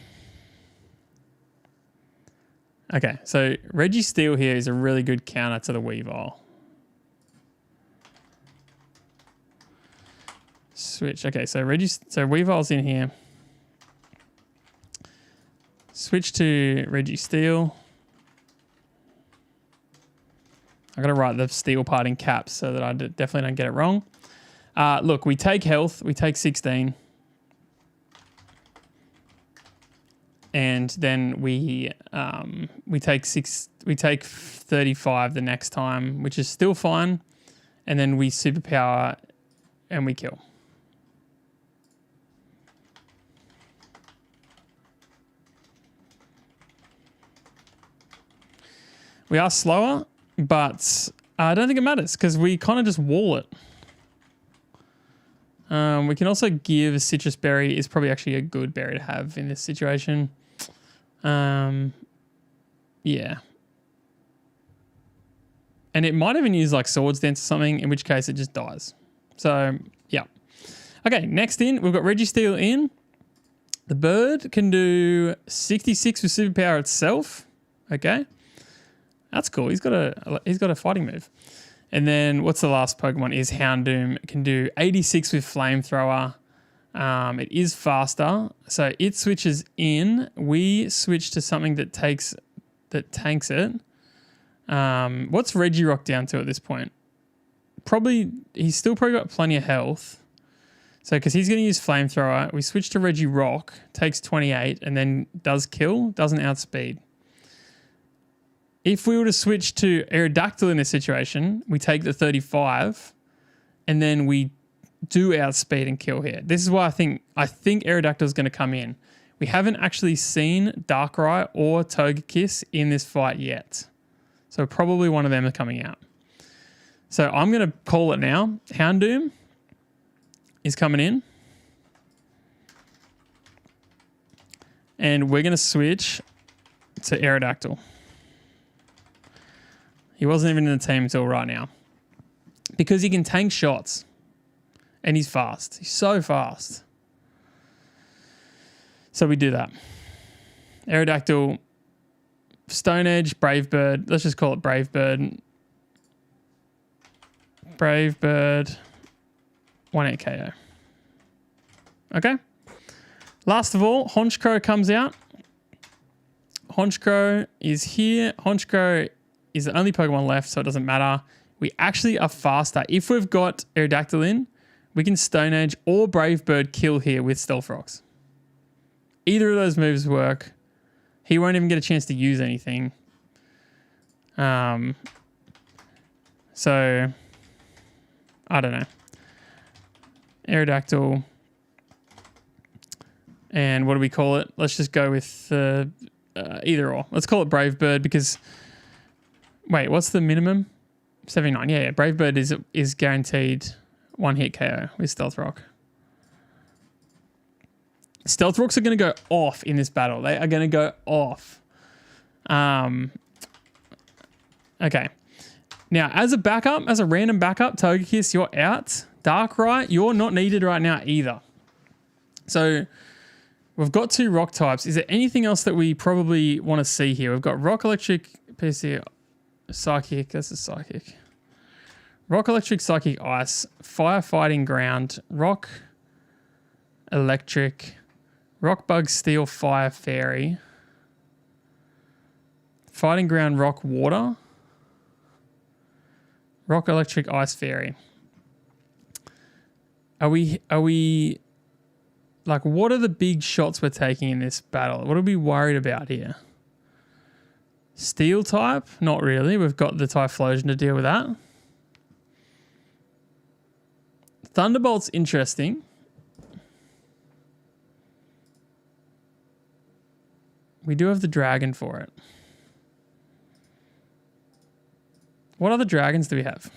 Okay, so Registeel here is a really good counter to the Weavile. Switch. Okay, so Weavile's in here. Switch to Registeel. I got to write the steel part in caps so that I definitely don't get it wrong. Look, we take health. We take 16. and then we take 35 the next time, which is still fine, and then we superpower and we kill. We are slower, but I don't think it matters because we kind of just wall it. We can also give a citrus berry is probably actually a good berry to have in this situation. Yeah. And it might even use like Swords Dance or something, in which case it just dies. So, yeah. Okay, next in, we've got Registeel in. The bird can do 66 with superpower itself. Okay. That's cool. He's got a fighting move. And then what's the last Pokemon is Houndoom. It can do 86 with Flamethrower. It is faster. So it switches in. We switch to something that tanks it. What's Regirock down to at this point? He's still probably got plenty of health. So because he's going to use Flamethrower, we switch to Regirock, takes 28, and then does kill, doesn't outspeed. If we were to switch to Aerodactyl in this situation, we take the 35 and then we do outspeed and kill here. This is why I think Aerodactyl is going to come in. We haven't actually seen Darkrai or Togekiss in this fight yet. So probably one of them are coming out. So I'm going to call it now. Houndoom is coming in. And we're going to switch to Aerodactyl. He wasn't even in the team until right now. Because he can tank shots. And he's fast. He's so fast. So we do that. Aerodactyl, Stone Edge, Brave Bird. Let's just call it Brave Bird. Brave Bird. 1-8 KO. Okay. Last of all, Honchkrow comes out. Honchkrow is here. Honchkrow is the only Pokemon left, so it doesn't matter. We actually are faster. If we've got Aerodactyl in, we can Stone Edge or Brave Bird kill here with Stealth Rocks. Either of those moves work. He won't even get a chance to use anything. So, I don't know. Aerodactyl. And what do we call it? Let's just go with either or. Let's call it Brave Bird because... Wait, what's the minimum? 79. Yeah. Brave Bird is guaranteed one-hit KO with Stealth Rock. Stealth Rocks are going to go off in this battle. They are going to go off. Okay. Now, as a backup, as a random backup, Togekiss, you're out. Darkrai, you're not needed right now either. So, we've got 2 rock types. Is there anything else that we probably want to see here? We've got Rock, Electric, PC, Psychic. That's a Psychic. Rock, Electric, Psychic, Ice. Fire, Fighting, Ground. Rock, Electric. Rock, Bug, Steel, Fire, Fairy. Fighting, Ground, Rock, Water. Rock, Electric, Ice, Fairy. Are we like, what are the big shots we're taking in this battle? What are we worried about here? Steel type? Not really. We've got the Typhlosion to deal with that. Thunderbolt's interesting. We do have the dragon for it. What other dragons do we have?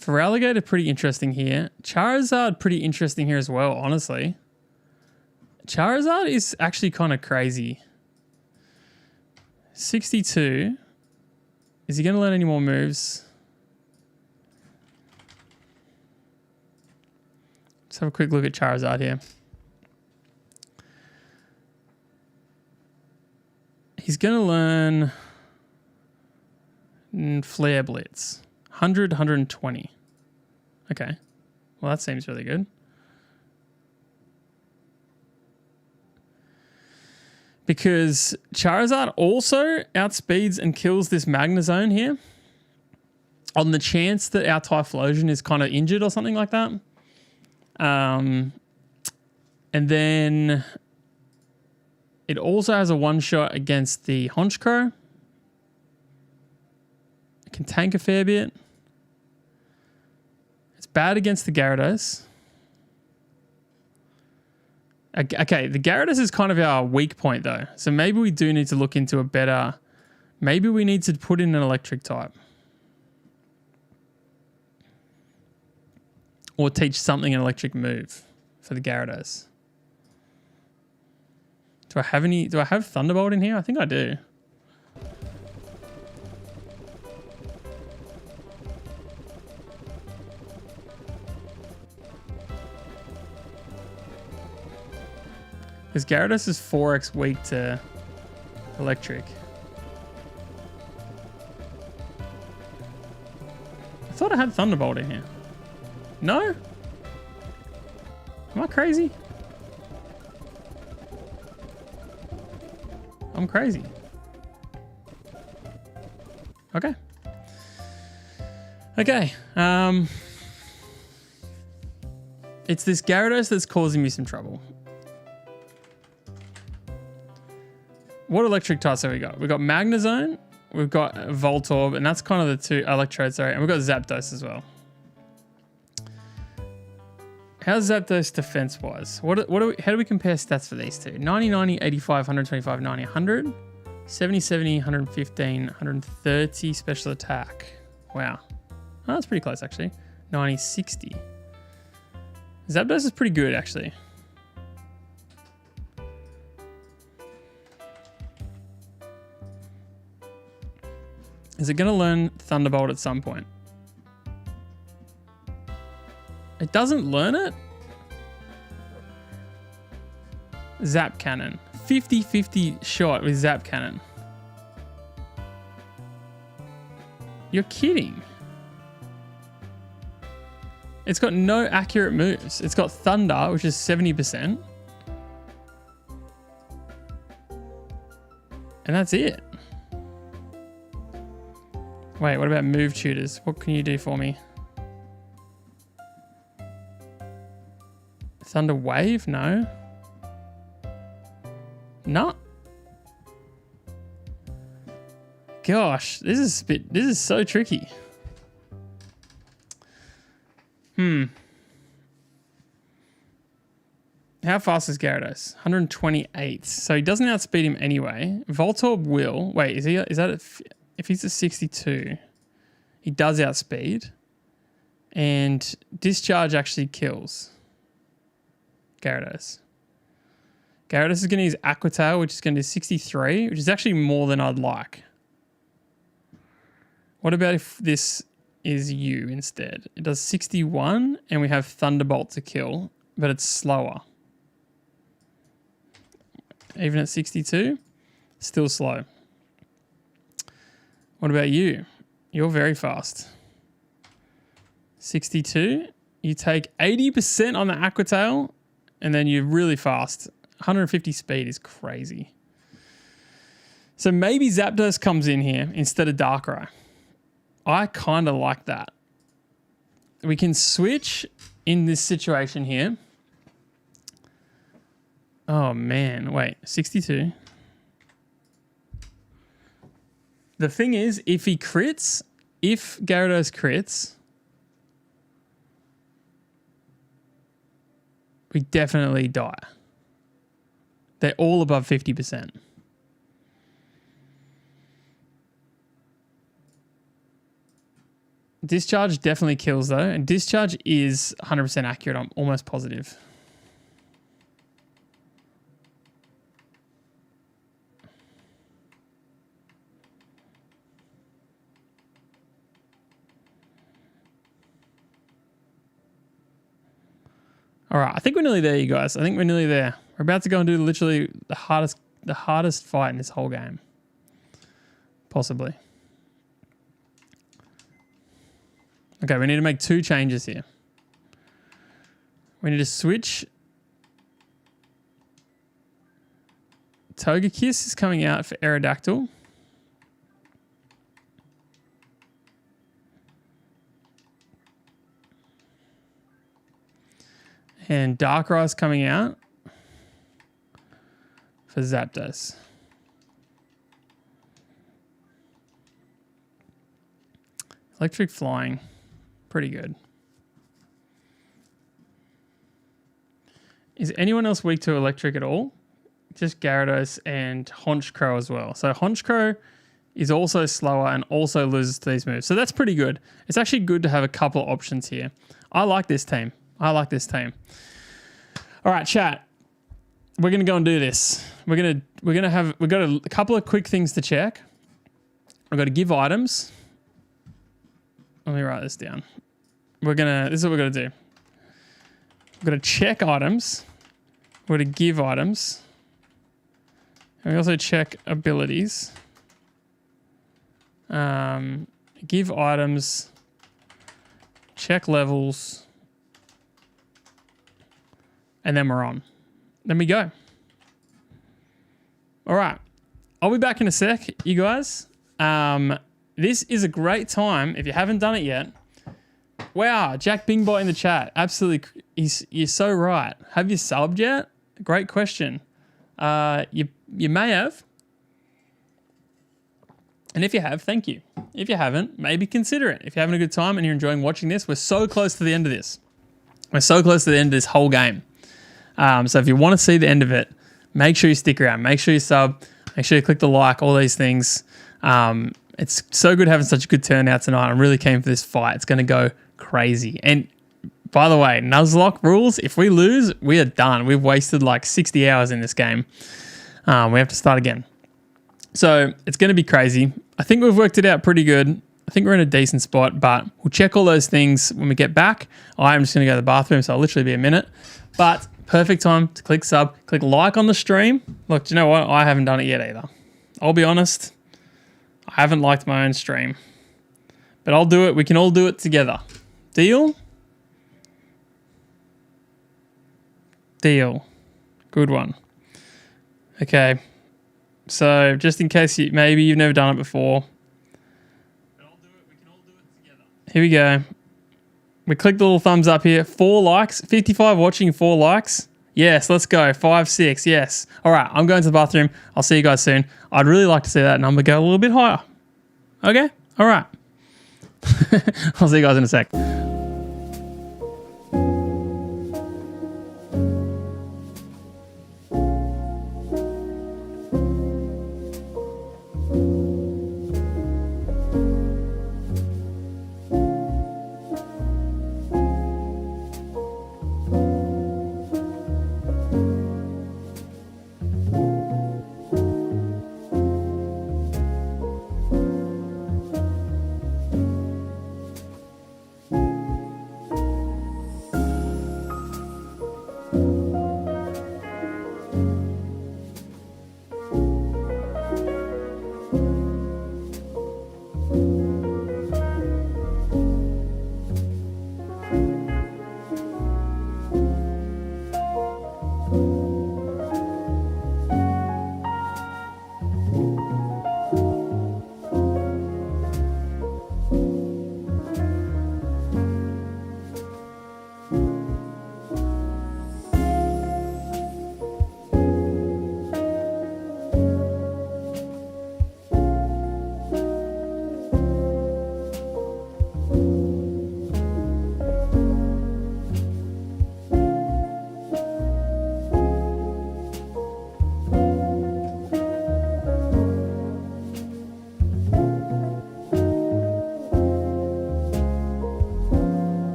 Feraligatr, pretty interesting here. Charizard, pretty interesting here as well, honestly. Charizard is actually kind of crazy. 62. Is he going to learn any more moves? Let's have a quick look at Charizard here. He's going to learn Flare Blitz. 100, 120. Okay. Well, that seems really good. Because Charizard also outspeeds and kills this Magnezone here on the chance that our Typhlosion is kind of injured or something like that. And then it also has a one-shot against the Honchkrow. It can tank a fair bit. It's bad against the Gyarados. Okay, the Gyarados is kind of our weak point though. So maybe we do need to look into a better... Maybe we need to put in an electric type. Or teach something an electric move for the Gyarados. Do I have Thunderbolt in here? I think I do. Because Gyarados is 4x weak to electric. I thought I had Thunderbolt in here. No? Am I crazy? I'm crazy. Okay. Okay. It's this Gyarados that's causing me some trouble. What electric types have we got? We've got Magnezone, we've got Voltorb, and that's kind of the two Electrode, sorry, and we've got Zapdos as well. How's Zapdos defense-wise? How do we compare stats for these two? 90, 90, 85, 125, 90, 100, 70, 70, 115, 130 special attack. Wow. Oh, that's pretty close, actually. 90, 60. Zapdos is pretty good, actually. Is it going to learn Thunderbolt at some point? It doesn't learn it? Zap Cannon. 50-50 shot with Zap Cannon. You're kidding. It's got no accurate moves. It's got Thunder, which is 70%. And that's it. Wait, what about move tutors? What can you do for me? Thunder Wave? No. No. Gosh, this is so tricky. How fast is Gyarados? 128. So he doesn't outspeed him anyway. Voltorb will. Wait, is that if he's a 62, he does outspeed. And Discharge actually kills Gyarados. Gyarados is going to use Aqua Tail, which is going to do 63, which is actually more than I'd like. What about if this is you instead? It does 61, and we have Thunderbolt to kill, but it's slower. Even at 62, still slow. What about you? You're very fast. 62, you take 80% on the Aqua Tail, and then you're really fast. 150 speed is crazy. So maybe Zapdos comes in here instead of Darkrai. I kind of like that. We can switch in this situation here. Oh man, wait, 62. The thing is, if Gyarados crits, we definitely die. They're all above 50%. Discharge definitely kills though, and Discharge is 100% accurate, I'm almost positive. All right, I think we're nearly there, you guys. I think we're nearly there. We're about to go and do literally the hardest fight in this whole game. Possibly. Okay, we need to make 2 changes here. We need to switch. Togekiss is coming out for Aerodactyl. And Darkrai's coming out for Zapdos. Electric Flying, pretty good. Is anyone else weak to electric at all? Just Gyarados and Honchkrow as well. So Honchkrow is also slower and also loses to these moves. So that's pretty good. It's actually good to have a couple of options here. I like this team. I like this team. All right, chat. We're gonna go and do this. We've got a couple of quick things to check. I've got to give items. Let me write this down. This is what we're gonna do. We're gonna check items. We're gonna give items. And we also check abilities. Give items. Check levels. And then we're on. Then we go. All right. I'll be back in a sec, you guys. This is a great time, if you haven't done it yet. Wow, Jack Bingbot in the chat. Absolutely, you're so right. Have you subbed yet? Great question. You may have. And if you have, thank you. If you haven't, maybe consider it. If you're having a good time and you're enjoying watching this, we're so close to the end of this. We're so close to the end of this whole game. So if you want to see the end of it, make sure you stick around. Make sure you sub. Make sure you click the like, all these things. It's so good having such a good turnout tonight. I'm really keen for this fight. It's going to go crazy. And by the way, Nuzlocke Rules, if we lose, we are done. We've wasted like 60 hours in this game. We have to start again. So it's going to be crazy. I think we've worked it out pretty good. I think we're in a decent spot, but we'll check all those things when we get back. I'm just going to go to the bathroom, so I'll literally be a minute. But perfect time to click sub, click like on the stream. Look, do you know what? I haven't done it yet either. I'll be honest. I haven't liked my own stream. But I'll do it. We can all do it together. Deal? Deal. Good one. Okay. So just in case maybe you've never done it before. But I'll do it. We can all do it together. Here we go. We click the little thumbs up here. 4 likes. 55 watching, 4 likes. Yes, let's go. 5, 6. Yes. All right. I'm going to the bathroom. I'll see you guys soon. I'd really like to see that number go a little bit higher. Okay. All right. I'll see you guys in a sec.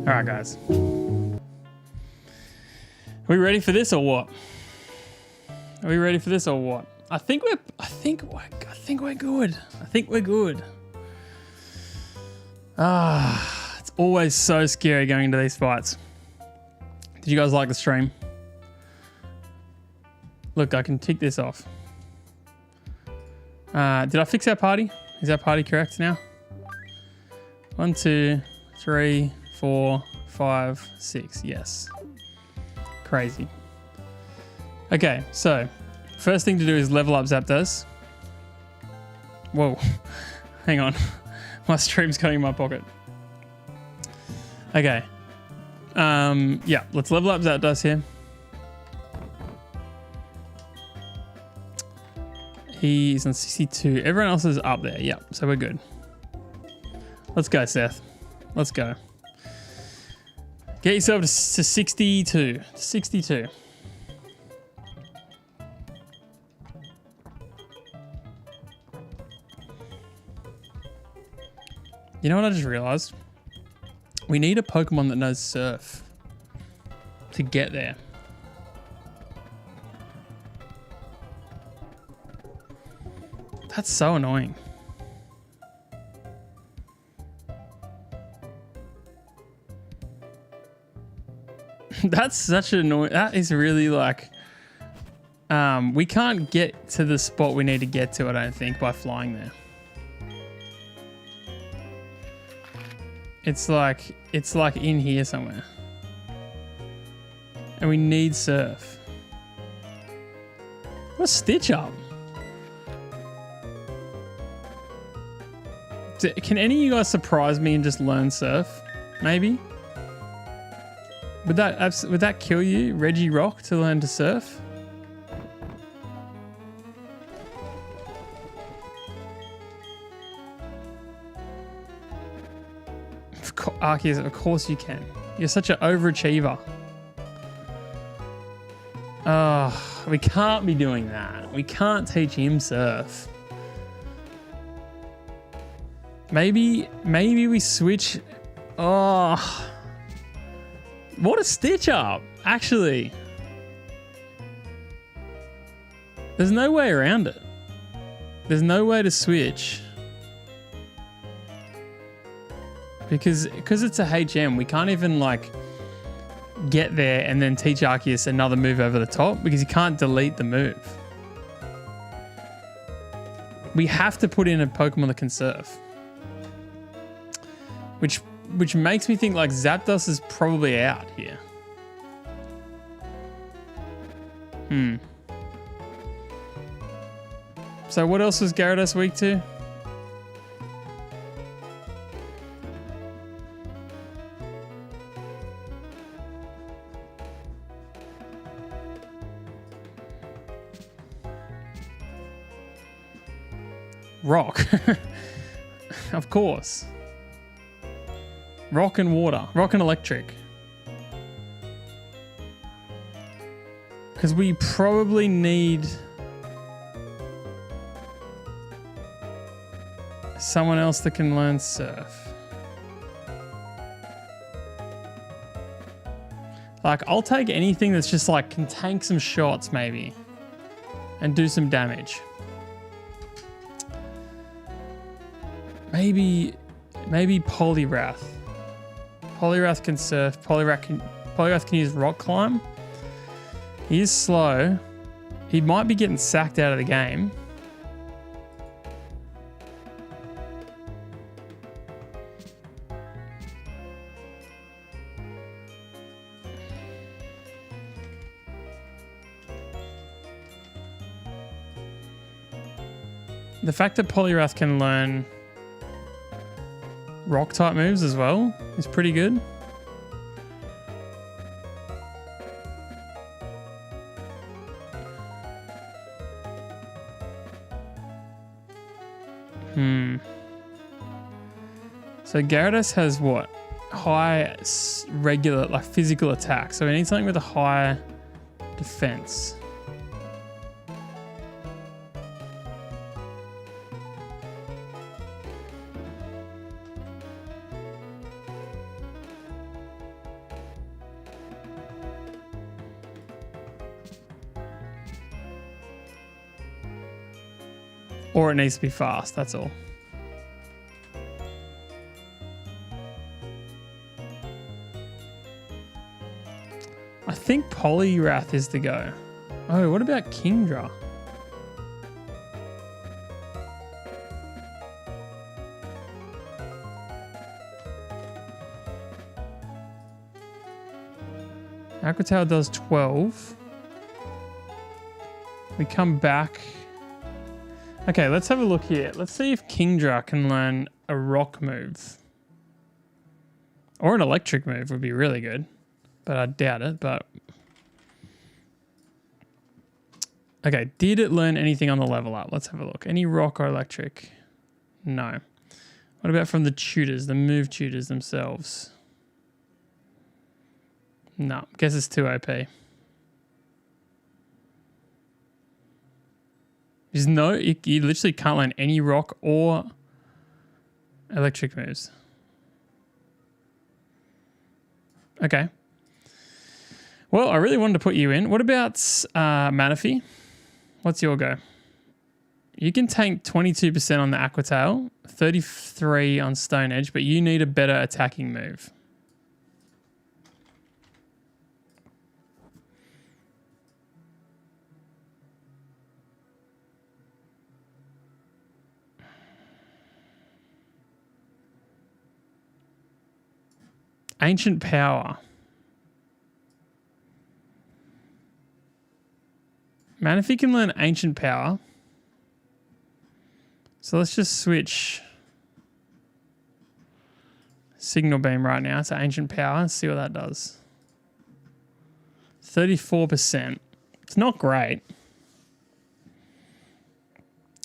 All right, guys. Are we ready for this or what? Are we ready for this or what? I think we're good. I think we're good. It's always so scary going into these fights. Did you guys like the stream? Look, I can tick this off. Did I fix our party? Is our party correct now? 1, 2, 3, 4, 5, 6. Yes. Crazy. Okay, so first thing to do is level up Zapdos. Whoa. Hang on. My stream's going in my pocket. Okay. Yeah, let's level up Zapdos here. He's on 62. Everyone else is up there. Yep, so we're good. Let's go, Seth. Let's go. Get yourself to 62. 62. You know what I just realized? We need a Pokemon that knows Surf to get there. That's so annoying. That's such an annoying. That is really like. We can't get to the spot we need to get to, I don't think, by flying there. It's like in here somewhere. And we need Surf. What's Stitch up? Can any of you guys surprise me and just learn Surf? Maybe? Would that kill you, Reggie Rock, to learn to surf? Arceus, of course you can. You're such an overachiever. Oh, we can't be doing that. We can't teach him Surf. Maybe we switch. Oh, what a stitch up, actually. There's no way around it. There's no way to switch. Because it's a HM, we can't even like get there and then teach Arceus another move over the top because you can't delete the move. We have to put in a Pokemon that can surf. Which makes me think like Zapdos is probably out here. So what else was Gyarados weak to? Rock. Of course. Rock and water. Rock and electric. Because we probably need someone else that can learn surf. Like, I'll take anything that's just like can tank some shots maybe and do some damage. Maybe Poliwrath. Poliwrath can surf. Poliwrath can use rock climb. He is slow. He might be getting sacked out of the game. The fact that Poliwrath can learn rock type moves as well is pretty good. So Gyarados has what? High regular, like physical attack. So we need something with a high defense. Or it needs to be fast, that's all. I think Poliwrath is the go. Oh, what about Kingdra? Aqua Tail does 12. We come back. Okay, let's have a look here. Let's see if Kingdra can learn a rock move. Or an electric move would be really good. But I doubt it, but... Okay, did it learn anything on the level up? Let's have a look. Any rock or electric? No. What about from the tutors, the move tutors themselves? No, guess it's too OP. There's no, you literally can't learn any rock or electric moves. Okay. Well, I really wanted to put you in. What about Manaphy? What's your go? You can tank 22% on the Aqua Tail, 33 on Stone Edge, but you need a better attacking move. Ancient Power. Manaphy can learn Ancient Power. So let's just switch Signal Beam right now to Ancient Power and see what that does. 34%. It's not great.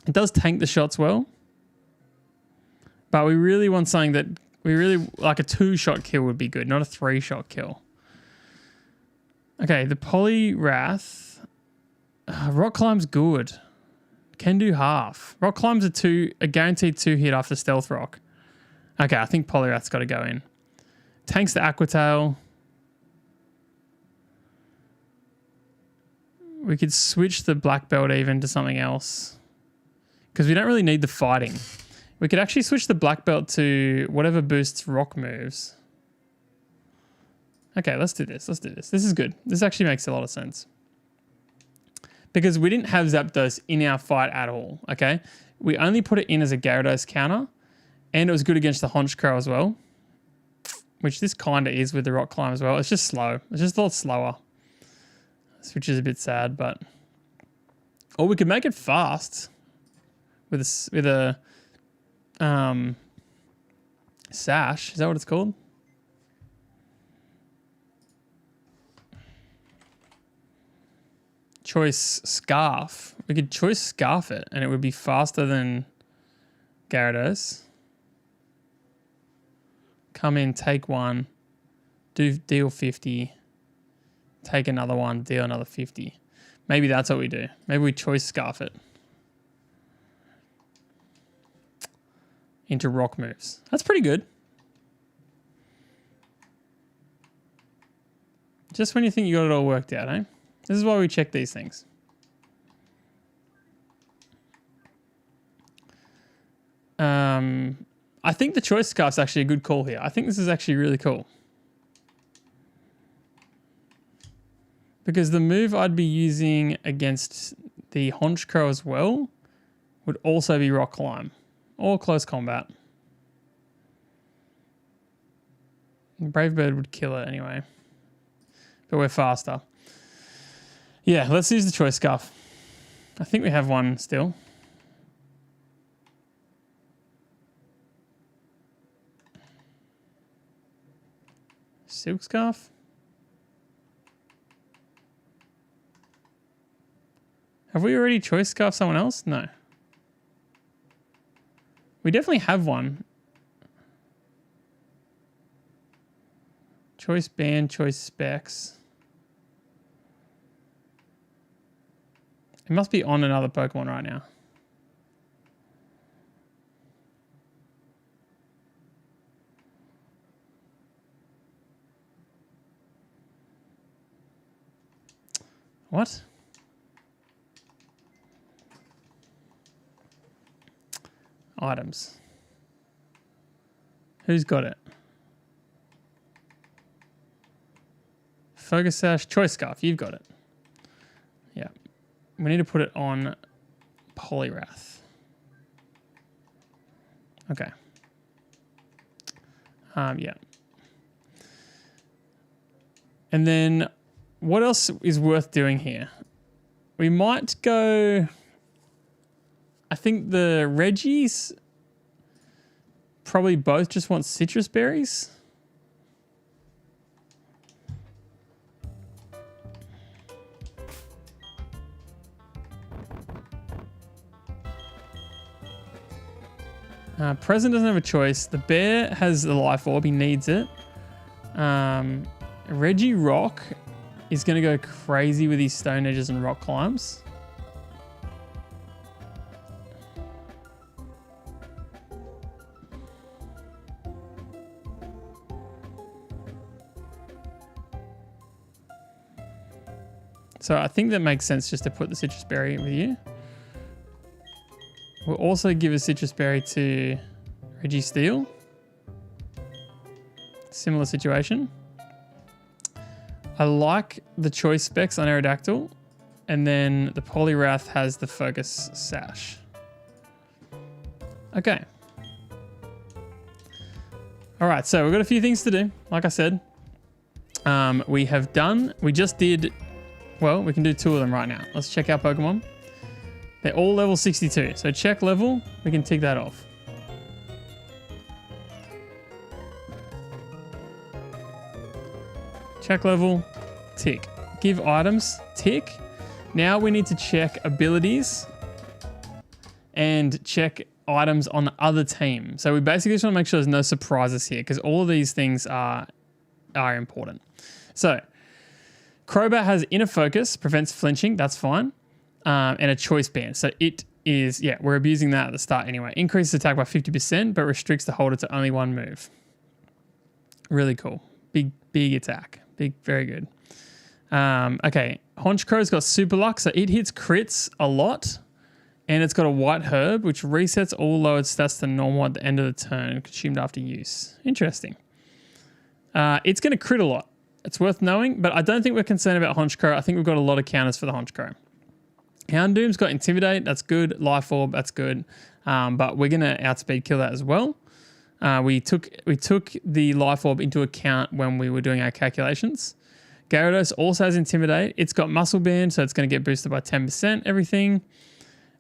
It does tank the shots well. But we really want something that we really like. A 2-shot kill would be good, not a 3-shot kill. Okay, the Poliwrath. Rock Climb's good. Can do half. Rock Climb's a guaranteed 2-hit after Stealth Rock. Okay, I think Poliwrath's got to go in. Tanks the Aqua Tail. We could switch the Black Belt even to something else. Because we don't really need the fighting. We could actually switch the Black Belt to whatever boosts rock moves. Okay, let's do this. Let's do this. This is good. This actually makes a lot of sense. Because we didn't have Zapdos in our fight at all, okay? We only put it in as a Gyarados counter, and it was good against the Honchkrow as well, which this kind of is with the Rock Climb as well. It's just slow. It's just a lot slower, which is a bit sad, but... Or we could make it fast with a Sash. Is that what it's called? Choice Scarf. We could choice Scarf it and it would be faster than Gyarados. Come in, take one, deal 50, take another one, deal another 50. Maybe that's what we do. Maybe we choice Scarf it into rock moves. That's pretty good. Just when you think you got it all worked out, eh? This is why we check these things. I think the Choice Scarf's actually a good call here. I think this is actually really cool. Because the move I'd be using against the Honchkrow as well would also be Rock Climb or Close Combat. Brave Bird would kill it anyway. But we're faster. Yeah, let's use the Choice Scarf. I think we have one still. Silk Scarf? Have we already Choice Scarf someone else? No. We definitely have one. Choice Band, Choice Specs. It must be on another Pokemon right now. What? Items. Who's got it? Focus Sash, Choice Scarf. You've got it. Yeah. we need to put it on Poliwrath. Okay. Yeah. And then what else is worth doing here? We might go... I think the Reggies probably both just want citrus berries. Present doesn't have a choice. The bear has the life orb. He needs it. Reggie Rock is going to go crazy with these stone edges and rock climbs. So I think that makes sense just to put the citrus berry with you. We'll also give a citrus berry to Reggie Steel. Similar situation. I like the choice specs on Aerodactyl. And then the Poliwrath has the focus sash. Okay. All right, so we've got a few things to do. Like I said, we just did, well, we can do 2 of them right now. Let's check our Pokemon. They're all level 62. So check level, we can tick that off. Check level, tick. Give items, tick. Now we need to check abilities and check items on the other team. So we basically just want to make sure there's no surprises here because all of these things are important. So Crobat has inner focus, prevents flinching, that's fine. And a choice band. So it is, yeah, we're abusing that at the start anyway. Increases attack by 50%, but restricts the holder to only 1 move. Really cool. Big attack. Very good. Okay, Honchkro's got Super Luck, so it hits crits a lot. And it's got a white herb, which resets all lowered stats to normal at the end of the turn, consumed after use. Interesting. It's going to crit a lot. It's worth knowing, but I don't think we're concerned about Honchkro. I think we've got a lot of counters for the Honchkro. Houndoom's got Intimidate, that's good. Life Orb, that's good. But we're going to outspeed kill that as well. We took the Life Orb into account when we were doing our calculations. Gyarados also has Intimidate. It's got Muscle Band, so it's going to get boosted by 10%, everything.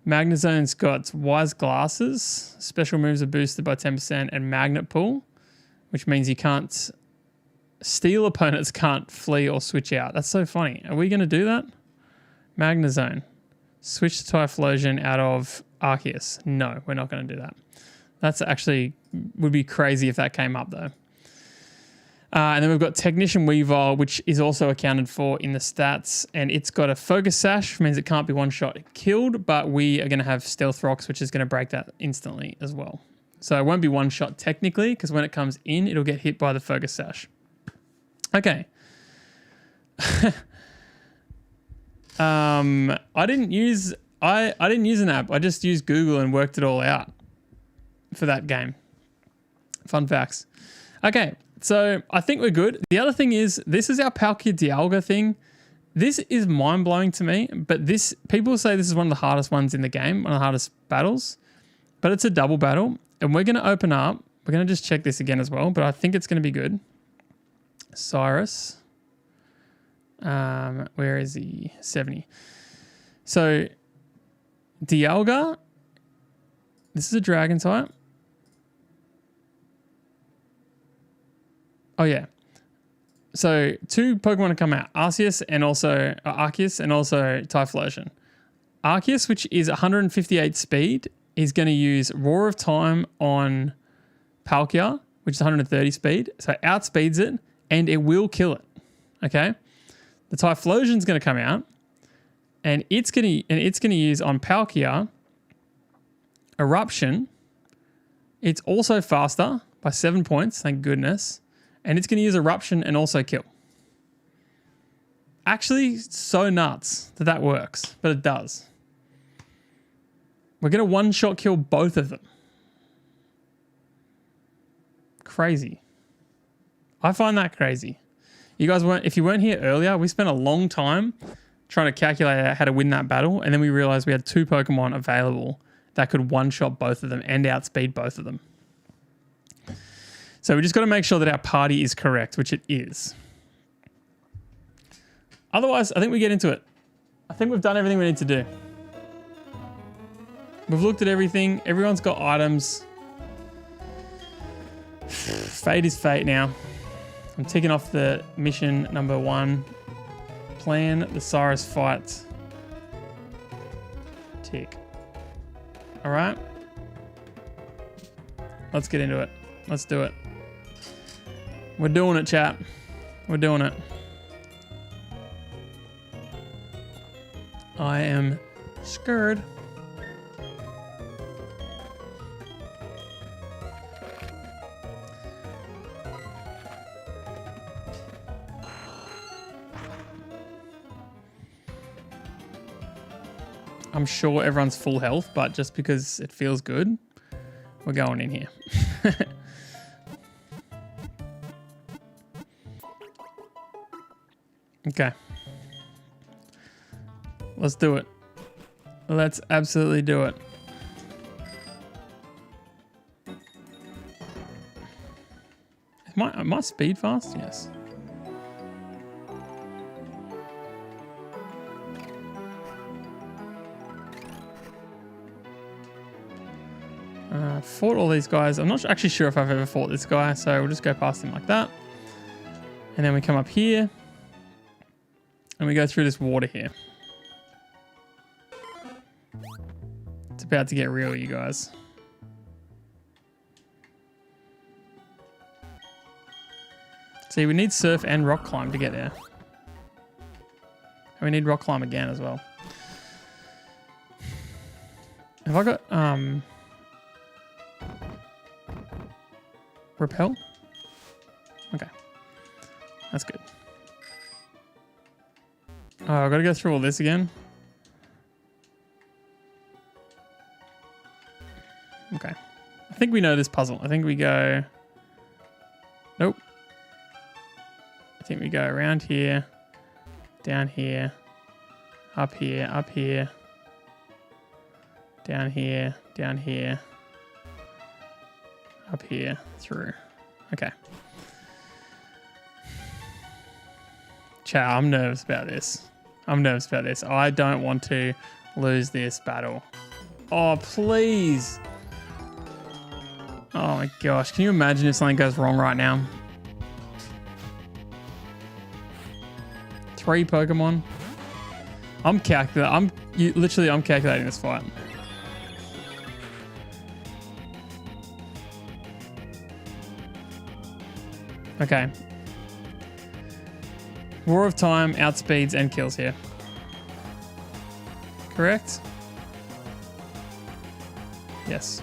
Magnezone's got Wise Glasses. Special moves are boosted by 10%, and Magnet Pull, which means you can't... Steel opponents can't flee or switch out. That's so funny. Are we going to do that? Magnezone. Switch to Typhlosion out of Arceus. No, we're not going to do that. That's actually... would be crazy if that came up, though. And then we've got Technician Weavile, which is also accounted for in the stats. And it's got a Focus Sash, which means it can't be one-shot killed, but we are going to have Stealth Rocks, which is going to break that instantly as well. So it won't be one-shot technically, because when it comes in, it'll get hit by the Focus Sash. Okay. I didn't use an app. I just used Google and worked it all out for that game. Fun facts. Okay, so I think we're good. The other thing is, this is our Palkia Dialga thing. This is mind-blowing to me, but people say this is one of the hardest ones in the game, one of the hardest battles, but it's a double battle, and we're going to open up. We're going to just check this again as well, but I think it's going to be good. Cyrus. Where is he? 70. So, Dialga. This is a dragon type. Oh, yeah. So, 2 Pokemon to come out. Arceus and also Typhlosion. Arceus, which is 158 speed, is going to use Roar of Time on Palkia, which is 130 speed. So, it outspeeds it. And it will kill it, okay? The Typhlosion's going to come out, and it's going to use on Palkia Eruption. It's also faster by 7 points, thank goodness, and it's going to use Eruption and also kill. Actually, so nuts that works, but it does. We're going to one-shot kill both of them. Crazy. I find that crazy. You guys if you weren't here earlier, we spent a long time trying to calculate out how to win that battle, and then we realized we had 2 Pokemon available that could one-shot both of them and outspeed both of them. So we just got to make sure that our party is correct, which it is. Otherwise, I think we get into it. I think we've done everything we need to do. We've looked at everything. Everyone's got items. Fate is fate now. I'm ticking off the mission number 1. Plan the Cyrus fight. Tick. All right. Let's get into it. Let's do it. We're doing it, chat. We're doing it. I am scared. I'm sure everyone's full health, but just because it feels good, we're going in here. Okay. Let's do it. Let's absolutely do it. Am I speed fast? Yes. Fought all these guys. I'm not actually sure if I've ever fought this guy, so we'll just go past him like that. And then we come up here. And we go through this water here. It's about to get real, you guys. See, we need surf and rock climb to get there. And we need rock climb again as well. Have I got repel? Okay. That's good. Oh, I've got to go through all this again. Okay. I think we know this puzzle. I think we go... Nope. I think we go around here, down here, up here, up here, down here, up here, through. Okay. Chat, I'm nervous about this. I don't want to lose this battle. Oh, please. Oh my gosh. Can you imagine if something goes wrong right now? 3 Pokemon. I'm calculating this fight. Okay. Roar of Time outspeeds and kills here. Correct? Yes.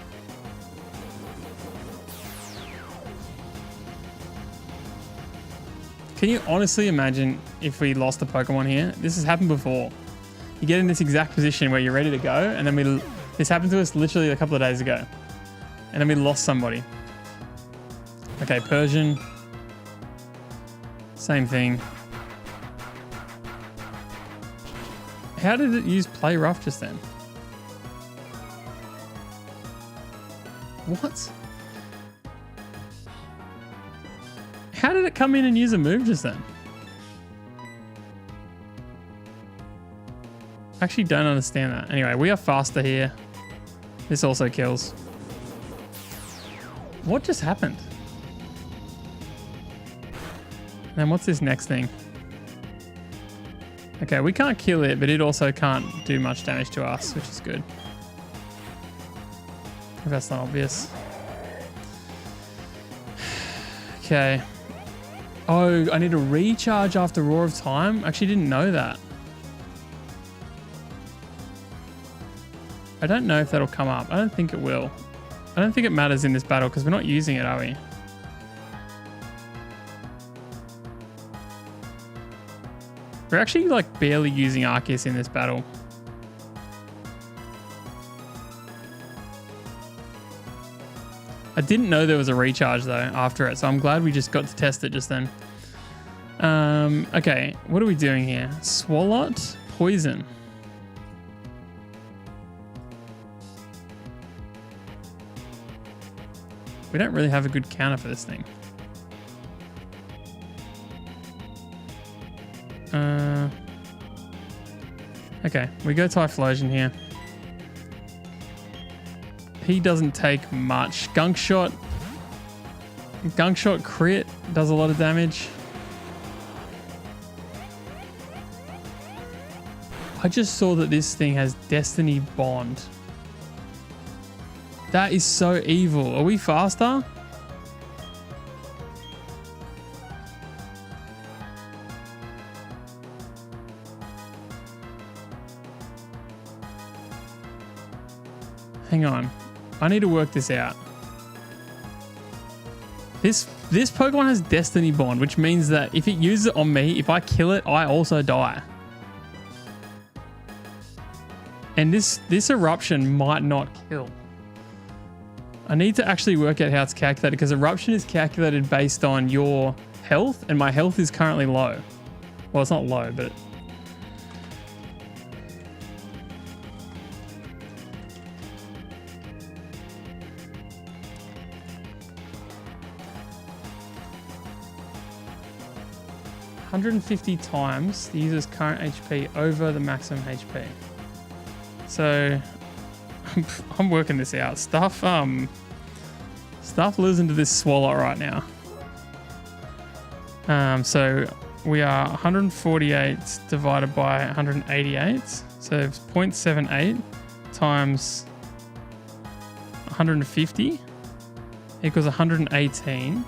Can you honestly imagine if we lost a Pokemon here? This has happened before. You get in this exact position where you're ready to go, and then this happened to us literally a couple of days ago. And then we lost somebody. Okay, Persian. Same thing. How did it use Play Rough just then? What? How did it come in and use a move just then? I actually don't understand that. Anyway, we are faster here. This also kills. What just happened? And then what's this next thing? Okay, we can't kill it, but it also can't do much damage to us, which is good. If that's not obvious. Okay. Oh, I need to recharge after Roar of Time? I actually didn't know that. I don't know if that'll come up. I don't think it will. I don't think it matters in this battle because we're not using it, are we? We're actually like barely using Arceus in this battle. I didn't know there was a recharge though after it, so I'm glad we just got to test it just then. Okay, what are we doing here? Swalot, poison. We don't really have a good counter for this thing. Okay, we go Typhlosion here. He doesn't take much. Gunk Shot crit does a lot of damage. I just saw that this thing has Destiny Bond. That is so evil. Are we faster? Hang on. I need to work this out. This Pokemon has Destiny Bond, which means that if it uses it on me, if I kill it, I also die. And this eruption might not kill. I need to actually work out how it's calculated, because eruption is calculated based on your health, and my health is currently low. Well, it's not low, but... $150 times the user's current HP over the maximum HP. So I'm working this out. Stuff losing to this Swallow right now. So we are 148 divided by 188. So it's 0.78 times 150 equals 118.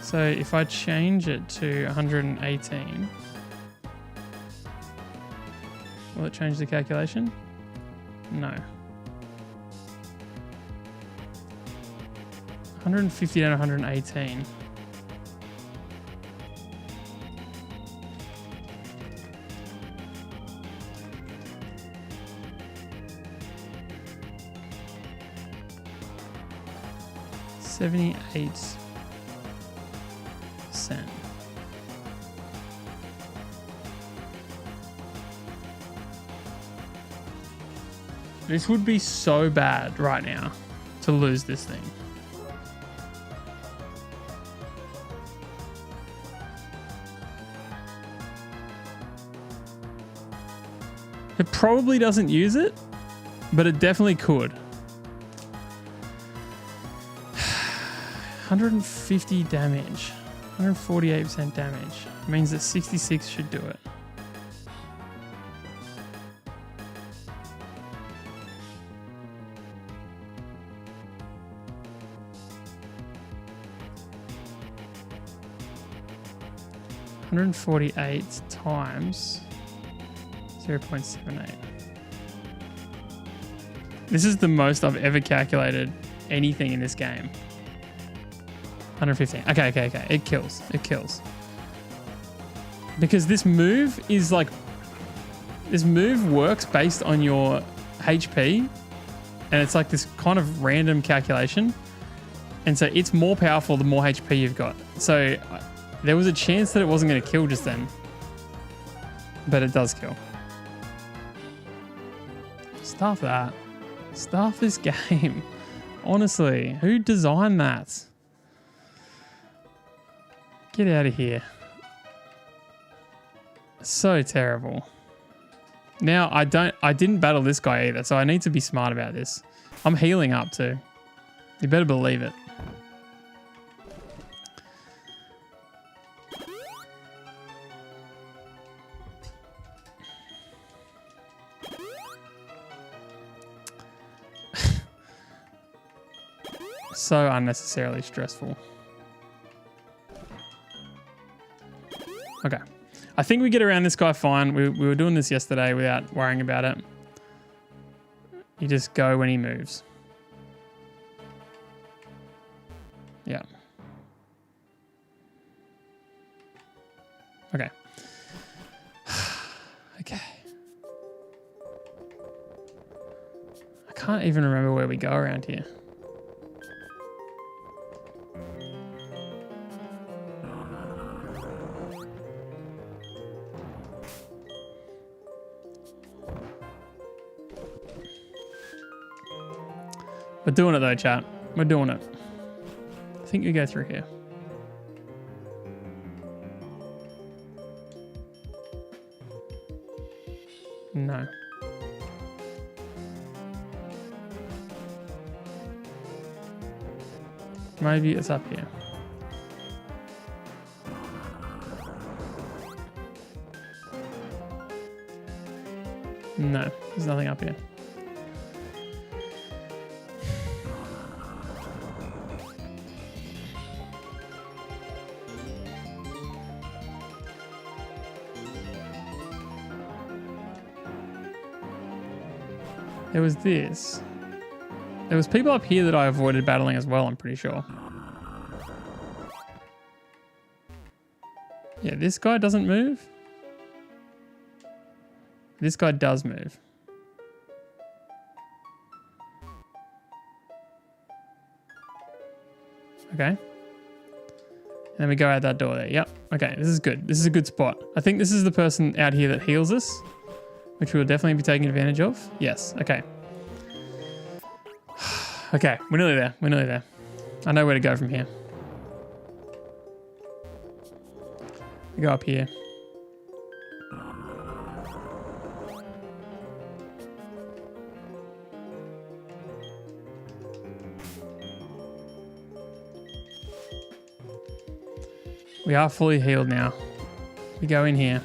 So if I change it to 118, will it change the calculation? No. 150 and 118. $78. This would be so bad right now to lose this thing. It probably doesn't use it, but it definitely could. 150 damage, 148% damage. Means that 66 should do it. $148 times 0.78. This is the most I've ever calculated anything in this game. 115. Okay. It kills. Because this move is like... This move works based on your HP. And it's like this kind of random calculation. And so it's more powerful the more HP you've got. So there was a chance that it wasn't going to kill just then. But it does kill. Stuff that. Stuff this game. Honestly, who designed that? Get out of here. So terrible. Now I didn't battle this guy either, so I need to be smart about this. I'm healing up too. You better believe it. So unnecessarily stressful. Okay. I think we get around this guy fine. We were doing this yesterday without worrying about it. You just go when he moves. Yeah. Okay. Okay. I can't even remember where we go around here. We're doing it though, chat. We're doing it. I think we go through here. No. Maybe it's up here. No, there's nothing up here. There was this. There was people up here that I avoided battling as well, I'm pretty sure. Yeah, this guy doesn't move. This guy does move. Okay. And then we go out that door there. Yep. Okay, this is good. This is a good spot. I think this is the person out here that heals us, which we will definitely be taking advantage of. Yes. Okay. Okay, we're nearly there. We're nearly there. I know where to go from here. We go up here. We are fully healed now. We go in here.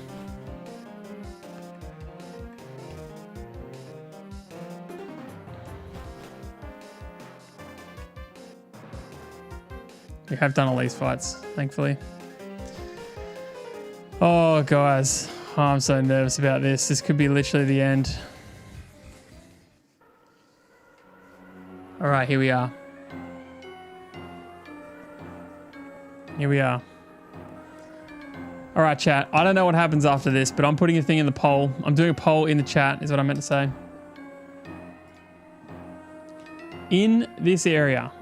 We have done all these fights, thankfully. Oh, guys. Oh, I'm so nervous about this. This could be literally the end. All right, here we are. Here we are. All right, chat. I don't know what happens after this, but I'm putting a thing in the poll. I'm doing a poll in the chat, is what I meant to say. In this area,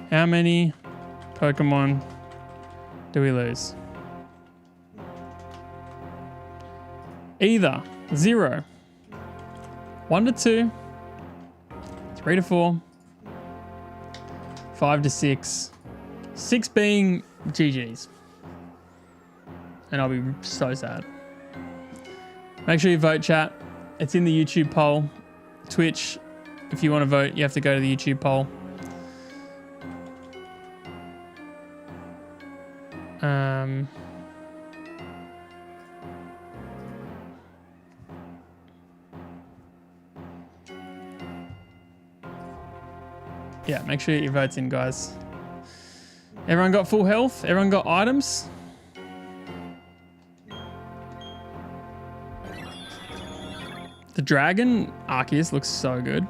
how many Pokemon do we lose? Either 0, 1 to 2, 3 to 4, 5 to 6, 6 being GG's. And I'll be so sad. Make sure you vote, chat. It's in the YouTube poll. Twitch, if you want to vote, you have to go to the YouTube poll. Yeah, make sure your vote's in, guys. Everyone got full health? Everyone got items? The Dragon Arceus looks so good.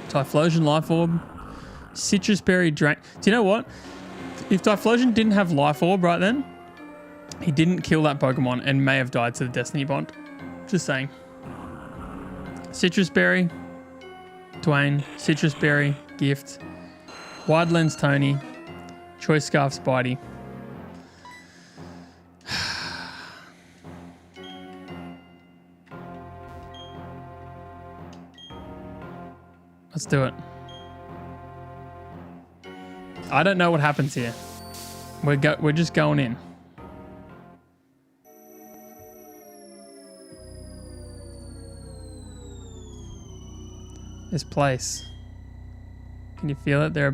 Typhlosion Life Orb. Citrus Berry Drake. Do you know what? If Typhlosion didn't have Life Orb right then, he didn't kill that Pokemon and may have died to the Destiny Bond. Just saying. Citrus Berry. Dwayne. Citrus Berry. Gift. Wide Lens Tony. Choice Scarf Spidey. Let's do it. I don't know what happens here. We're just going in. This place. Can you feel it? There.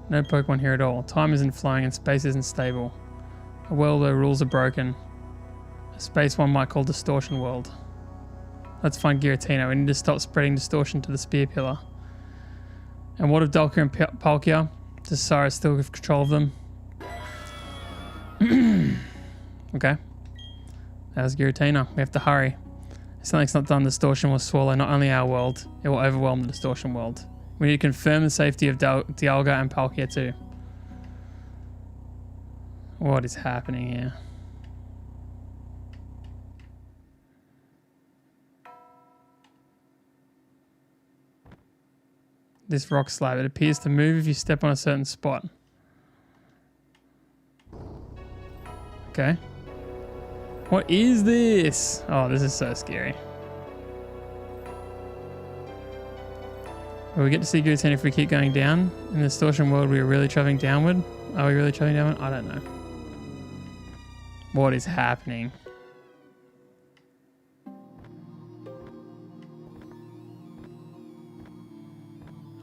No Pokemon here at all. Time isn't flowing and space isn't stable. A world where rules are broken. A space one might call Distortion World. Let's find Giratina. We need to stop spreading distortion to the Spear Pillar. And what of Dalkia and Palkia? Does Cyrus still have control of them? Okay. That was Giratina. We have to hurry. If something's not done, Distortion will swallow not only our world, it will overwhelm the Distortion world. We need to confirm the safety of Dialga and Palkia too. What is happening here? This rock slab, it appears to move if you step on a certain spot. Okay. What is this? Oh, this is so scary. Will we get to see Goose Hand if we keep going down? In the distortion world, we are really traveling downward. Are we really traveling downward? I don't know. What is happening?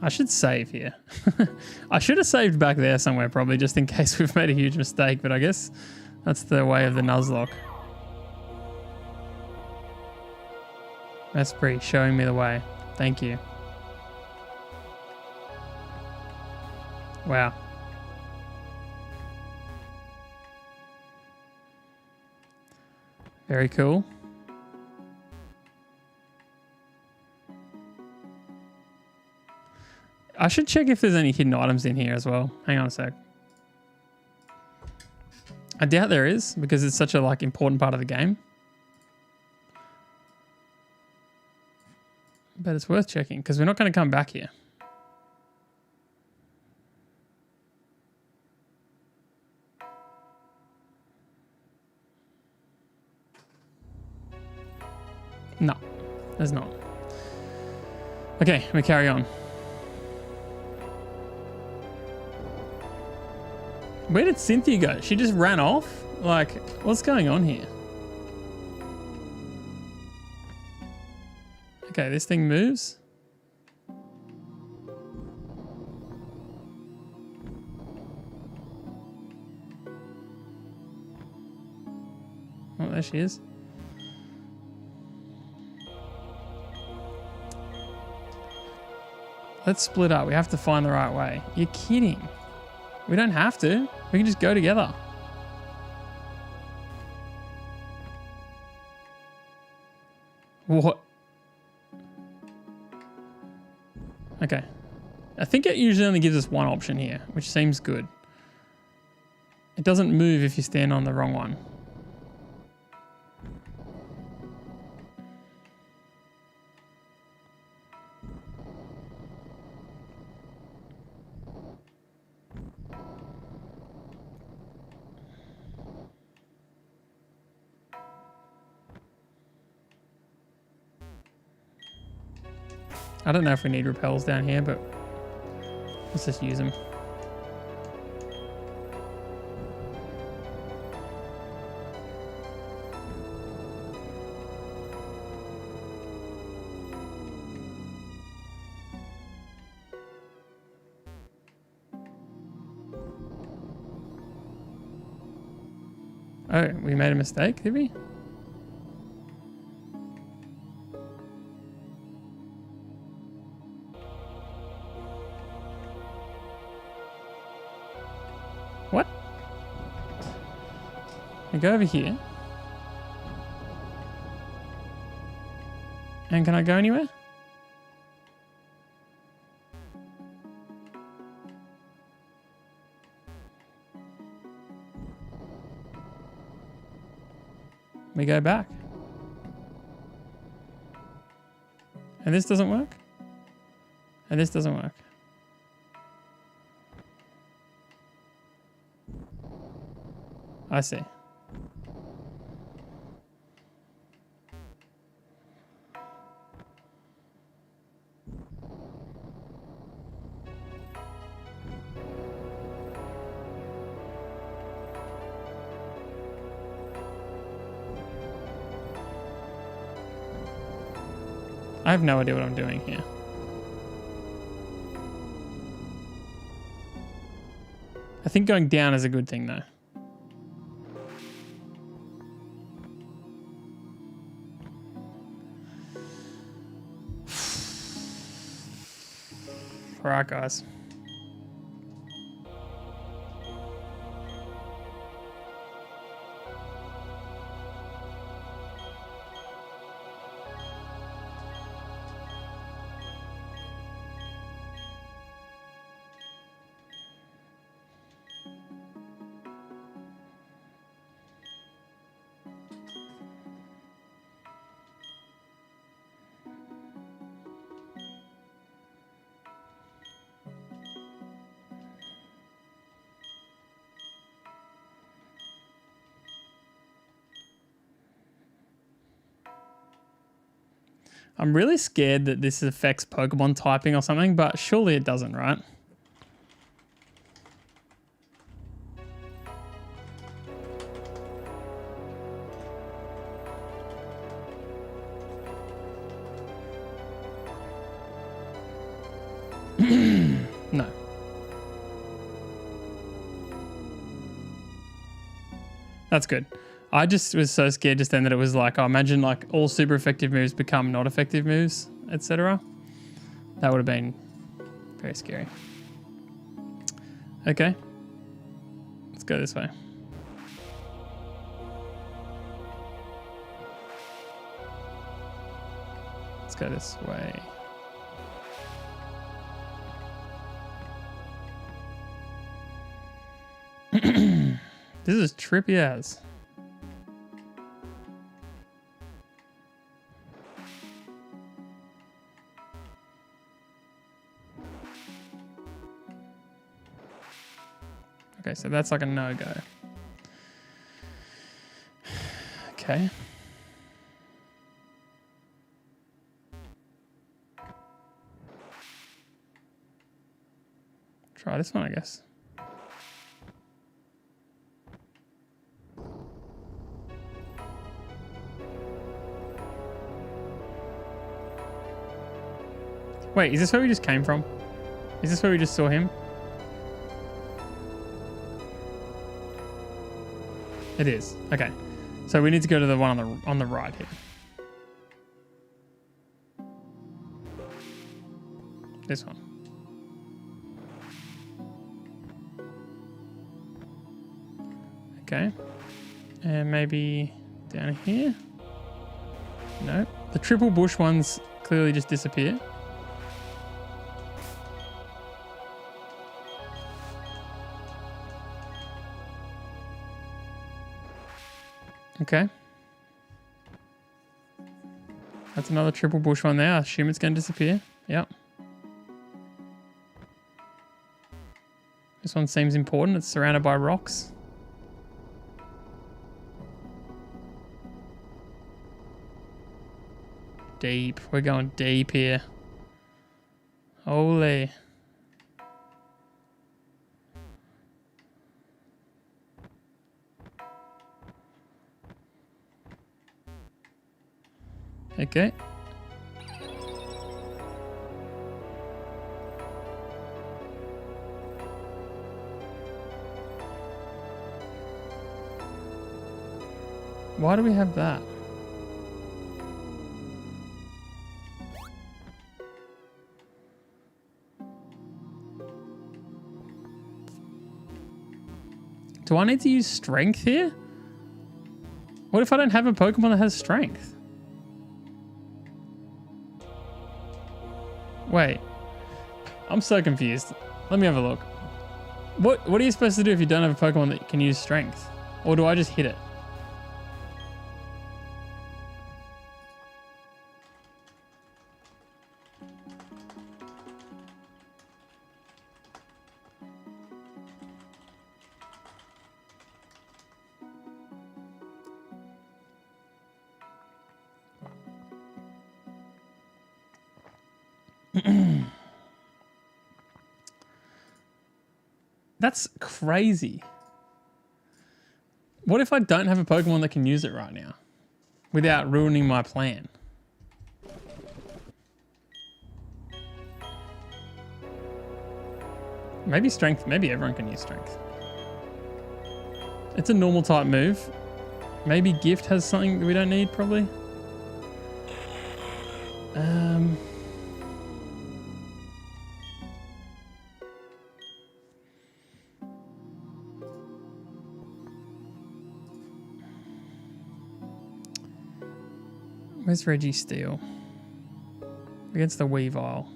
I should save here. I should have saved back there somewhere probably just in case we've made a huge mistake, but I guess that's the way of the Nuzlocke. Esprit showing me the way. Thank you. Wow. Very cool. I should check if there's any hidden items in here as well. Hang on a sec. I doubt there is because it's such a important part of the game. But it's worth checking because we're not going to come back here. No, there's not. Okay, we carry on. Where did Cynthia go? She just ran off? Like, what's going on here? Okay, this thing moves. Oh, there she is. Let's split up. We have to find the right way. You're kidding. We don't have to. We can just go together. What? Okay. I think it usually only gives us one option here, which seems good. It doesn't move if you stand on the wrong one. I don't know if we need repels down here, but let's just use them. Oh, we made a mistake, did we? What? I go over here. And can I go anywhere? We go back. And this doesn't work? And this doesn't work. I see. I have no idea what I'm doing here. I think going down is a good thing though. Alright, guys. I'm really scared that this affects Pokemon typing or something, but surely it doesn't, right? No. That's good. I just was so scared just then that it was like, oh, imagine like all super effective moves become not effective moves, etc. That would have been very scary. Okay. Let's go this way. Let's go this way. This is trippy as. Okay, so that's like a no-go. Okay. Try this one, I guess. Wait, is this where we just came from? Is this where we just saw him? It is. Okay. So we need to go to the one on the right here. This one. Okay. And maybe down here? No. The triple bush ones clearly just disappear. Okay. That's another triple bush one there. I assume it's going to disappear. Yep. This one seems important. It's surrounded by rocks. Deep. We're going deep here. Holy. Okay. Why do we have that? Do I need to use strength here? What if I don't have a Pokemon that has strength? Wait, I'm so confused. Let me have a look. What are you supposed to do if you don't have a Pokemon that can use strength? Or do I just hit it? That's crazy. What if I don't have a Pokemon that can use it right now without ruining my plan? Maybe strength. Maybe everyone can use strength. It's a normal type move. Maybe gift has something that we don't need probably. Where's Reggie Steel? Against the Weavile.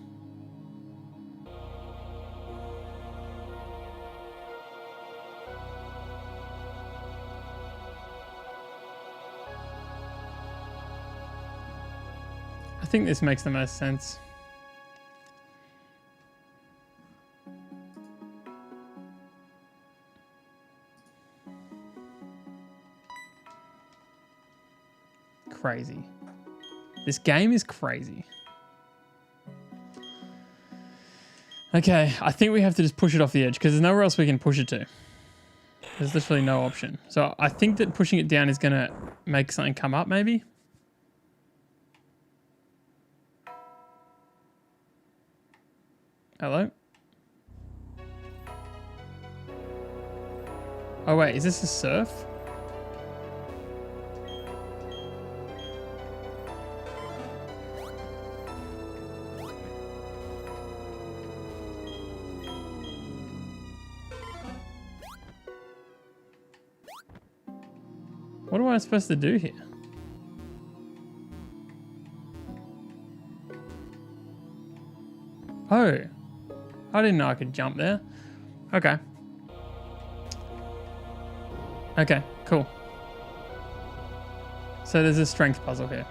I think this makes the most sense. Crazy. This game is crazy. Okay, I think we have to just push it off the edge because there's nowhere else we can push it to. There's literally no option. So I think that pushing it down is going to make something come up maybe. Hello? Oh wait, is this a surf? What am I supposed to do here? Oh, I didn't know I could jump there. Okay. Okay, cool. So there's a strength puzzle here.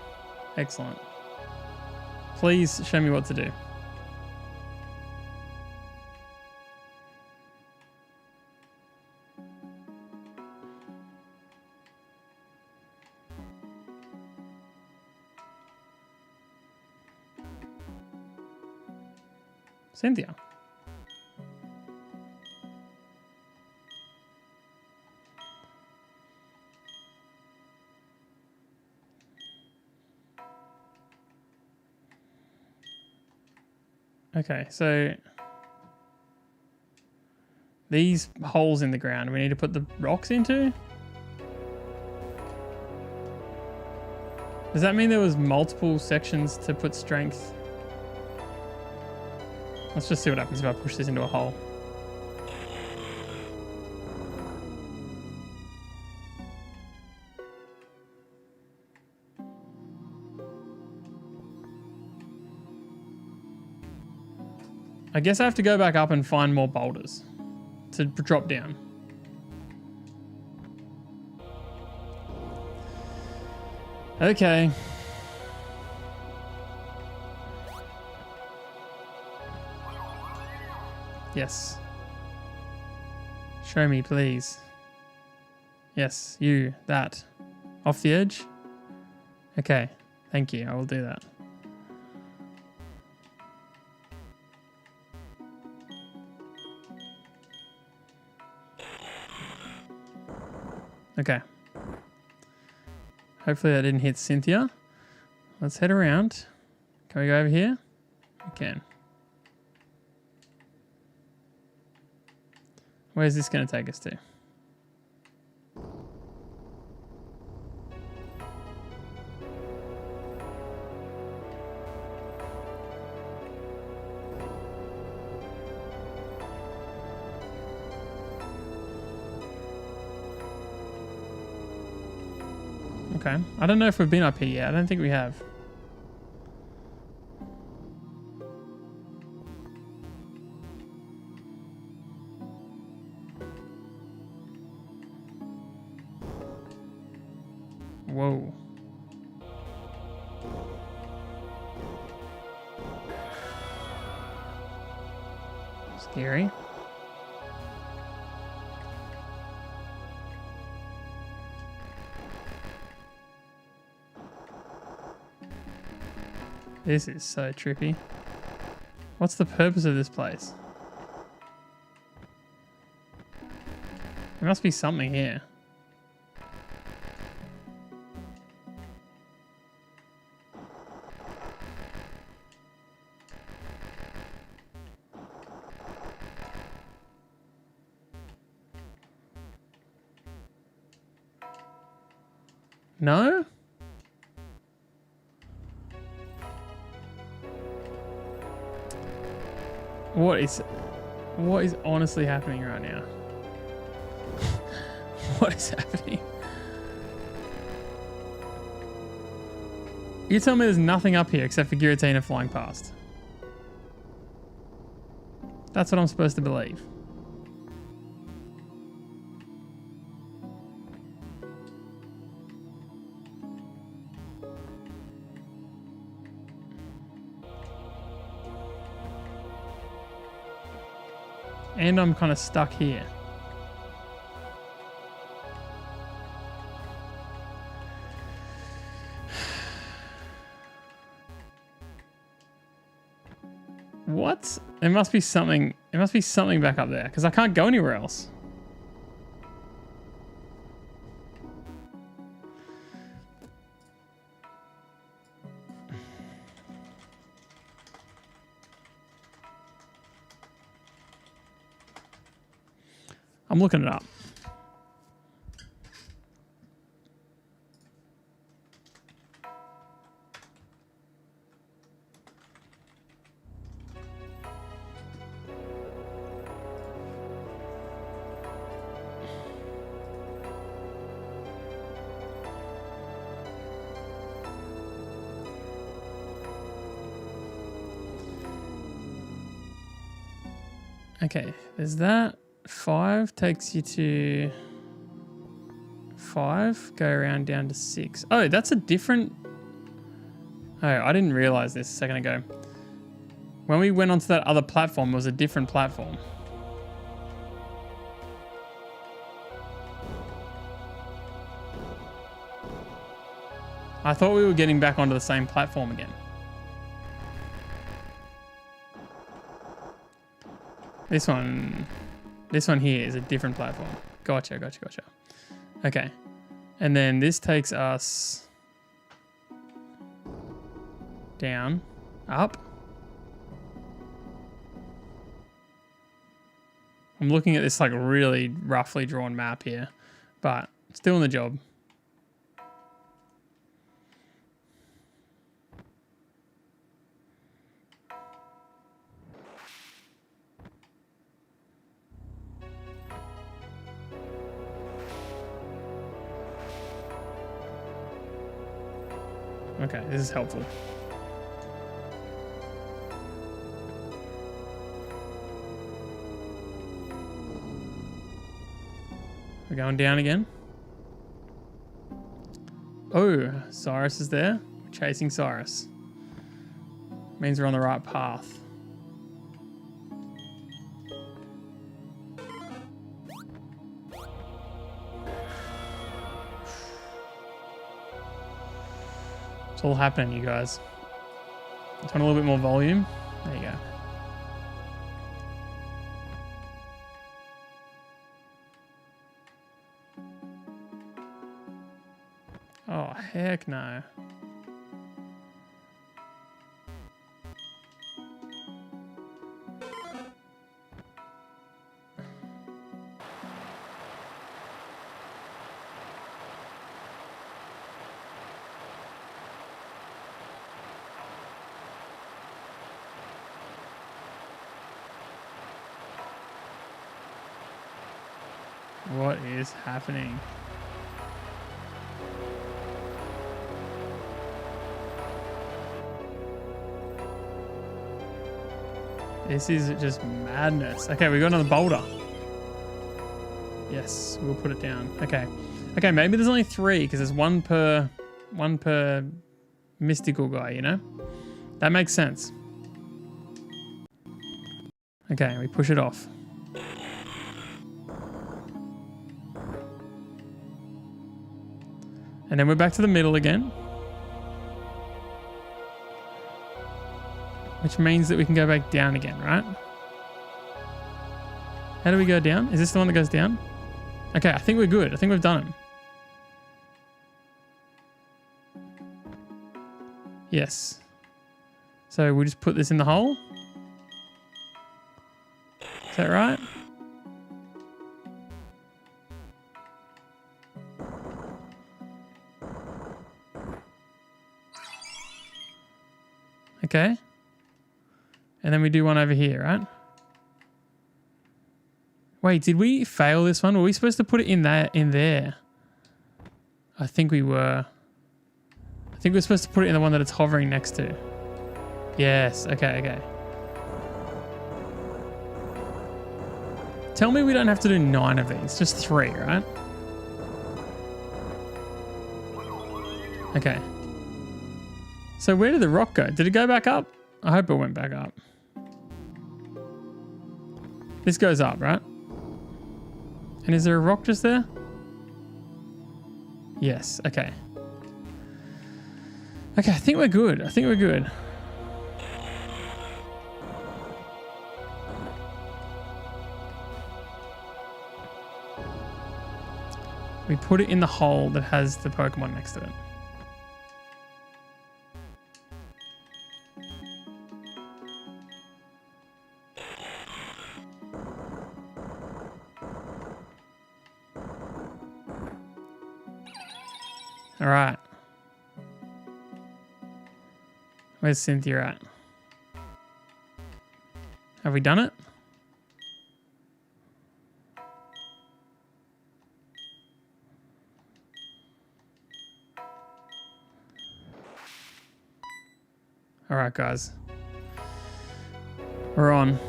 Excellent. Please show me what to do. Cynthia. Okay, so these holes in the ground we need to put the rocks into? Does that mean there was multiple sections to put strength? Let's just see what happens if I push this into a hole. I guess I have to go back up and find more boulders to drop down. Okay. Yes. Show me, please. Yes, you, that. Off the edge? Okay, thank you, I will do that. Okay. Hopefully that didn't hit Cynthia. Let's head around. Can we go over here? We can. Where's this going to take us to? Okay. I don't know if we've been up here yet. I don't think we have. Whoa. Scary. This is so trippy. What's the purpose of this place? There must be something here. No? What is honestly happening right now? What is happening? You tell me there's nothing up here except for Giratina flying past. That's what I'm supposed to believe. And I'm kind of stuck here. What? There must be something. There must be something back up there because I can't go anywhere else. I'm looking it up. Okay, there's that. 5 takes you to 5. Go around down to 6. Oh, that's a different... Oh, I didn't realize this a second ago. When we went onto that other platform, it was a different platform. I thought we were getting back onto the same platform again. This one here is a different platform. Gotcha. Okay. And then this takes us down, up. I'm looking at this like really roughly drawn map here, but still in the job. Okay, this is helpful. We're going down again. Oh, Cyrus is there. We're chasing Cyrus. Means we're on the right path. It's all happening, you guys. Just want a little bit more volume. There you go. Oh, heck no. What is happening? This is just madness. Okay, we got another boulder. Yes, we'll put it down. Okay. Okay, maybe there's only 3 because there's one per mystical guy, you know? That makes sense. Okay, we push it off. And then we're back to the middle again. Which means that we can go back down again, right? How do we go down? Is this the one that goes down? Okay, I think we're good. I think we've done it. Yes. So we'll just put this in the hole. Is that right? Okay. And then we do one over here, right? Wait, did we fail this one? Were we supposed to put it in there? I think we were. I think we're supposed to put it in the one that it's hovering next to. Yes, okay. Tell me we don't have to do 9 of these, just 3, right? Okay. So where did the rock go? Did it go back up? I hope it went back up. This goes up, right? And is there a rock just there? Yes, okay. Okay, I think we're good. We put it in the hole that has the Pokemon next to it. All right. Where's Cynthia at? Have we done it? All right, guys. We're on.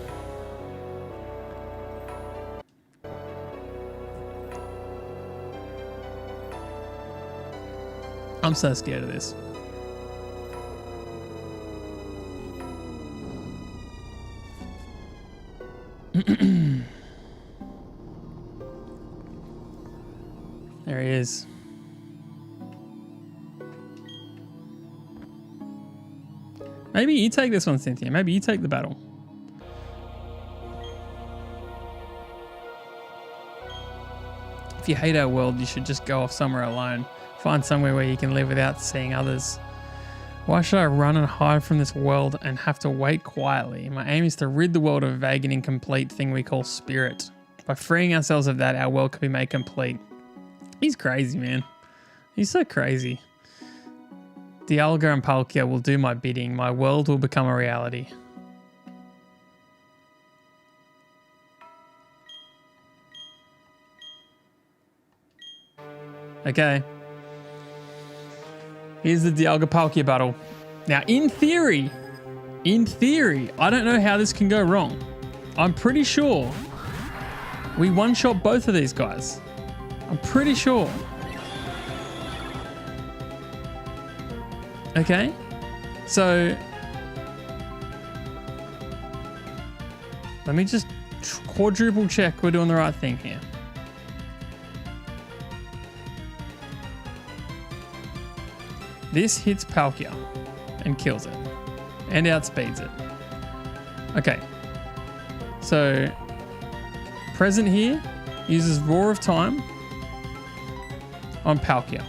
I'm so scared of this. There he is. Maybe you take this one, Cynthia. Maybe you take the battle. If you hate our world, you should just go off somewhere alone. Find somewhere where you can live without seeing others. Why should I run and hide from this world and have to wait quietly? My aim is to rid the world of a vague and incomplete thing we call spirit. By freeing ourselves of that, our world can be made complete. He's crazy, man. He's so crazy. Dialga and Palkia will do my bidding. My world will become a reality. Okay. Here's the Dialga Palkia battle. Now, in theory, I don't know how this can go wrong. I'm pretty sure we one-shot both of these guys. I'm pretty sure. Okay, so let me just quadruple check we're doing the right thing here. This hits Palkia and kills it and outspeeds it. Okay, so present here uses Roar of Time on Palkia.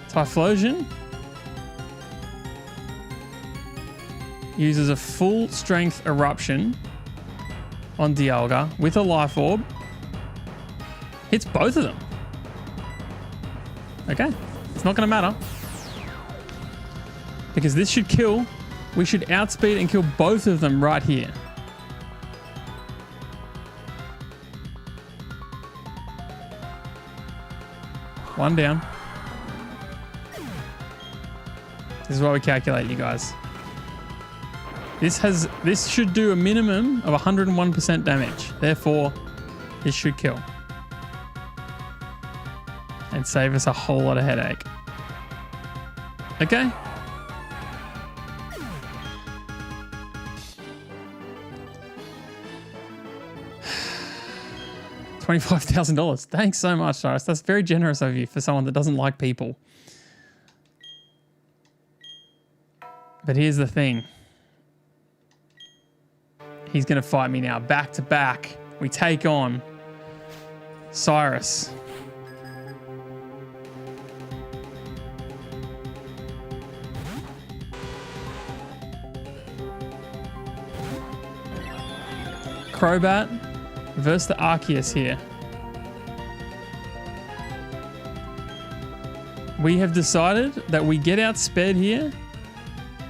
Typhlosion uses a full strength eruption on Dialga with a life orb. Hits both of them. Okay, it's not going to matter. Because this should kill. We should outspeed and kill both of them right here. One down. This is what we calculate, you guys. This should do a minimum of 101% damage. Therefore, this should kill. And save us a whole lot of headache. Okay. $25,000. Thanks so much, Cyrus. That's very generous of you for someone that doesn't like people. But here's the thing. He's going to fight me now. Back to back. We take on Cyrus. Crobat versus the Arceus here. We have decided that we get outsped here.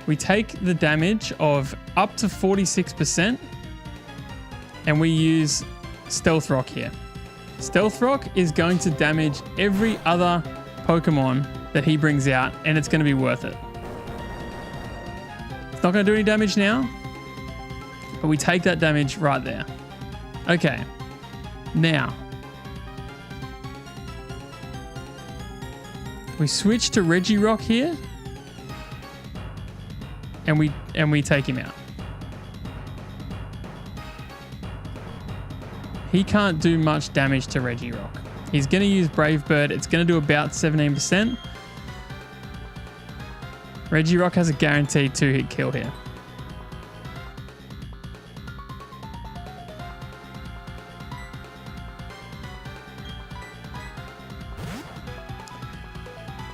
We take the damage of up to 46% and we use Stealth Rock here. Stealth Rock is going to damage every other Pokemon that he brings out and it's going to be worth it. It's not going to do any damage now, but we take that damage right there. Okay, now we switch to Regirock here. And we take him out. He can't do much damage to Regirock. He's going to use Brave Bird. It's going to do about 17%. Regirock has a guaranteed 2-hit kill here.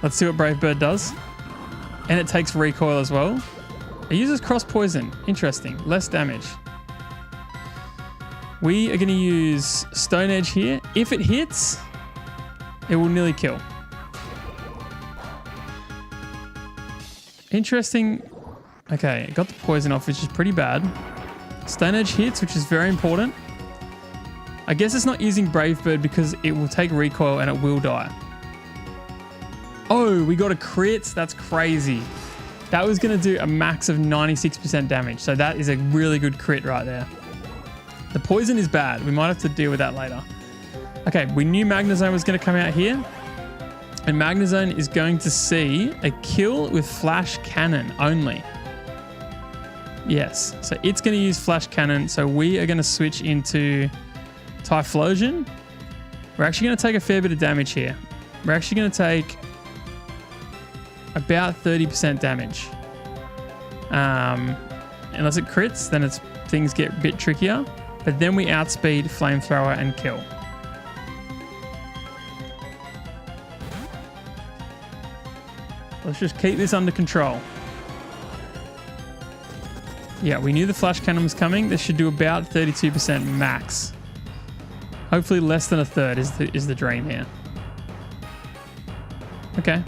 Let's see what Brave Bird does. And it takes recoil as well. It uses cross poison. Interesting. Less damage. We are going to use Stone Edge here. If it hits, it will nearly kill. Interesting. Okay, got the poison off, which is pretty bad. Stone Edge hits, which is very important. I guess it's not using Brave Bird because it will take recoil and it will die. Oh, we got a crit. That's crazy. That was going to do a max of 96% damage. So that is a really good crit right there. The poison is bad. We might have to deal with that later. Okay, we knew Magnezone was going to come out here. And Magnezone is going to see a kill with Flash Cannon only. Yes, so it's going to use Flash Cannon. So we are going to switch into Typhlosion. We're actually going to take a fair bit of damage here. We're actually going to take about 30% damage. Unless it crits, then things get a bit trickier. But then we outspeed Flamethrower and kill. Let's just keep this under control. Yeah, we knew the Flash Cannon was coming. This should do about 32% max. Hopefully less than a third is the dream here. Okay.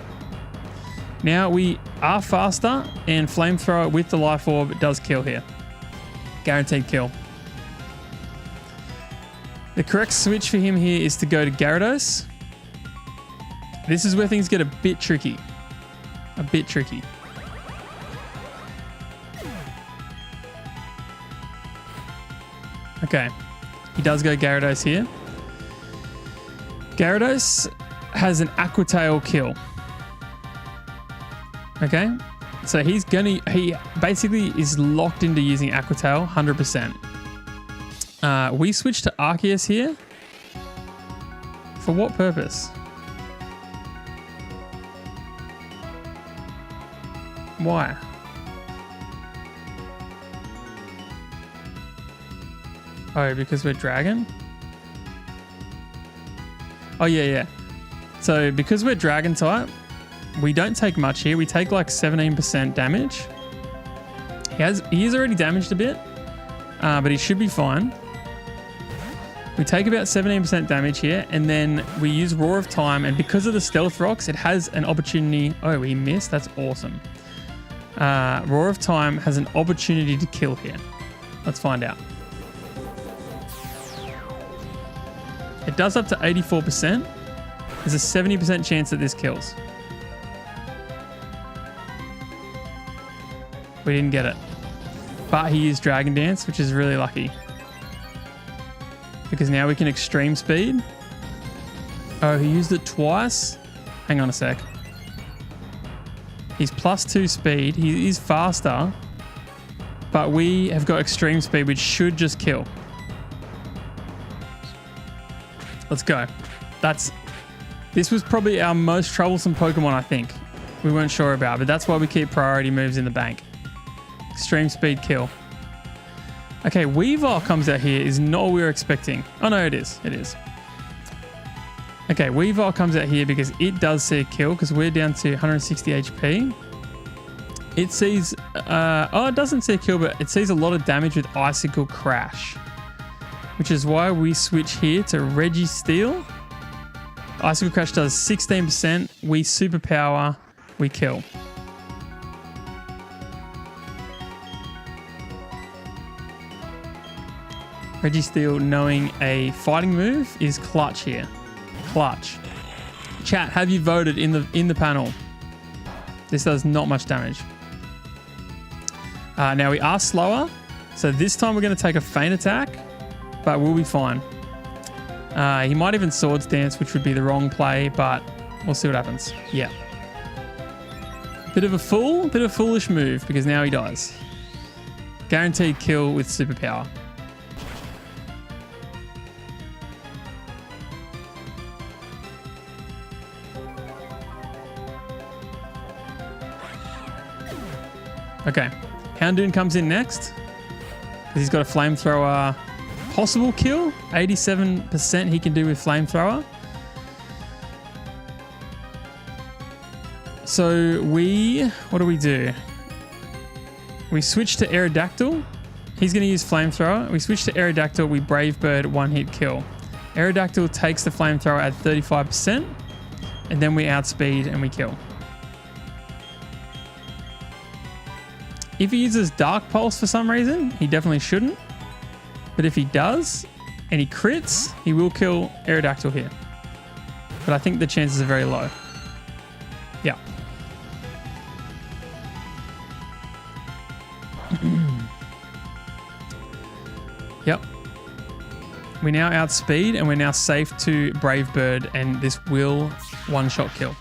Now we are faster, and Flamethrower with the Life Orb does kill here. Guaranteed kill. The correct switch for him here is to go to Gyarados. This is where things get a bit tricky. A bit tricky. Okay. He does go Gyarados here. Gyarados has an Aqua Tail kill. Okay. So he basically is locked into using Aqua Tail 100%. We switch to Arceus here. For what purpose? Why? Oh, because we're Dragon? Oh, yeah. So, because we're Dragon type, we don't take much here. We take like 17% damage. He is already damaged a bit, but he should be fine. We take about 17% damage here, and then we use Roar of Time, and because of the Stealth Rocks, it has an opportunity... Oh, we missed? That's awesome. Roar of Time has an opportunity to kill here. Let's find out. It does up to 84%. There's a 70% chance that this kills. We didn't get it. But he used Dragon Dance, which is really lucky. Because now we can extreme speed. Oh, he used it twice? Hang on a sec. He's +2 speed. He is faster. But we have got extreme speed, which should just kill. Let's go. This was probably our most troublesome Pokemon, I think. We weren't sure about, but that's why we keep priority moves in the bank. Extreme speed kill. Okay, Weavile comes out here. Is not what we were expecting. Oh no, it is. It is. Okay, Weavile comes out here because it does see a kill because we're down to 160 HP. It sees... it doesn't see a kill, but it sees a lot of damage with Icicle Crash. Which is why we switch here to Registeel. Icicle Crash does 16%. We superpower. We kill. Registeel, knowing a fighting move, is clutch here. Clutch. Chat, have you voted in the panel? This does not much damage. Now we are slower, so this time we're going to take a feint attack, but we'll be fine. He might even Swords Dance, which would be the wrong play, but we'll see what happens. Yeah. Bit of a foolish move because now he dies. Guaranteed kill with superpower. Okay, Houndoom comes in next because he's got a Flamethrower possible kill. 87% he can do with Flamethrower. So what do? We switch to Aerodactyl. He's going to use Flamethrower. We switch to Aerodactyl. We Brave Bird, one hit kill. Aerodactyl takes the Flamethrower at 35%. And then we outspeed and we kill. If he uses Dark Pulse for some reason, he definitely shouldn't. But if he does, and he crits, he will kill Aerodactyl here. But I think the chances are very low. Yeah. Yep. We now outspeed and we're now safe to Brave Bird, and this will one-shot kill.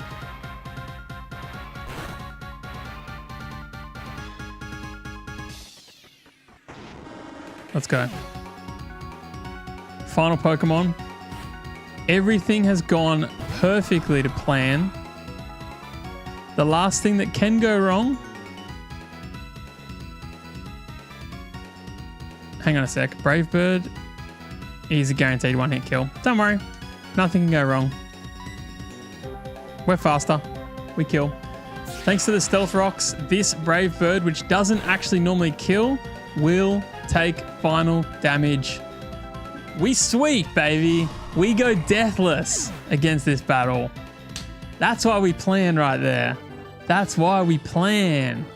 Let's go. Final Pokemon. Everything has gone perfectly to plan. The last thing that can go wrong. Hang on a sec. Brave Bird is a guaranteed one-hit kill. Don't worry. Nothing can go wrong. We're faster. We kill. Thanks to the Stealth Rocks, this Brave Bird, which doesn't actually normally kill, will take final damage. We sweep, baby. We go deathless against this battle. That's why we plan right there. That's why we plan.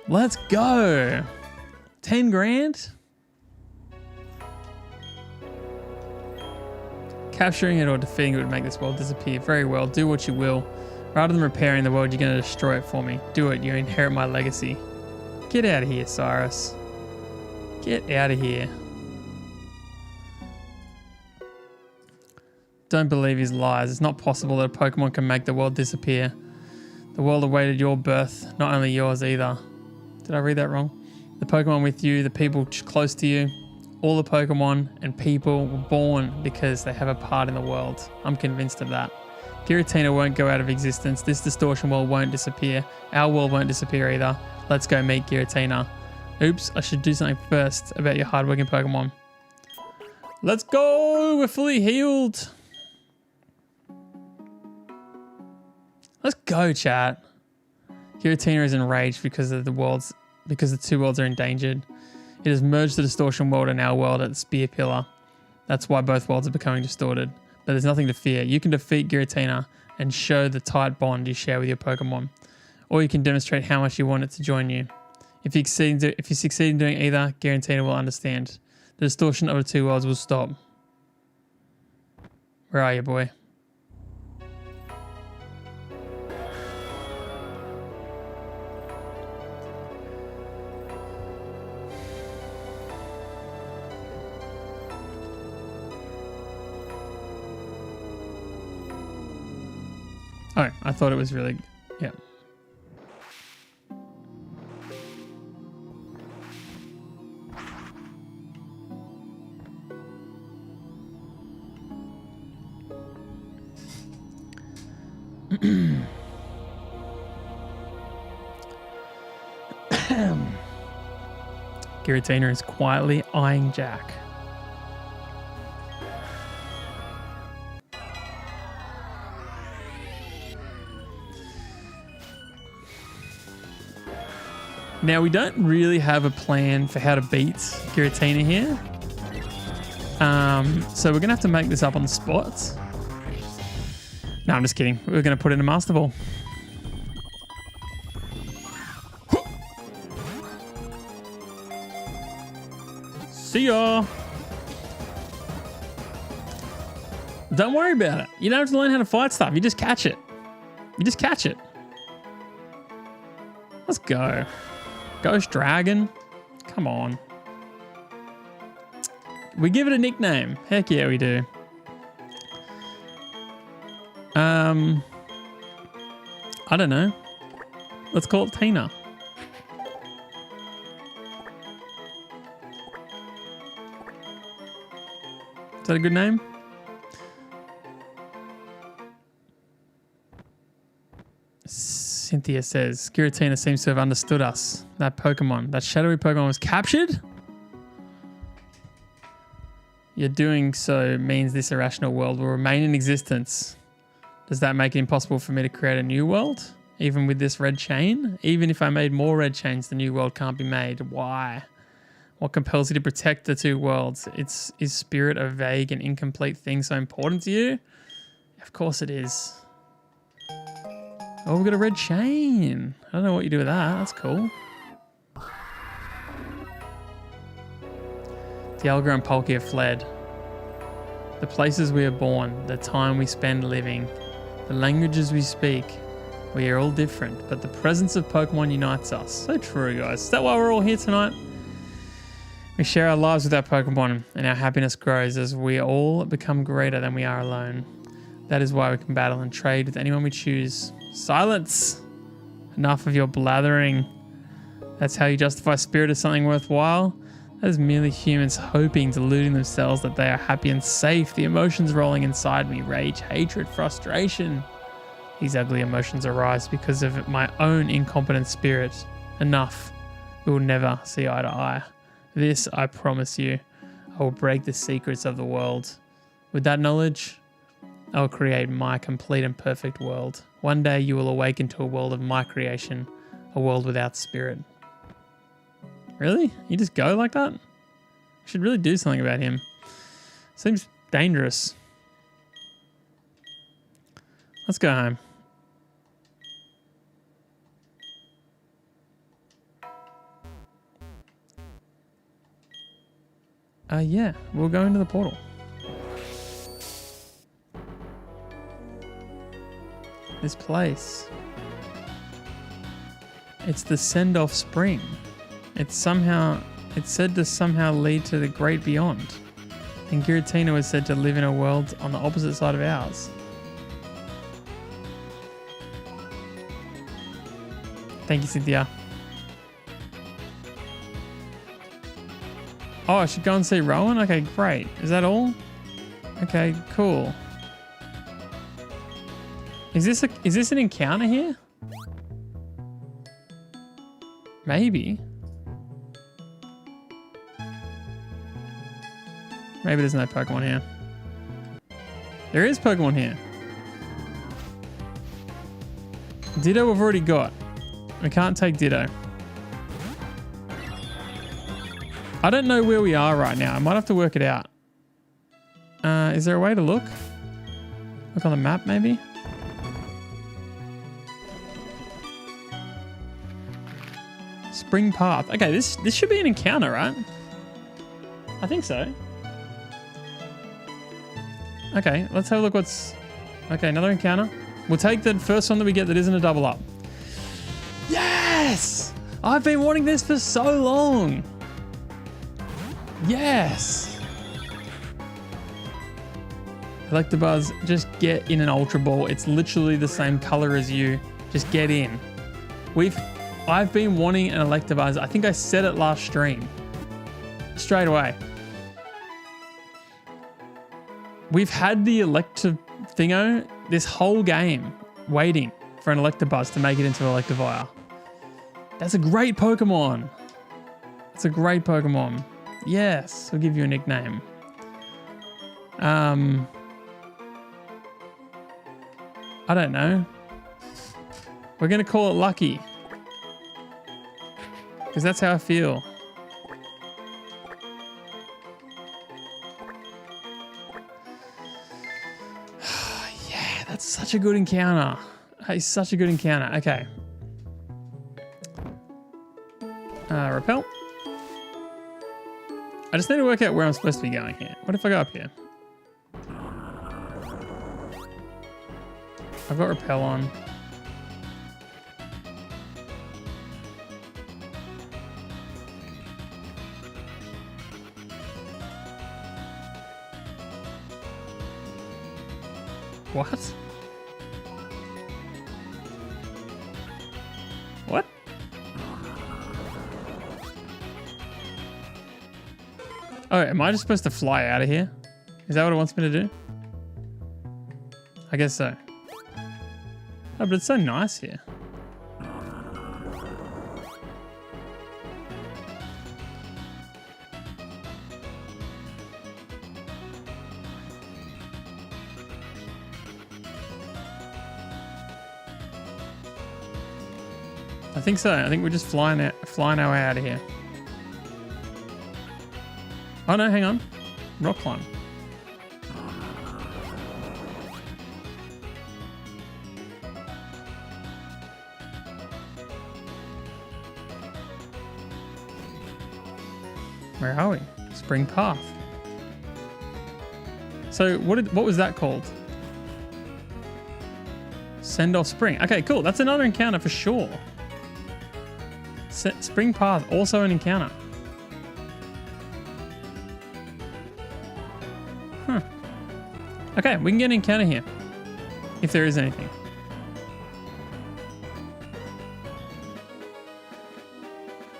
Let's go. 10 grand? Capturing it or defeating it would make this world disappear. Very well. Do what you will. Rather than repairing the world, you're going to destroy it for me. Do it. You inherit my legacy. Get out of here, Cyrus. Get out of here. Don't believe his lies. It's not possible that a Pokemon can make the world disappear. The world awaited your birth, not only yours either. Did I read that wrong? The Pokemon with you, the people close to you, all the Pokemon and people were born because they have a part in the world. I'm convinced of that. Giratina won't go out of existence. This distortion world won't disappear. Our world won't disappear either. Let's go meet Giratina. Oops, I should do something first about your hardworking Pokemon. Let's go! We're fully healed. Let's go, chat. Giratina is enraged because the two worlds are endangered. It has merged the distortion world and our world at the Spear Pillar. That's why both worlds are becoming distorted. But there's nothing to fear. You can defeat Giratina and show the tight bond you share with your Pokemon. Or you can demonstrate how much you want it to join you. If you succeed in doing either, Giratina will understand. The distortion of the two worlds will stop. Where are you, boy? Oh, I thought it was really... Yeah. Giratina is quietly eyeing Jack. Now, we don't really have a plan for how to beat Giratina here. So we're going to have to make this up on the spot. No, I'm just kidding. We're going to put in a Master Ball. See ya. Don't worry about it. You don't have to learn how to fight stuff. You just catch it. You just catch it. Let's go. Ghost Dragon. Come on. We give it a nickname. Heck yeah, we do. I don't know. Let's call it Tina. Is that a good name? Cynthia says, Giratina seems to have understood us. That Pokemon, that shadowy Pokemon was captured? Your doing so means this irrational world will remain in existence. Does that make it impossible for me to create a new world? Even with this red chain? Even if I made more red chains, the new world can't be made. Why? What compels you to protect the two worlds? Is spirit a vague and incomplete thing so important to you? Of course it is. Oh, we've got a red chain. I don't know what you do with that. That's cool. Dialga and Palkia have fled. The places we are born, the time we spend living, the languages we speak, we are all different, but the presence of Pokemon unites us. So true, guys. Is that why we're all here tonight? We share our lives with our Pokemon, and our happiness grows as we all become greater than we are alone. That is why we can battle and trade with anyone we choose. Silence! Enough of your blathering. That's how you justify spirit as something worthwhile? That is merely humans hoping, deluding themselves that they are happy and safe. The emotions rolling inside me, rage, hatred, frustration. These ugly emotions arise because of my own incompetent spirit. Enough. We will never see eye to eye. This, I promise you, I will break the secrets of the world. With that knowledge, I will create my complete and perfect world. One day you will awaken to a world of my creation, a world without spirit. Really? You just go like that? You should really do something about him. Seems dangerous. Let's go home. Yeah, we'll go into the portal. This place. It's the send-off spring. It's said to somehow lead to the great beyond. And Giratina was said to live in a world on the opposite side of ours. Thank you, Cynthia. Oh, I should go and see Rowan? Okay, great. Is that all? Okay, cool. Is this an encounter here? Maybe. Maybe there's no Pokemon here. There is Pokemon here. Ditto we've already got. We can't take Ditto. I don't know where we are right now. I might have to work it out. Is there a way to look? Look on the map, maybe? Spring Path. Okay, this should be an encounter, right? I think so. Okay, let's have a look what's... Okay, another encounter. We'll take the first one that we get that isn't a double up. Yes! I've been wanting this for so long. Yes! Electabuzz, just get in an Ultra Ball. It's literally the same color as you. Just get in. I've been wanting an Electabuzz. I think I said it last stream. Straight away. We've had the Thingo this whole game waiting for an Electabuzz to make it into Electivire. That's a great Pokemon. That's a great Pokemon. Yes, we'll give you a nickname. I don't know. We're going to call it Lucky. Because that's how I feel. Yeah, that's such a good encounter. It's such a good encounter. Okay. Repel. I just need to work out where I'm supposed to be going here. What if I go up here? I've got Repel on. What? What? Oh, am I just supposed to fly out of here? Is that what it wants me to do? I guess so. Oh, but it's so nice here. I think so. I think we're just flying our way out of here. Oh no, hang on. Rock climb. Where are we? Spring Path. So what was that called? Send off Spring. Okay, cool. That's another encounter for sure. Spring Path, also an encounter. Huh. Okay, we can get an encounter here. If there is anything.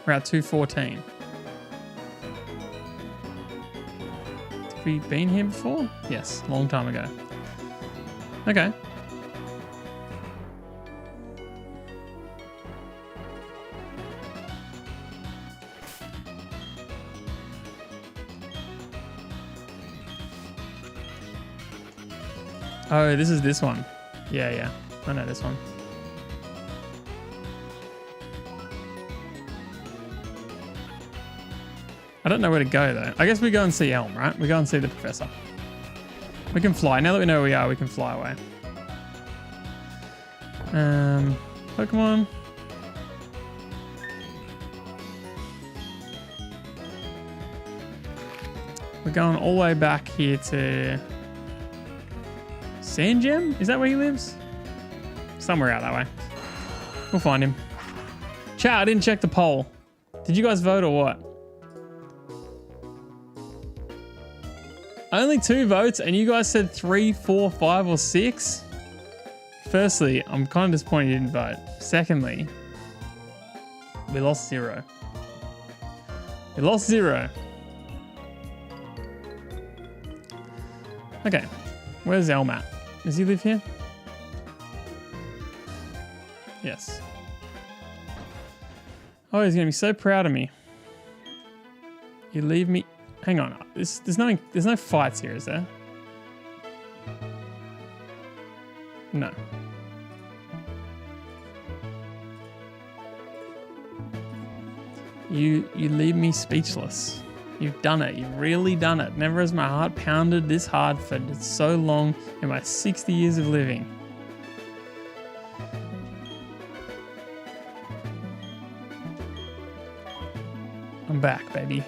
We're at 214. Have we been here before? Yes, a long time ago. Okay. Oh, this is this one. Yeah. I know this one. I don't know where to go though. I guess we go and see Elm, right? We go and see the professor. We can fly. Now that we know where we are, we can fly away. Pokemon. We're going all the way back here to Sand Gem? Is that where he lives? Somewhere out that way. We'll find him. Chat, I didn't check the poll. Did you guys vote or what? Only 2 votes and you guys said 3, 4, 5 or 6? Firstly, I'm kind of disappointed you didn't vote. Secondly, we lost 0. We lost 0. Okay, where's Elm at? Does he live here? Yes. Oh, he's gonna be so proud of me. You leave me. Hang on. There's no fights here, is there? No. You leave me speechless. You've done it. You've really done it. Never has my heart pounded this hard for so long in my 60 years of living. I'm back, baby.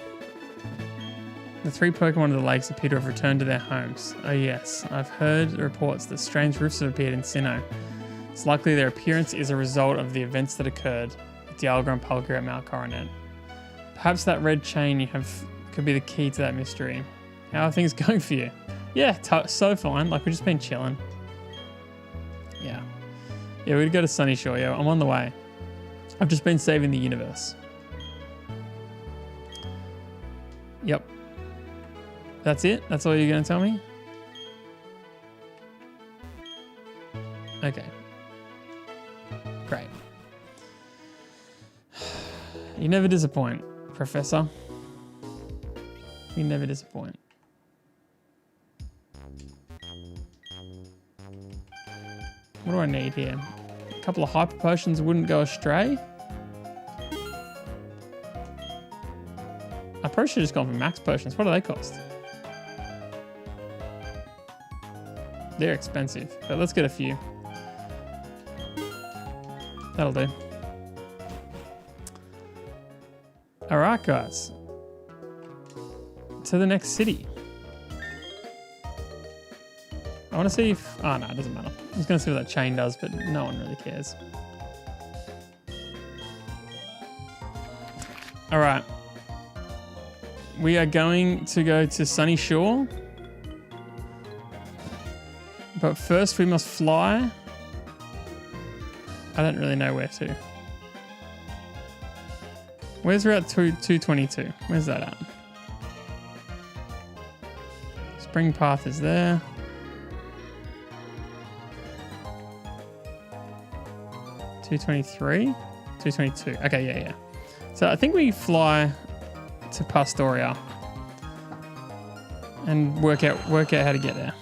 The 3 Pokemon of the lakes appear to have returned to their homes. Oh yes, I've heard reports that strange roofs have appeared in Sinnoh. It's likely their appearance is a result of the events that occurred with Dialga and Palkia at Mount Coronet. Perhaps that red chain you have could be the key to that mystery. How are things going for you? Yeah, so fine. Like, we've just been chilling. Yeah, we'd go to Sunny Shore. Yeah, I'm on the way. I've just been saving the universe. Yep. That's it? That's all you're going to tell me? Okay. Great. You never disappoint, Professor. You never disappoint. What do I need here? A couple of hyper potions wouldn't go astray. I probably should have just gone for max potions. What do they cost? They're expensive, but let's get a few. That'll do. All right, guys. To the next city. I want to see if... Oh, no, it doesn't matter. I was going to see what that chain does, but no one really cares. All right. We are going to go to Sunny Shore. But first we must fly. I don't really know where to. Where's Route 222? Where's that at? Spring Path is there. 223? 222. Okay, yeah. So I think we fly to Pastoria and work out how to get there.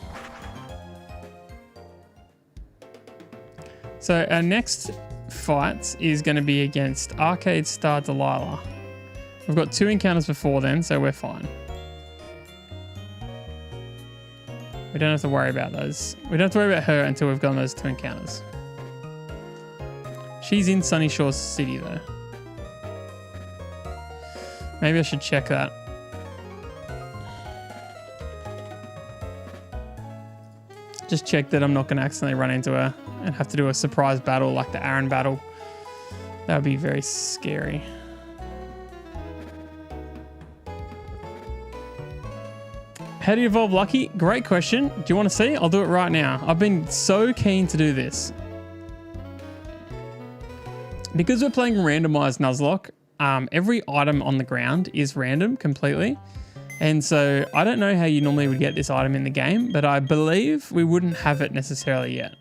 So our next fight is going to be against Arcade Star Delilah. We've got 2 encounters before then, so we're fine. We don't have to worry about those. We don't have to worry about her until we've gotten those 2 encounters. She's in Sunny Shore City, though. Maybe I should check that. Just check that I'm not going to accidentally run into her and have to do a surprise battle like the Aaron battle. That would be very scary. How do you evolve Lucky? Great question. Do you want to see? I'll do it right now. I've been so keen to do this. Because we're playing randomized Nuzlocke, every item on the ground is random completely. And so I don't know how you normally would get this item in the game, but I believe we wouldn't have it necessarily yet.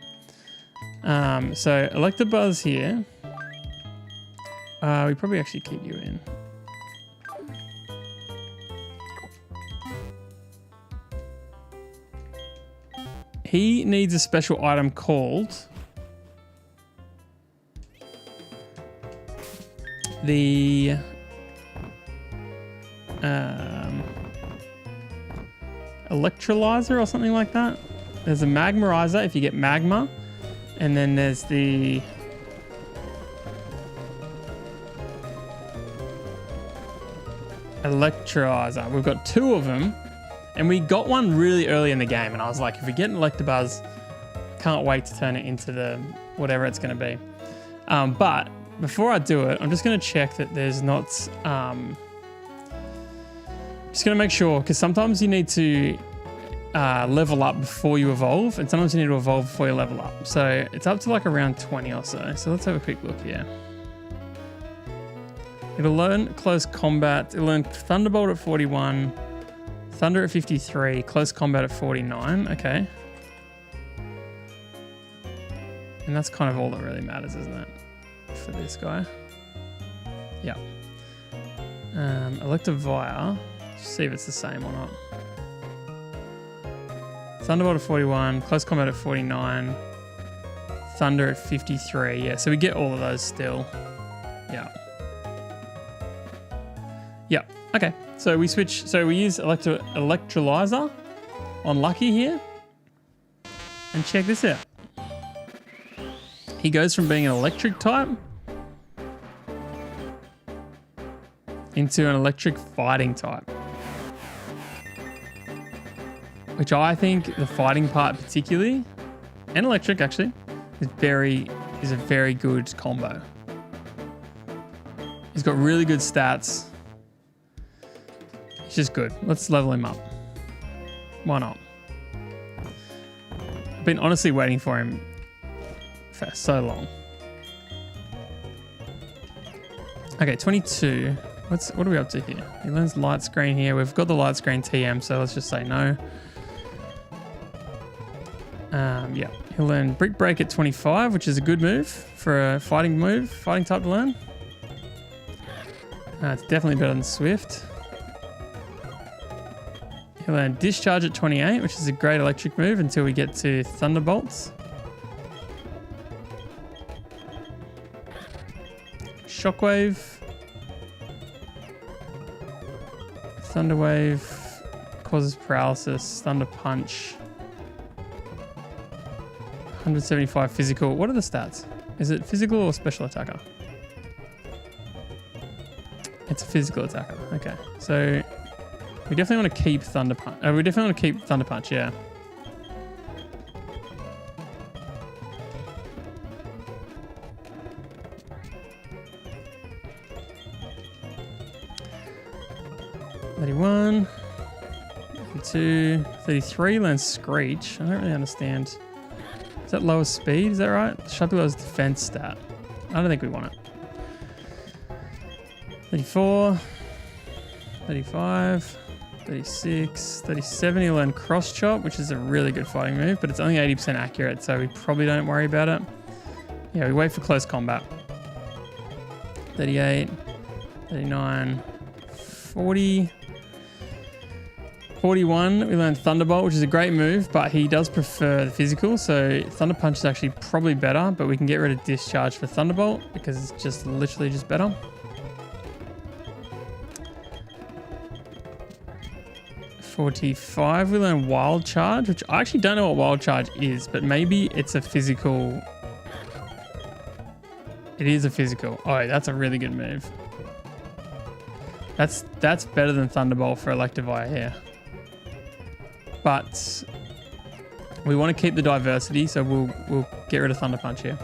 So Electabuzz here. We probably actually keep you in. He needs a special item called the electrolyzer or something like that. There's a magmarizer if you get magma, and then there's the electrolyzer. We've got 2 of them, and we got one really early in the game, and I was like, if we get an Electabuzz, I can't wait to turn it into the whatever it's going to be. But before I do it, I'm just going to check that there's not just going to make sure, because sometimes you need to level up before you evolve, and sometimes you need to evolve before you level up. So it's up to like around 20 or so. So let's have a quick look here. It'll learn close combat. It'll learn Thunderbolt at 41, Thunder at 53, close combat at 49. Okay. And that's kind of all that really matters, isn't it? For this guy. Yeah. Electivire. See if it's the same or not. Thunderbolt at 41, close combat at 49, Thunder at 53. Yeah, so we get all of those still. Yeah. Yeah. Okay. So we switch. So we use Electrolyzer on Lucky here. And check this out. He goes from being an electric type into an electric fighting type. Which I think the fighting part particularly, and electric actually, is a very good combo. He's got really good stats. He's just good. Let's level him up. Why not? I've been honestly waiting for him for so long. Okay, 22. What are we up to here? He learns light screen here. We've got the light screen TM, so let's just say no. Yeah, he'll learn Brick Break at 25, which is a good move for a fighting type to learn. It's definitely better than Swift. He'll learn Discharge at 28, which is a great electric move until we get to Thunderbolts. Shockwave. Thunderwave causes paralysis. Thunder Punch. 175 physical. What are the stats? Is it physical or special attacker? It's a physical attacker. Okay. So we definitely want to keep Thunder Punch. We definitely want to keep Thunder Punch, yeah. $31, 32, 33 learns Screech. I don't really understand. Is that lowest speed? Is that right? Should be lowest defense stat. I don't think we want it. 34, 35, 36, 37. He'll learn Cross Chop, which is a really good fighting move, but it's only 80% accurate, so we probably don't worry about it. Yeah, we wait for close combat. 38, 39, 40. 41, we learned Thunderbolt, which is a great move, but he does prefer the physical, so Thunder Punch is actually probably better, but we can get rid of Discharge for Thunderbolt because it's just literally just better. .45, we learn Wild Charge, which I actually don't know what Wild Charge is, but maybe it's a physical. It is a physical. Oh, that's a really good move. That's better than Thunderbolt for Electivire here. But we want to keep the diversity, so we'll get rid of Thunder Punch here.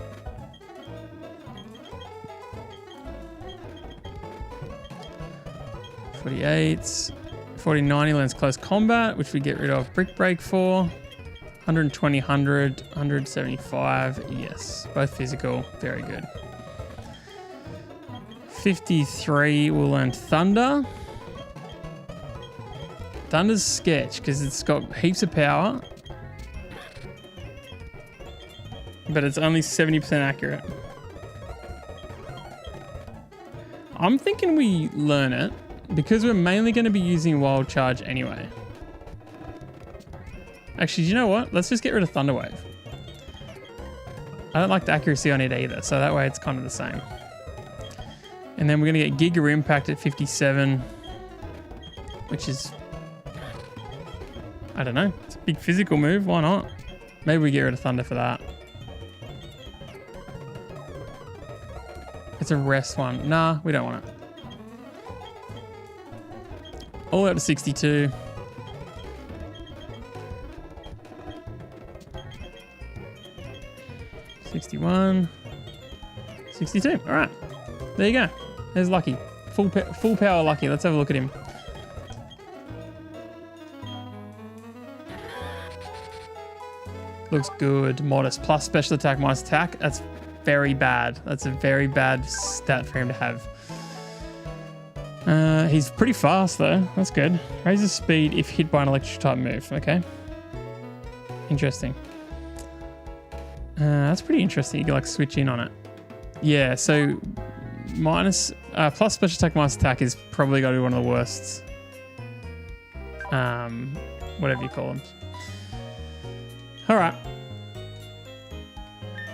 .48, 49, he learns Close Combat, which we get rid of Brick Break for. 120, 100, 175, yes, both physical, very good. 53, we'll learn Thunder. Thunder's sketch because it's got heaps of power, but it's only 70% accurate. I'm thinking we learn it because we're mainly going to be using Wild Charge anyway. Actually, you know what? Let's just get rid of Thunder Wave. I don't like the accuracy on it either, so that way it's kind of the same. And then we're going to get Giga Impact at 57, which is, I don't know, it's a big physical move, why not? Maybe we get rid of Thunder for that. It's a rest one. Nah, we don't want it. All the way up to 62. $61. $62. All right. There you go. There's Lucky. Full power Lucky. Let's have a look at him. Looks good. Modest. Plus special attack, minus attack. That's very bad. That's a very bad stat for him to have. He's pretty fast though. That's good. Raises speed if hit by an electric type move. Okay. Interesting. That's pretty interesting. You can like switch in on it. Yeah, so minus plus special attack minus attack is probably got to be one of the worst. Whatever you call them. All right.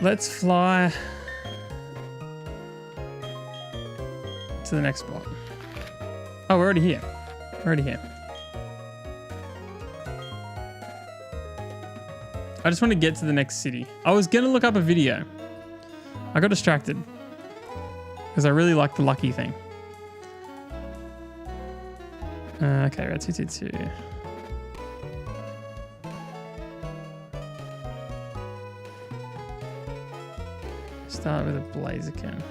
Let's fly to the next spot. Oh, we're already here. We're already here. I just want to get to the next city. I was going to look up a video. I got distracted because I really like the Lucky thing. Okay, we're at 222. Start with a Blaziken.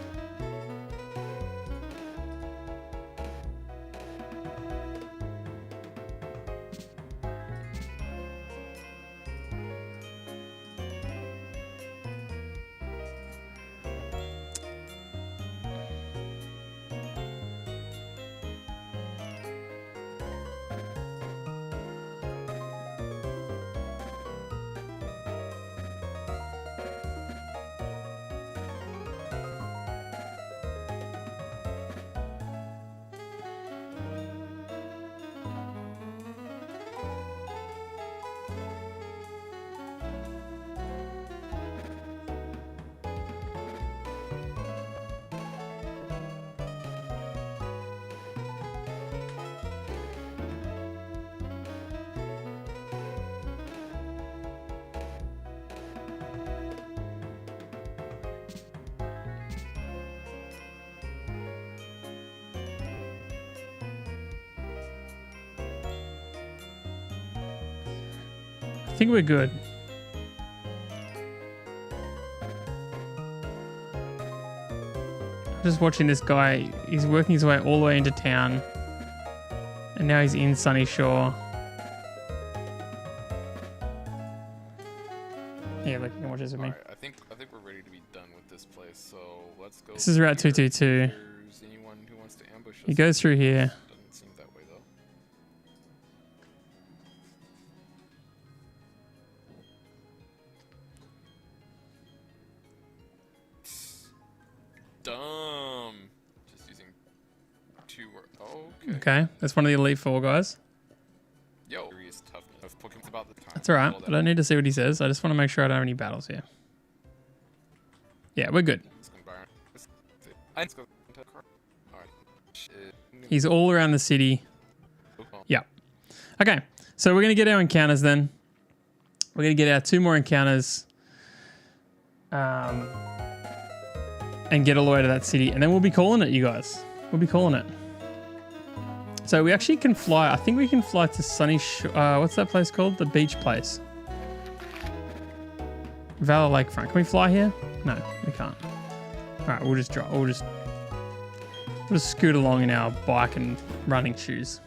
I think we're good. Just watching this guy. He's working his way all the way into town. And now he's in Sunny Shore. Yeah, look, you can watch this with me. Right, I think we're ready to be done with this place, so let's go. This is Route 222. There's anyone who wants to ambush us. He goes through here. Doesn't seem that way though. Dumb. Just using two. Oh, okay. Okay, that's one of the Elite Four guys. Yo. about the time. That's all right. Hold I don't need to see what he says. I just want to make sure I don't have any battles here. Yeah, we're good. He's all around the city. Yeah. Okay, so we're going to get our encounters then. We're going to get our 2 more encounters. And get all the way to that city. And then we'll be calling it, you guys. We'll be calling it. So we actually can fly. I think we can fly to Sunny what's that place called? The beach place. Valor Lakefront. Can we fly here? No, we can't. All right, we'll just drive. We'll just scoot along in our bike and running shoes.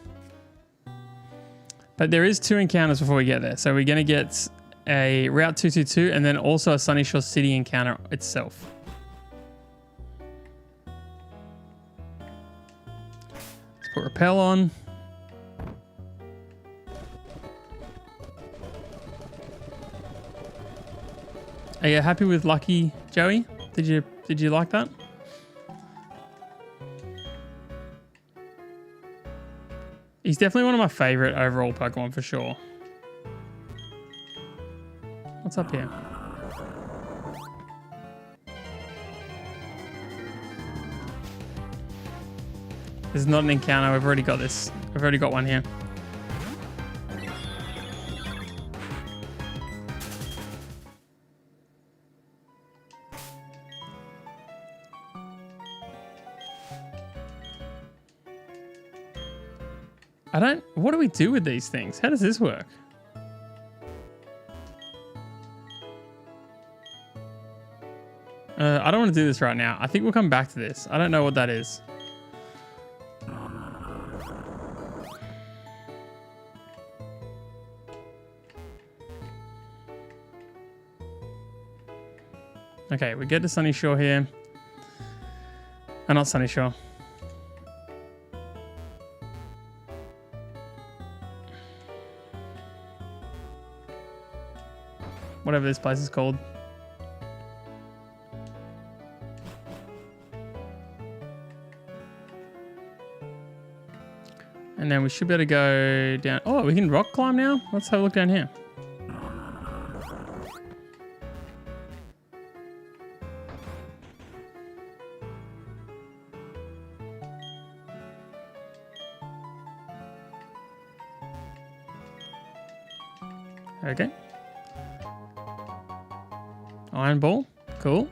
But there is 2 encounters before we get there. So we're going to get a Route 222 and then also a Sunny Shore City encounter itself. Let's put rappel on. Are you happy with Lucky, Joey? Did you like that? He's definitely one of my favorite overall Pokemon for sure. What's up here? This is not an encounter. We've already got this. We've already got one here. What do we do with these things? How does this work? I don't want to do this right now. I think we'll come back to this. I don't know what that is. Okay, we get to Sunny Shore here. Not Sunny Shore. Whatever this place is called. And then we should be able to go down. Oh, we can rock climb now? Let's have a look down here. Okay. Iron Ball. Cool.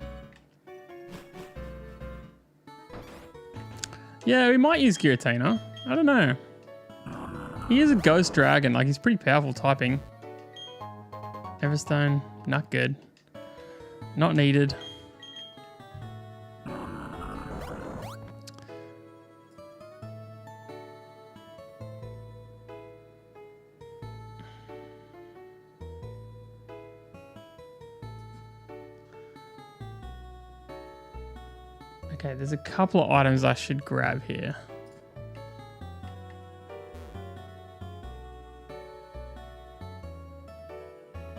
Yeah, we might use Giratina. I don't know. He is a ghost dragon. Like, he's pretty powerful typing. Everstone. Not good. Not needed. Okay, there's a couple of items I should grab here.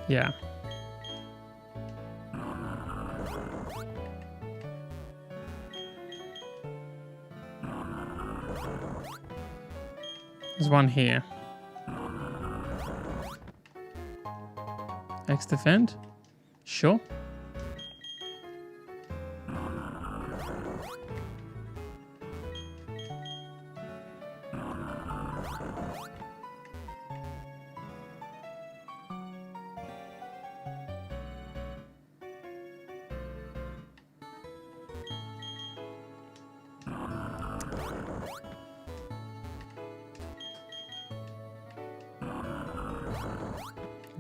Yeah. There's one here. X defend? Sure.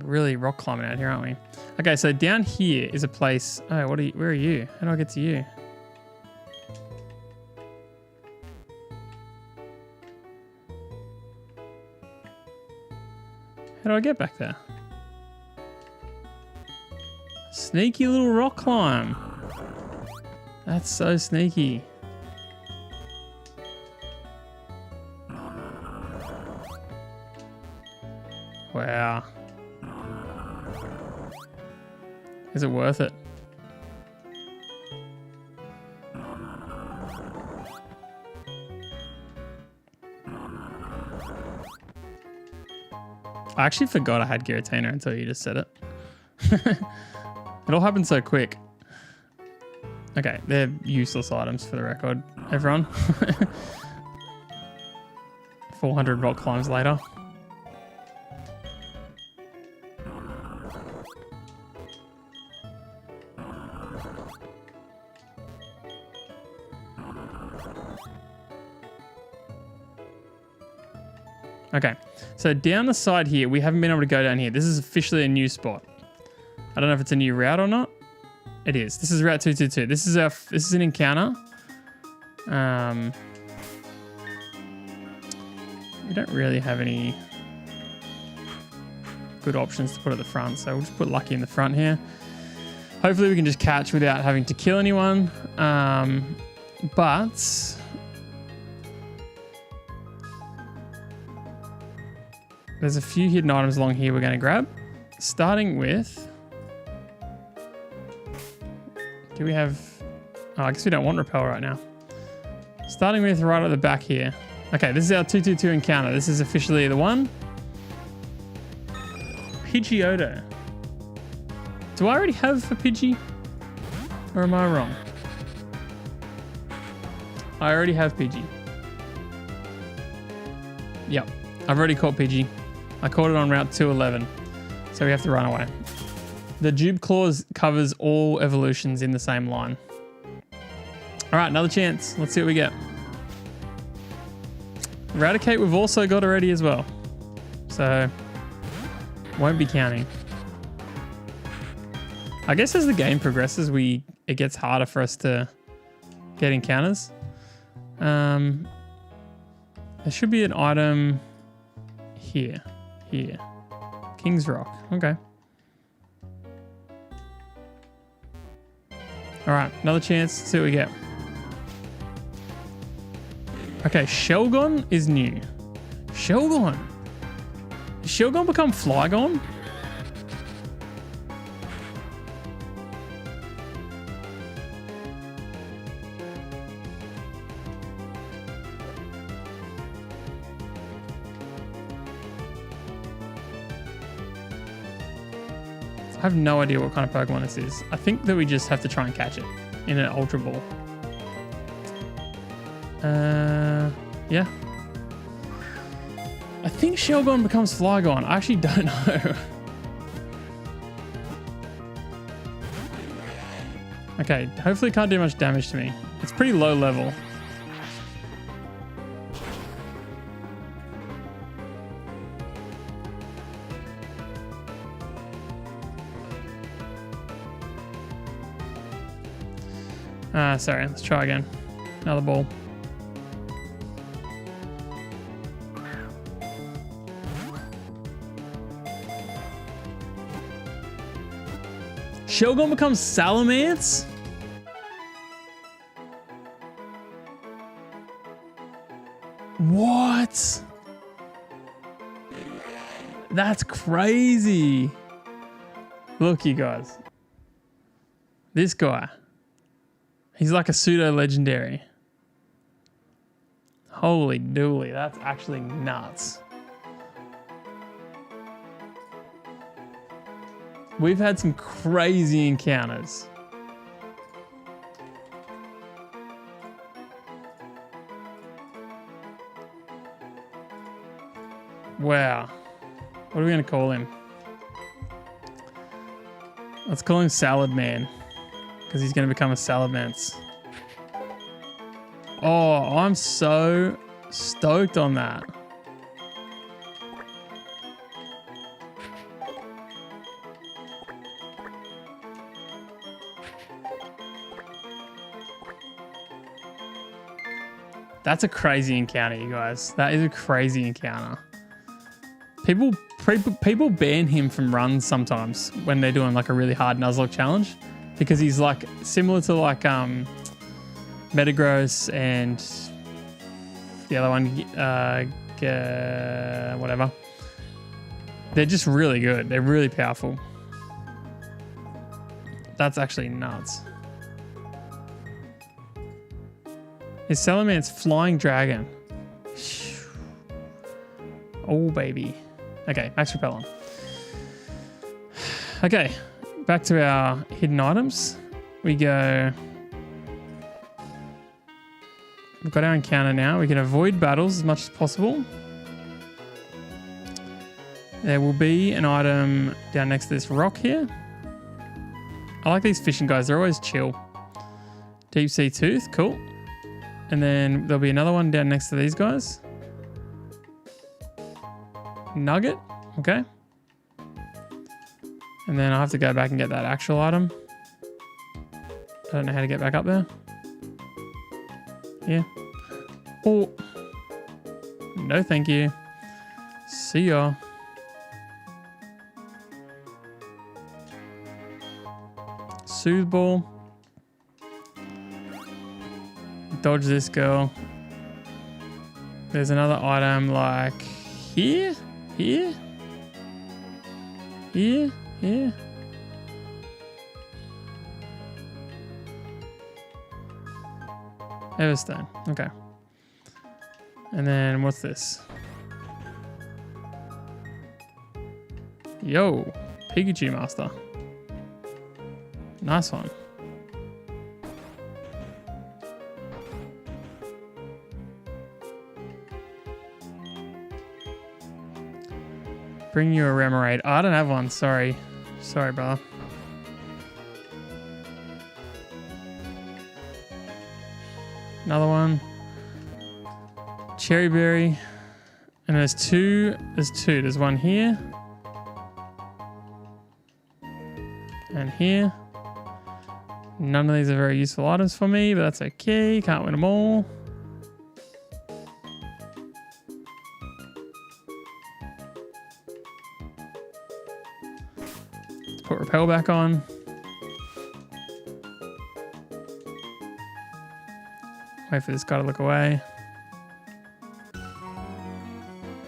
Really rock climbing out here, aren't we? Okay, so down here is a place. Oh, where are you? How do I get to you? How do I get back there? Sneaky little rock climb. That's so sneaky. Wow. Is it worth it? I actually forgot I had Giratina until you just said it. It all happened so quick. Okay, they're useless items for the record, everyone. 400 rock climbs later. Okay, so down the side here, we haven't been able to go down here. This is officially a new spot. I don't know if it's a new route or not. It is. This is Route 222. This is an encounter. We don't really have any good options to put at the front, so we'll just put Lucky in the front here. Hopefully we can just catch without having to kill anyone. But there's a few hidden items along here we're going to grab. Starting with... Do we have... Oh, I guess we don't want Repel right now. Starting with right at the back here. Okay, this is our 222 encounter. This is officially the one. Pidgeotto. Do I already have a Pidgey? Or am I wrong? I already have Pidgey. Yep, I've already caught Pidgey. I caught it on Route 211. So we have to run away. The Dupe Claws covers all evolutions in the same line. All right, another chance. Let's see what we get. Eradicate we've also got already as well. So, won't be counting. I guess as the game progresses, it gets harder for us to get encounters. There should be an item here. Here. King's Rock. Okay. All right, another chance. Let's see what we get. Okay, Shelgon is new. Shelgon. Did Shelgon become Flygon? I have no idea what kind of Pokemon this is. I think that we just have to try and catch it in an Ultra Ball. Yeah. I think Shelgon becomes Flygon. I actually don't know. Okay, hopefully it can't do much damage to me. It's pretty low level. Sorry, let's try again. Another ball. Shelgon becomes Salamence? What? That's crazy. Look, you guys. This guy. He's like a pseudo-legendary. Holy dooly, that's actually nuts. We've had some crazy encounters. Wow. What are we going to call him? Let's call him Salad Man. Because he's going to become a Salamence. Oh, I'm so stoked on that. That's a crazy encounter, you guys. That is a crazy encounter. People ban him from runs sometimes when they're doing like a really hard Nuzlocke challenge. Because he's like similar to like Metagross and the other one, whatever. They're just really good. They're really powerful. That's actually nuts. His Salamence Flying Dragon. Oh baby. Okay, max repel on. Okay, back to our hidden items. We go... We've got our encounter now. We can avoid battles as much as possible. There will be an item down next to this rock here. I like these fishing guys. They're always chill. Deep sea tooth. Cool. And then there'll be another one down next to these guys. Nugget. Okay. And then I'll have to go back and get that actual item. I don't know how to get back up there. Yeah. Oh. No, thank you. See ya. Soothe ball. Dodge this girl. There's another item like here, here, here, here. Everstone. Okay. And then what's this? Yo, Pikachu Master. Nice one. Bring you a Remoraid. Oh, I don't have one. Sorry. Sorry, brother. Another one. Cherry Berry. And there's two. There's one here. And here. None of these are very useful items for me, but that's okay. Can't win them all. Let's put Repel back on. Wait for this guy to look away.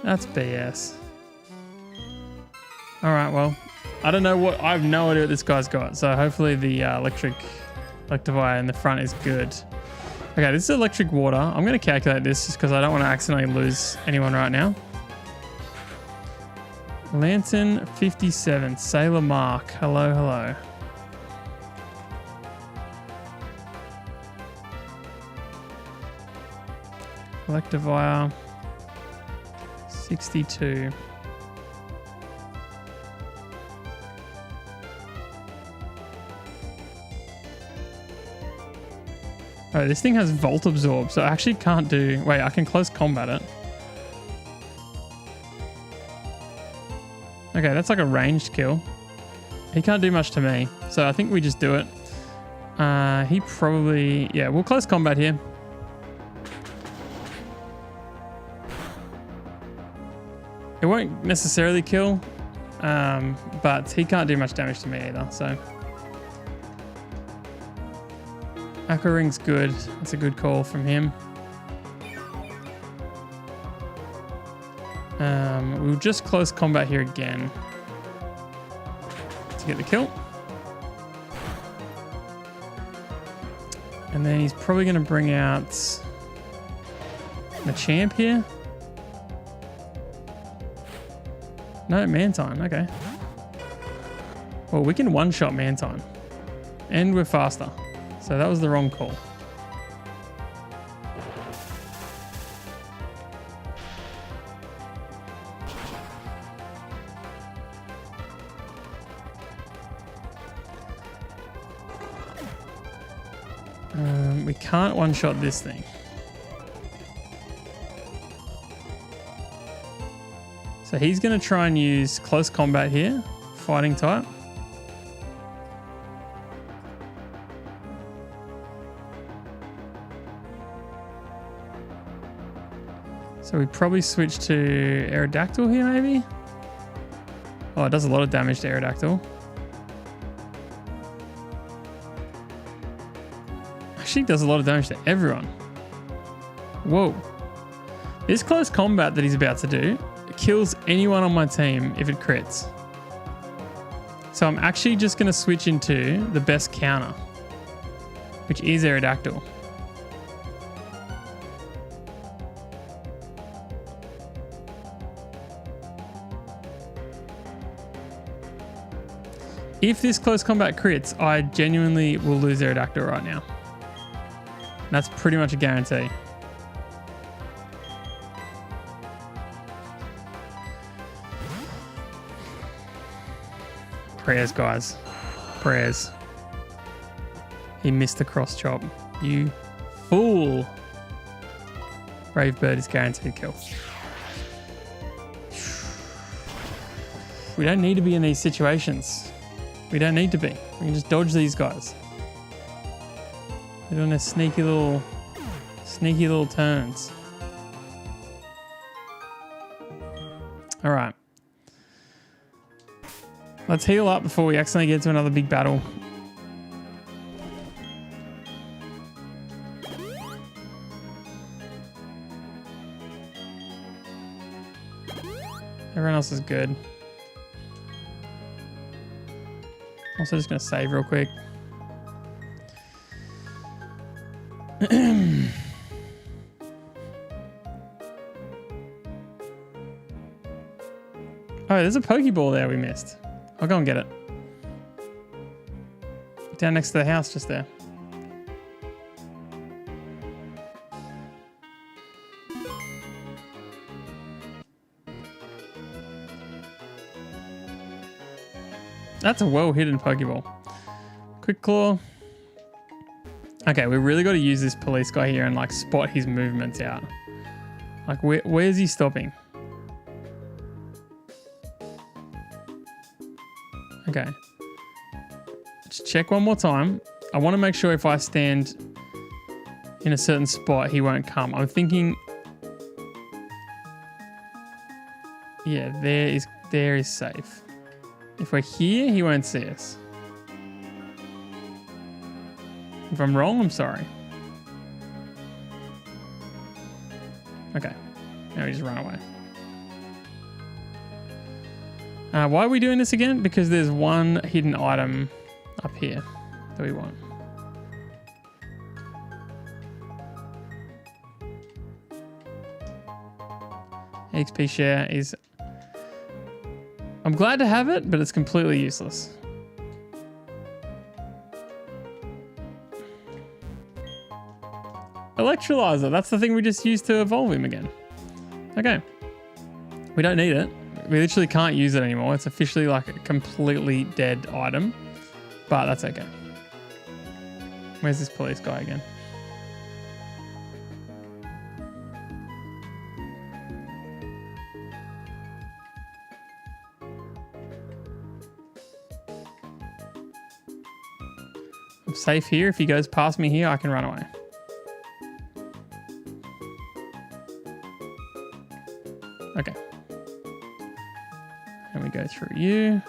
That's BS. Alright, well, I don't know what... I have no idea what this guy's got, so hopefully the Electivire in the front is good. Okay, this is electric water. I'm going to calculate this just because I don't want to accidentally lose anyone right now. Lantern 57, Sailor Mark. Hello, hello. Electivire 62. Oh, this thing has Volt Absorb, so I actually can't do... Wait, I can close combat it. Okay, that's like a ranged kill. He can't do much to me, so I think we just do it. He probably... Yeah, we'll close combat here. It won't necessarily kill, but he can't do much damage to me either, so... Aqua Ring's good. That's a good call from him. We'll just close combat here again to get the kill. And then he's probably going to bring out Machamp here. No, Mantine. Okay. Well, we can one-shot Mantine. And we're faster. So that was the wrong call. We can't one-shot this thing. So he's going to try and use close combat here, fighting type. So we probably switch to Aerodactyl here, maybe? Oh, it does a lot of damage to Aerodactyl. Actually, it does a lot of damage to everyone. Whoa. This close combat that he's about to do kills anyone on my team if it crits. So I'm actually just going to switch into the best counter, which is Aerodactyl. If this close combat crits, I genuinely will lose Aerodactyl right now. That's pretty much a guarantee. Prayers, guys. Prayers. He missed the cross chop. You fool. Brave Bird is guaranteed kill. We don't need to be in these situations. We don't need to be. We can just dodge these guys. They're doing their sneaky little turns. All right. Let's heal up before we accidentally get to another big battle. Everyone else is good. Also just going to save real quick. Oh, there's a Pokeball there we missed. I'll go and get it. Down next to the house just there. That's a well-hidden Pokeball. Quick Claw. Okay, we really got to use this police guy here and like spot his movements out. Like where's he stopping? Okay. Just check one more time. I want to make sure if I stand in a certain spot, he won't come. I'm thinking... Yeah, there is safe. If we're here, he won't see us. If I'm wrong, I'm sorry. Okay. Now we just run away. Why are we doing this again? Because there's one hidden item up here that we want. XP share is... I'm glad to have it, but it's completely useless. Electrolyzer. That's the thing we just used to evolve him again. Okay. We don't need it. We literally can't use it anymore. It's officially like a completely dead item, but that's okay. Where's this police guy again? I'm safe here. If he goes past me here, I can run away. Okay. And we go through you.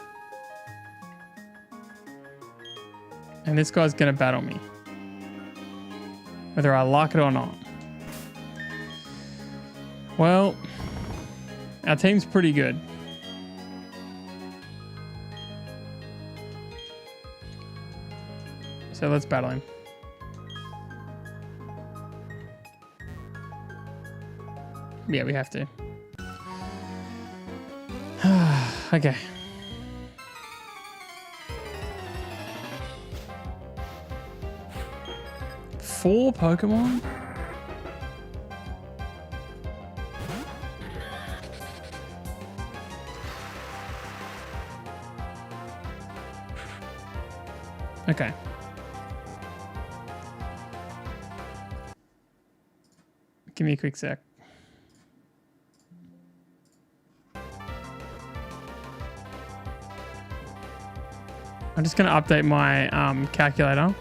And this guy's going to battle me. Whether I like it or not. Well, our team's pretty good. So let's battle him. Yeah, we have to. Okay. Four Pokemon? Okay. Give me a quick sec. I'm just going to update my calculator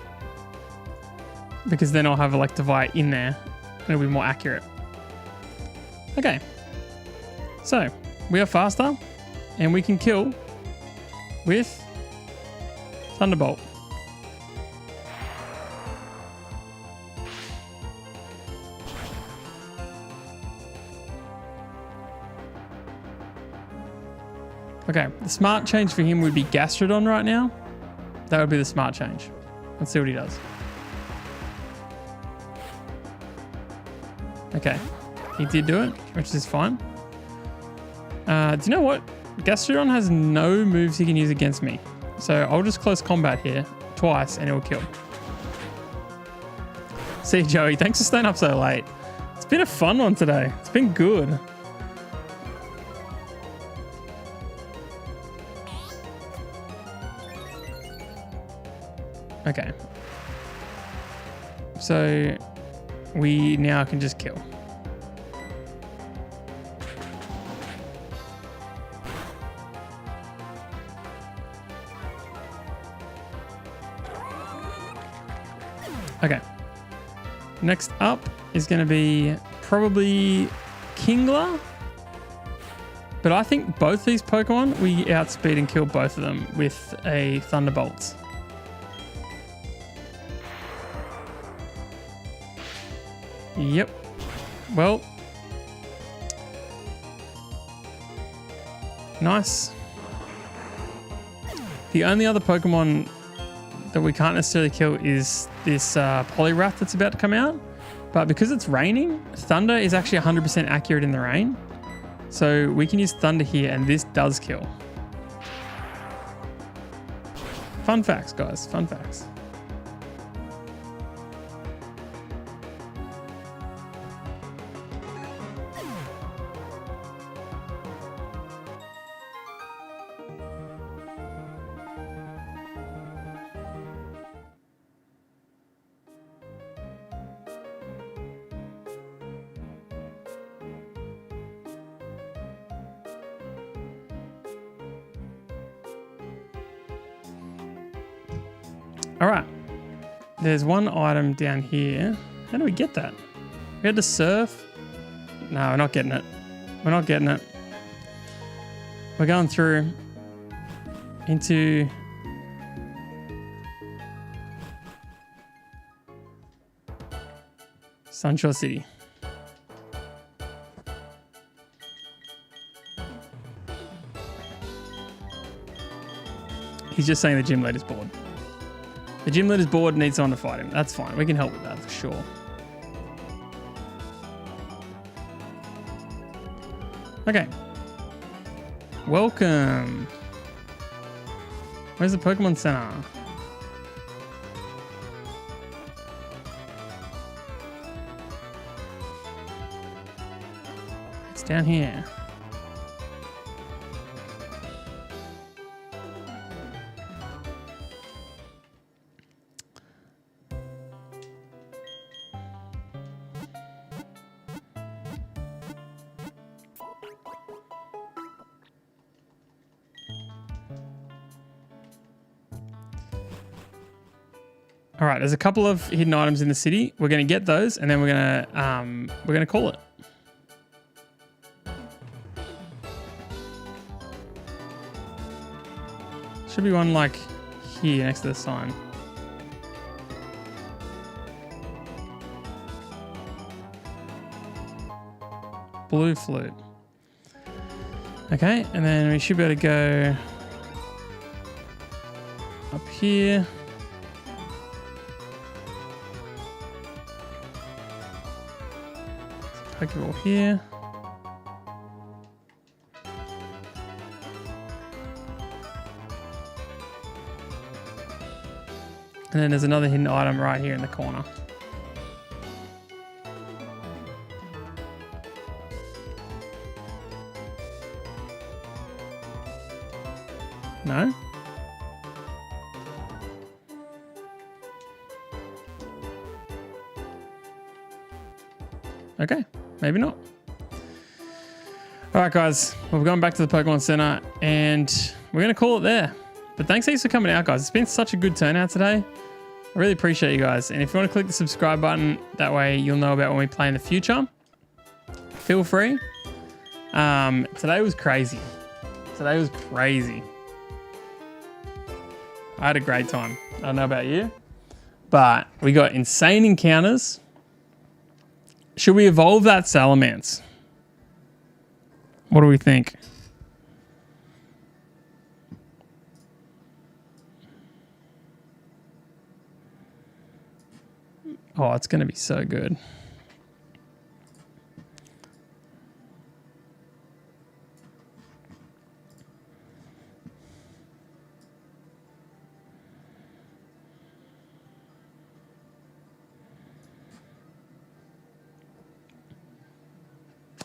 because then I'll have Electivire in there and it'll be more accurate. Okay. So, we are faster and we can kill with Thunderbolt. Okay, the smart change for him would be Gastrodon right now. That would be the smart change. Let's see what he does. Okay, he did do it, which is fine. Do you know what? Gastrodon has no moves he can use against me. So I'll just close combat here twice and it'll kill. See you, Joey. Thanks for staying up so late. It's been a fun one today. It's been good. Okay. So we now can just kill. Okay. Next up is going to be probably Kingler. But I think both these Pokemon, we outspeed and kill both of them with a Thunderbolt. Yep. Well. Nice. The only other Pokemon that we can't necessarily kill is this Poliwrath that's about to come out. But because it's raining, Thunder is actually 100% accurate in the rain. So we can use Thunder here and this does kill. Fun facts, guys. Fun facts. All right, there's one item down here. How do we get that? We had to surf. No, we're not getting it. We're not getting it. We're going through into Sunshore City. He's just saying the gym leader's bored. The gym leader's bored and needs someone to fight him. That's fine. We can help with that for sure. Okay. Welcome. Where's the Pokemon Center? It's down here. All right, there's a couple of hidden items in the city. We're going to get those, and then we're going to call it. Should be one like here next to the sign. Blue flute. Okay, and then we should be able to go up here. Pokeball here. And then there's another hidden item right here in the corner. No? Okay, maybe not. All right, guys. Well, we're going back to the Pokemon Center, and we're going to call it there. But thanks heaps for coming out, guys. It's been such a good turnout today. I really appreciate you guys. And if you want to click the subscribe button, that way you'll know about when we play in the future. Feel free. Today was crazy. Today was crazy. I had a great time. I don't know about you, but we got insane encounters. Should we evolve that Salamence? What do we think? Oh, it's going to be so good.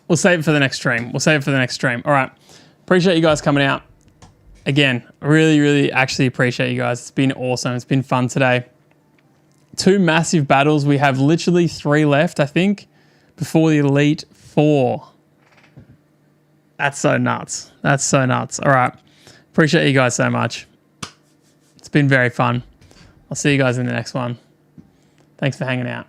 we'll save it for the next stream. All right. Appreciate you guys coming out. Again, really, really actually appreciate you guys. It's been awesome. It's been fun today. 2 massive battles. We have literally 3 left, I think, before the Elite 4. That's so nuts. All right. Appreciate you guys so much. It's been very fun. I'll see you guys in the next one. Thanks for hanging out.